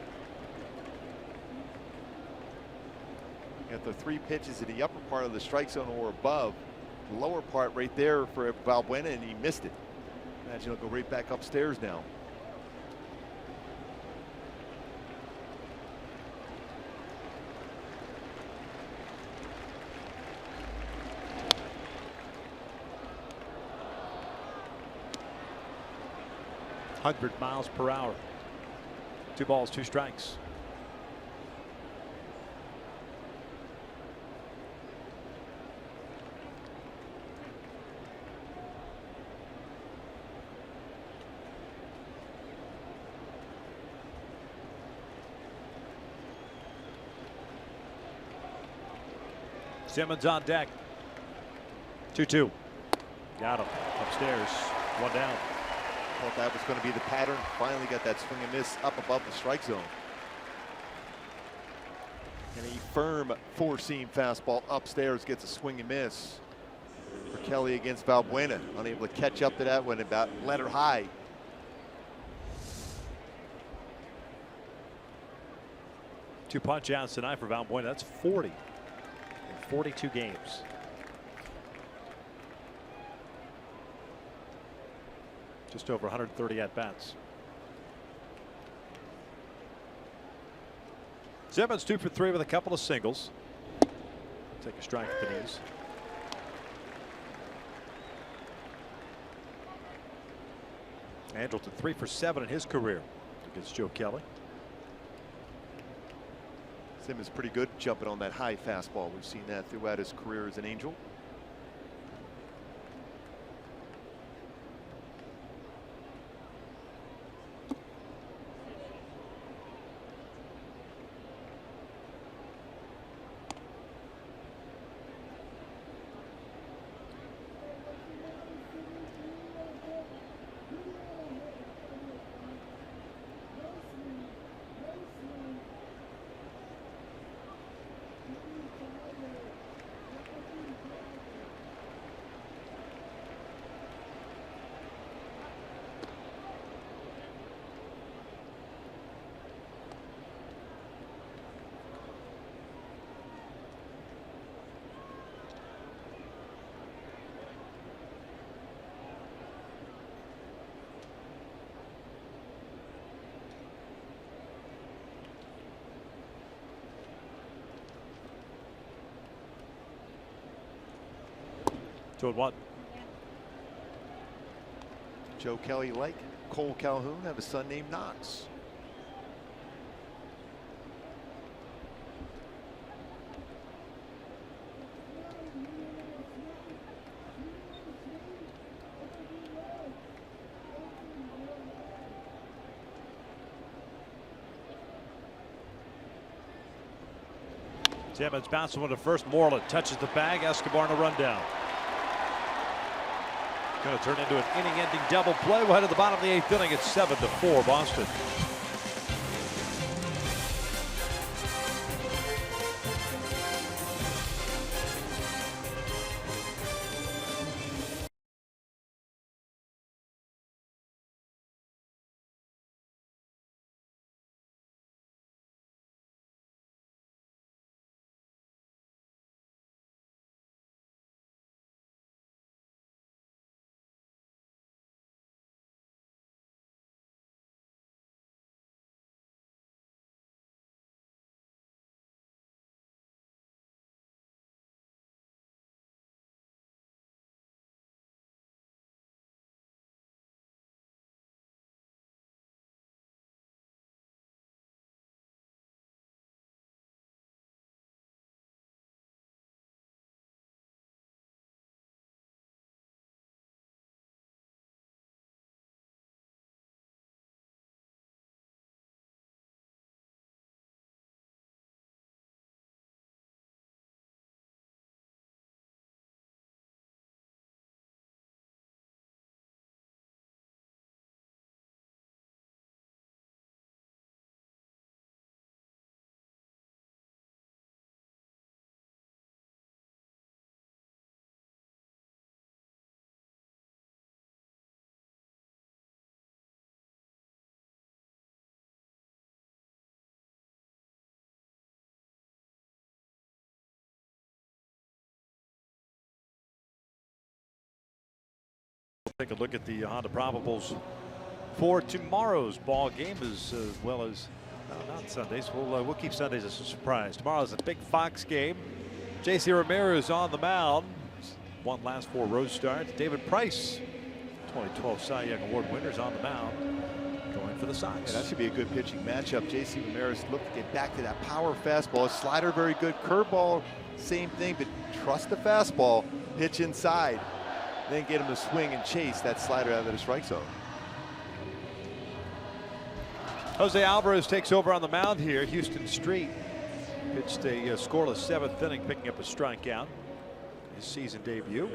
Got the 3 pitches in the upper part of the strike zone or above. The lower part right there for Valbuena, and he missed it. Imagine he'll go right back upstairs now. 100 miles per hour. 2 balls, 2 strikes. Simmons on deck. 2-2. Got him upstairs. 1 down. Thought that was going to be the pattern. Finally got that swing and miss up above the strike zone. And a firm 4-seam fastball upstairs gets a swing and miss for Kelly against Valbuena. Unable to catch up to that one, about let her high. Two punch outs tonight for Valbuena. That's 40 in 42 games. Just over 130 at bats. Simmons 2 for 3 with a couple of singles. Take a strike at the knees. Andrelton 3 for 7 in his career against Joe Kelly. Simmons pretty good jumping on that high fastball. We've seen that throughout his career as an Angel. Two 1. Joe Kelly, like Cole Calhoun, have a son named Knox. Simmons bouncing one to first. Moreland touches the bag. Escobar in a rundown. Going to turn into an inning-ending double play. We'll head to the bottom of the 8th inning. It's 7-4 Boston. Take a look at the Honda probables for tomorrow's ball game, as well as not Sundays. We'll keep Sundays as a surprise. Tomorrow's a big Fox game. J.C. Ramirez on the mound. Won last 4 road starts. David Price 2012 Cy Young Award winners on the mound, going for the Sox. Yeah, that should be a good pitching matchup. J.C. Ramirez looked to get back to that power fastball. Slider very good. Curveball, same thing, but trust the fastball. Pitch inside, then get him to swing and chase that slider out of the strike zone. Jose Alvarez takes over on the mound here. Houston Street pitched a scoreless 7th inning, picking up a strikeout. His season debut.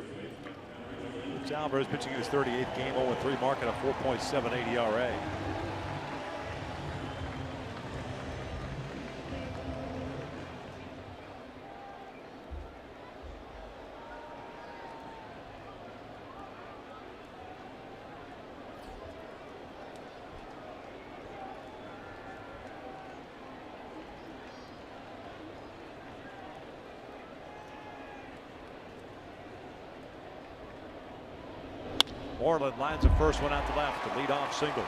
It's Alvarez pitching in his 38th game, 0-3, marking a 4.78 ERA. Moreland lines the first one out to left, the leadoff single.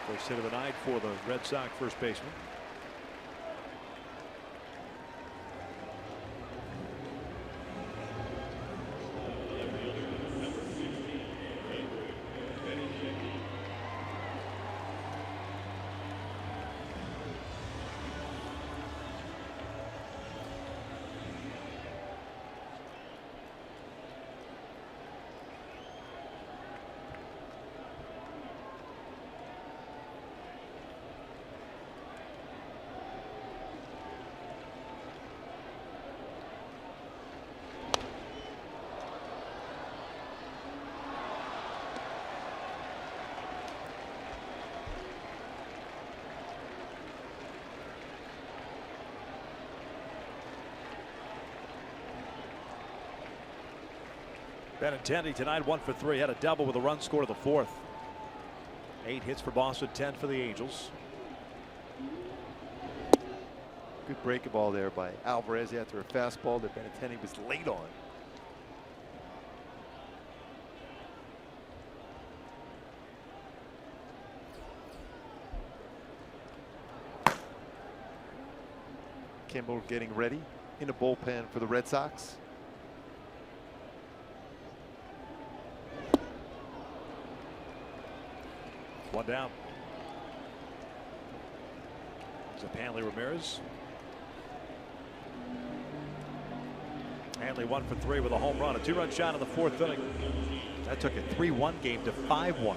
First hit of the night for the Red Sox first baseman. Benintendi tonight 1 for 3, had a double with a run scored in the 4th. 8 hits for Boston, 10 for the Angels. Good breaking ball there by Alvarez after a fastball that Benintendi was late on. Kimball getting ready in the bullpen for the Red Sox. One down. It's Hanley Ramirez. Hanley 1 for 3 with a home run, a 2-run shot in the 4th inning. That took a 3-1 game to 5-1.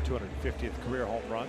250th career home run.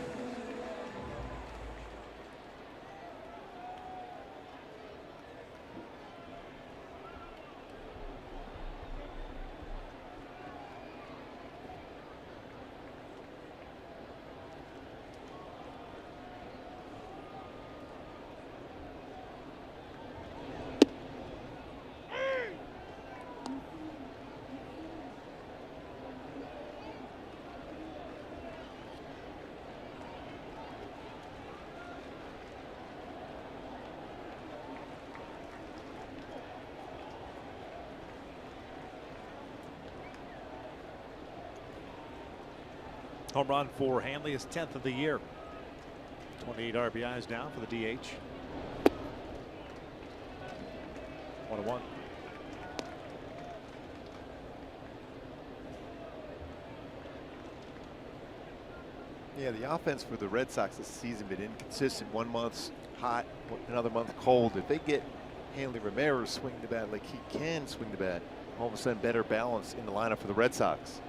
Home run for Hanley, his 10th of the year. 28 RBIs now for the DH. 1-1. Yeah, the offense for the Red Sox this season been inconsistent. 1 month's hot, another month cold. If they get Hanley Ramirez swing the bat like he can swing the bat, all of a sudden better balance in the lineup for the Red Sox.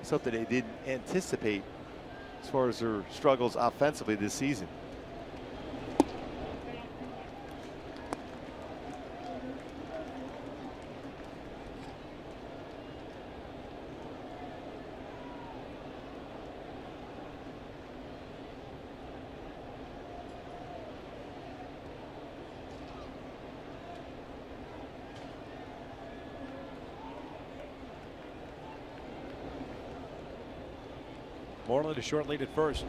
Something they didn't anticipate as far as their struggles offensively this season. Moreland a short lead at first.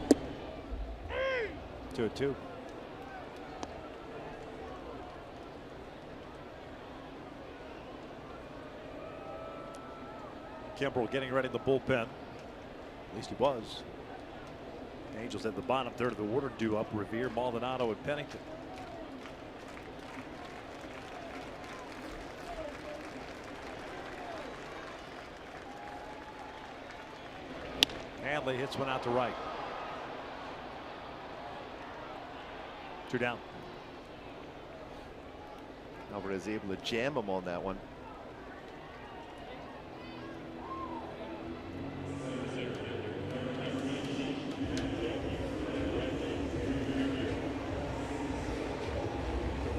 2-2. Kimbrel getting ready in the bullpen. At least he was. The Angels at the bottom third of the order due up Revere, Maldonado, and Pennington. Hanley hits one out to right. 2 down. Alvarez able to jam him on that one.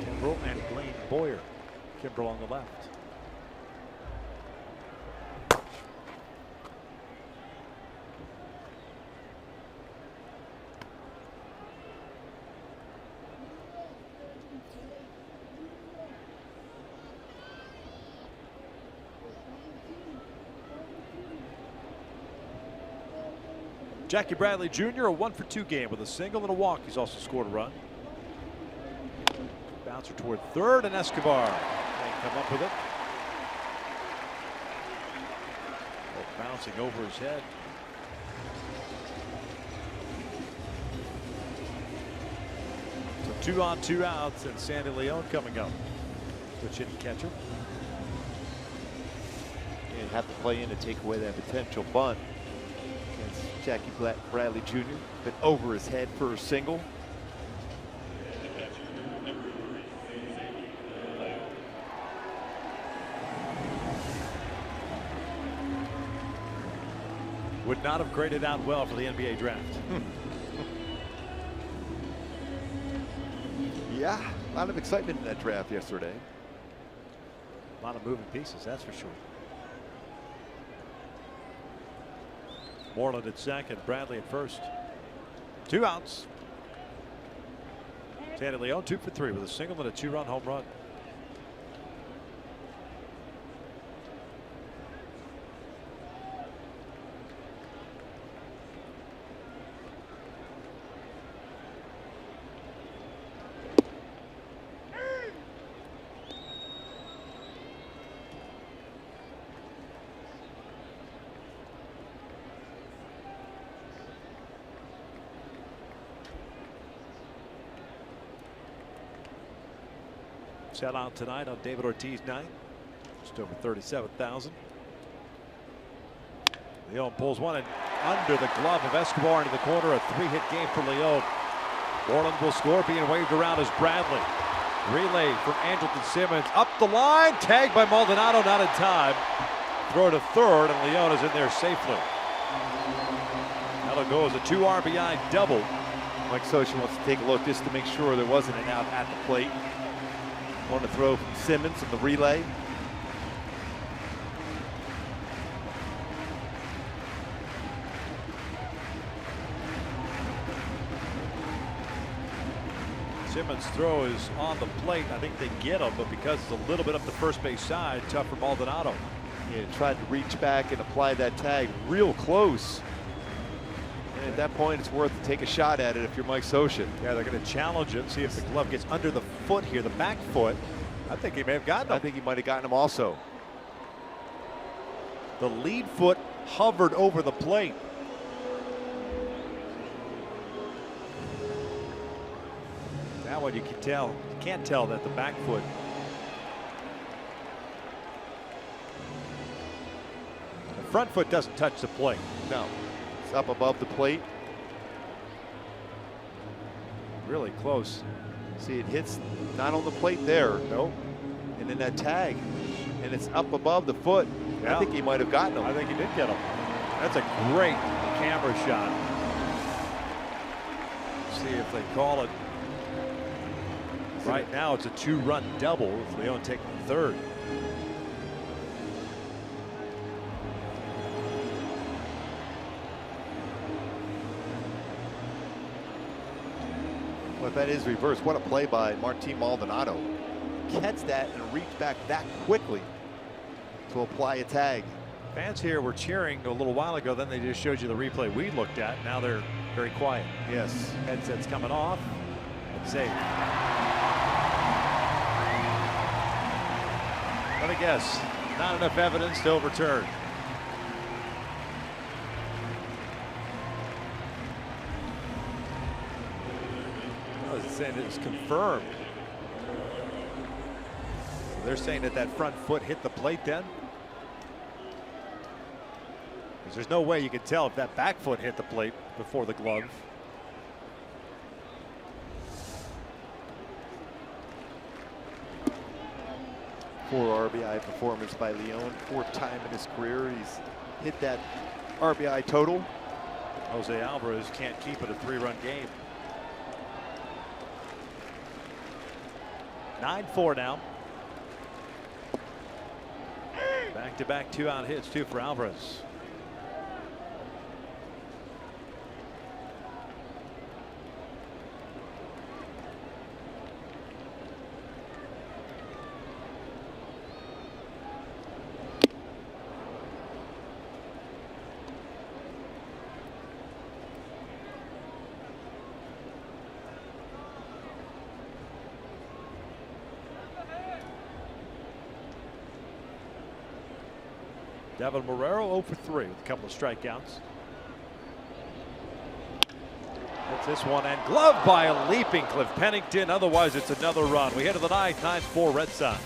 Kimbrel and Blaine Boyer. Kimbrel on the left. Jackie Bradley Jr. a 1-for-2 game with a single and a walk. He's also scored a run. Bouncer toward third, and Escobar can't come up with it. Oh, bouncing over his head. So 2 on 2 outs, and Sandy Leon coming up. Switch hitting catcher. And have to play in to take away that potential bunt. Jackie Bradley Jr. been over his head for a single. Would not have graded out well for the NBA draft. Yeah, a lot of excitement in that draft yesterday. A lot of moving pieces, that's for sure. Moreland at second, Bradley at first. 2 outs. Sandy Leon 2 for 3 with a single and a 2-run home run. Sell out tonight on David Ortiz night. Just over 37,000. Leon pulls one and under the glove of Escobar into the corner. A 3-hit game for Leon. Moreland will score, being waved around as Bradley. Relay from Andrelton Simmons up the line. Tagged by Maldonado, not in time. Throw to third, and Leon is in there safely. That'll go as a 2 RBI double. Mike Scioscia wants to take a look just to make sure there wasn't an out at the plate. On the throw from Simmons in the relay. Simmons' throw is on the plate. I think they get him, but because it's a little bit up the first base side, tough for Maldonado. Yeah, tried to reach back and apply that tag real close. And at that point, it's worth to take a shot at it if you're Mike Scioscia. Yeah, they're going to challenge it, see if the glove gets under the foot here, the back foot. I think he may have gotten him. I think he might have gotten him also. The lead foot hovered over the plate. That one you can tell. You can't tell that the back foot. The front foot doesn't touch the plate. No, it's up above the plate. Really close. See, it hits not on the plate there. Nope. And then that tag, and it's up above the foot. Yeah. I think he might have gotten him. I think he did get him. That's a great camera shot. See if they call it. Right now, it's a 2-run double with Leon taking third. Well, if that is reversed, what a play by Martin Maldonado. Catch that and reach back that quickly to apply a tag. Fans here were cheering a little while ago. Then they just showed you the replay we looked at. Now they're very quiet. Yes. Headsets coming off. And safe. Let me guess. Not enough evidence to overturn. I was saying it was confirmed. They're saying that that front foot hit the plate then. There's no way you can tell if that back foot hit the plate before the glove. Four RBI performance by Leon. Fourth time in his career he's hit that RBI total. Jose Alvarez can't keep it a 3-run game. 9-4 now. Back-to-back 2-out hits, 2 for Alvarez. Devin Marrero 0 for 3 with a couple of strikeouts. That's this one, and gloved by a leaping Cliff Pennington. Otherwise, it's another run. We head to the ninth, 9-4 Red Sox.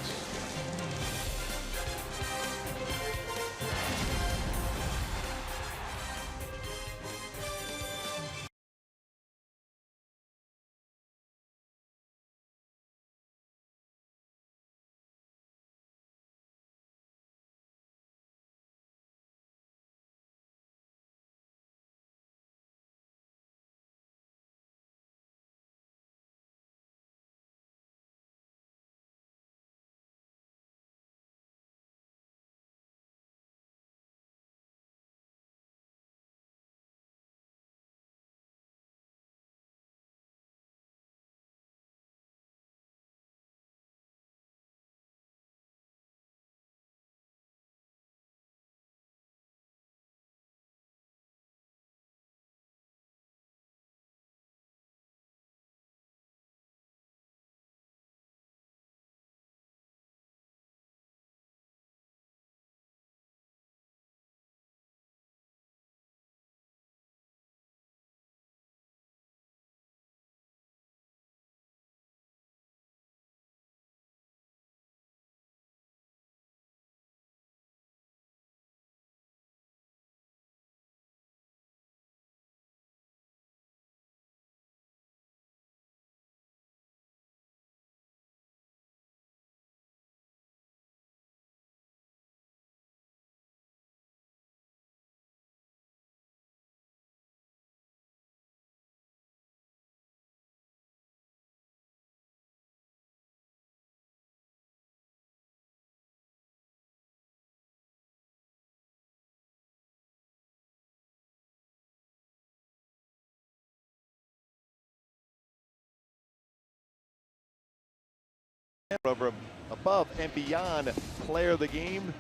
Above and beyond player of the game,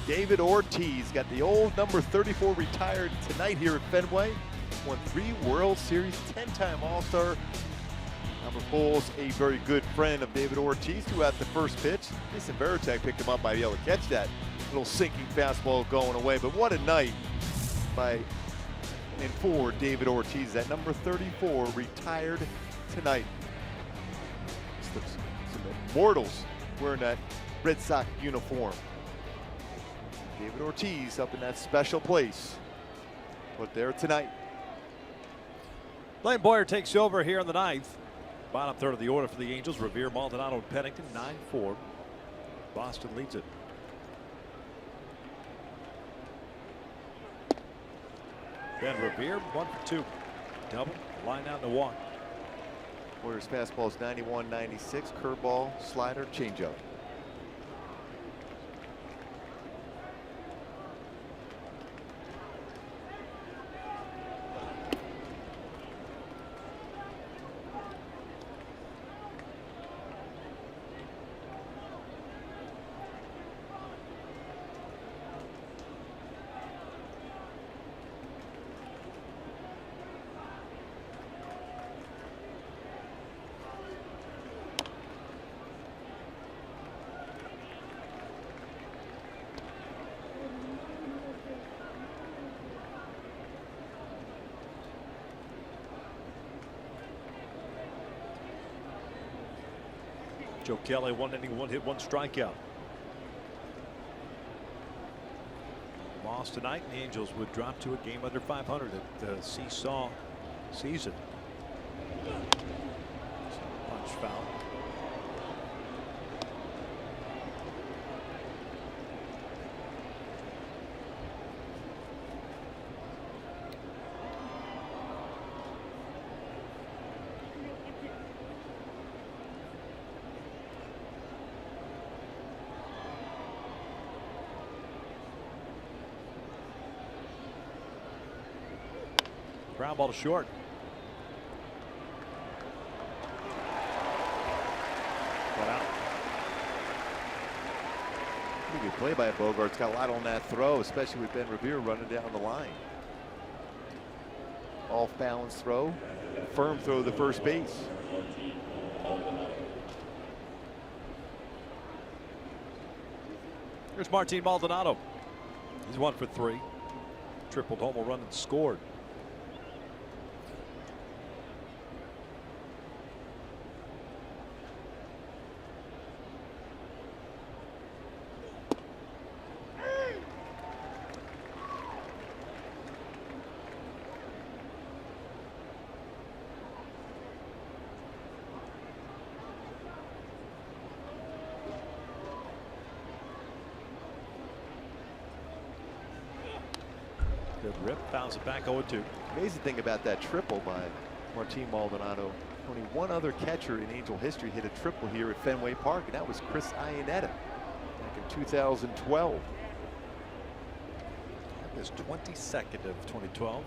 David Ortiz got the old number 34 retired tonight here at Fenway. Won 3 World Series, 10-time All-Star. Albert Pujols, a very good friend of David Ortiz, who at the first pitch, Jason Varitek picked him up by being able to catch that little sinking fastball going away. But what a night by and for David Ortiz. That number 34 retired tonight. Some immortals wearing that Red Sox uniform. David Ortiz up in that special place, but there tonight. Blaine Boyer takes over here in the ninth. Bottom third of the order for the Angels. Revere, Maldonado, and Pennington. 9-4. Boston leads it. Ben Revere, 1 for 2. Double, line out and a walk. Warriors fastball is 91-96. Curveball, slider, changeup. Joe Kelly, 1 inning, 1 hit, 1 strikeout. lost tonight, and the Angels would drop to a game under 500 at the seesaw season. Punch foul. Ground ball to short. One out. Pretty good play by Bogart's got a lot on that throw, especially with Ben Revere running down the line. Off balance throw, firm throw to first base. Here's Martin Maldonado. He's 1 for 3. Tripled home run and scored. Good rip, fouls it back 0-2. Amazing thing about that triple by Martin Maldonado. Only one other catcher in Angel history hit a triple here at Fenway Park, and that was Chris Iannetta back in 2012. His 22nd of 2012.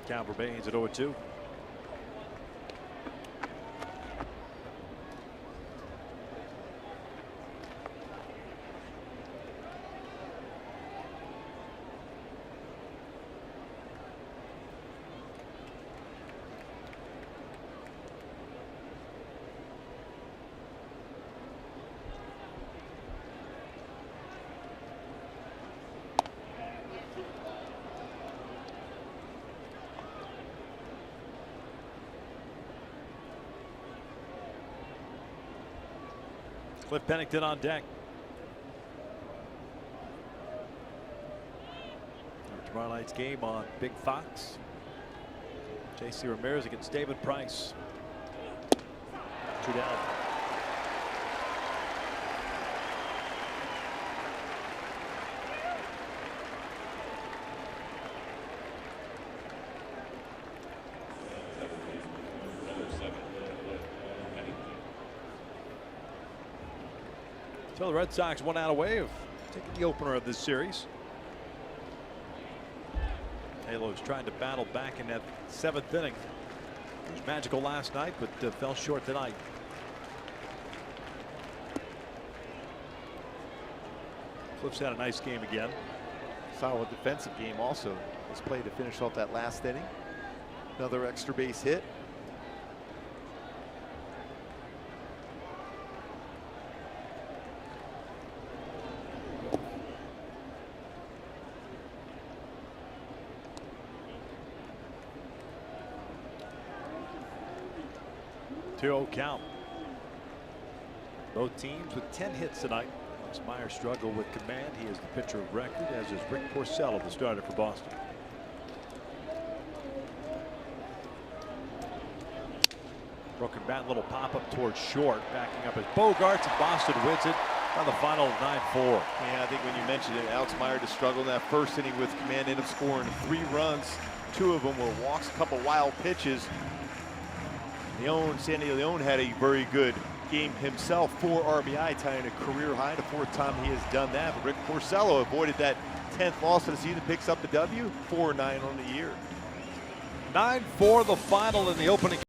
Count remains at 0-2. Cliff Pennington on deck. Tomorrow night's game on Big Fox. J.C. Ramirez against David Price. 2 down. So the Red Sox 1 out away of taking the opener of this series. Halos trying to battle back in that 7th inning. It was magical last night, but fell short tonight. Cliff's had a nice game again. Solid defensive game also. This play to finish off that last inning. Another extra base hit. Count. Both teams with 10 hits tonight. Alex Meyer struggled with command. He is the pitcher of record, as is Rick Porcello, the starter for Boston. Broken bat, little pop up towards short, backing up as Bogarts, and Boston wins it on the final 9-4. Yeah, I think when you mentioned it, Alex Meyer just struggled in that first inning with command, ended up scoring 3 runs. 2 of them were walks, a couple wild pitches. Sandy Leon had a very good game himself, 4 RBI, tying a career high, the 4th time he has done that. But Rick Porcello avoided that 10th loss of the season, picks up the W, 4-9 on the year. 9-4 the final in the opening.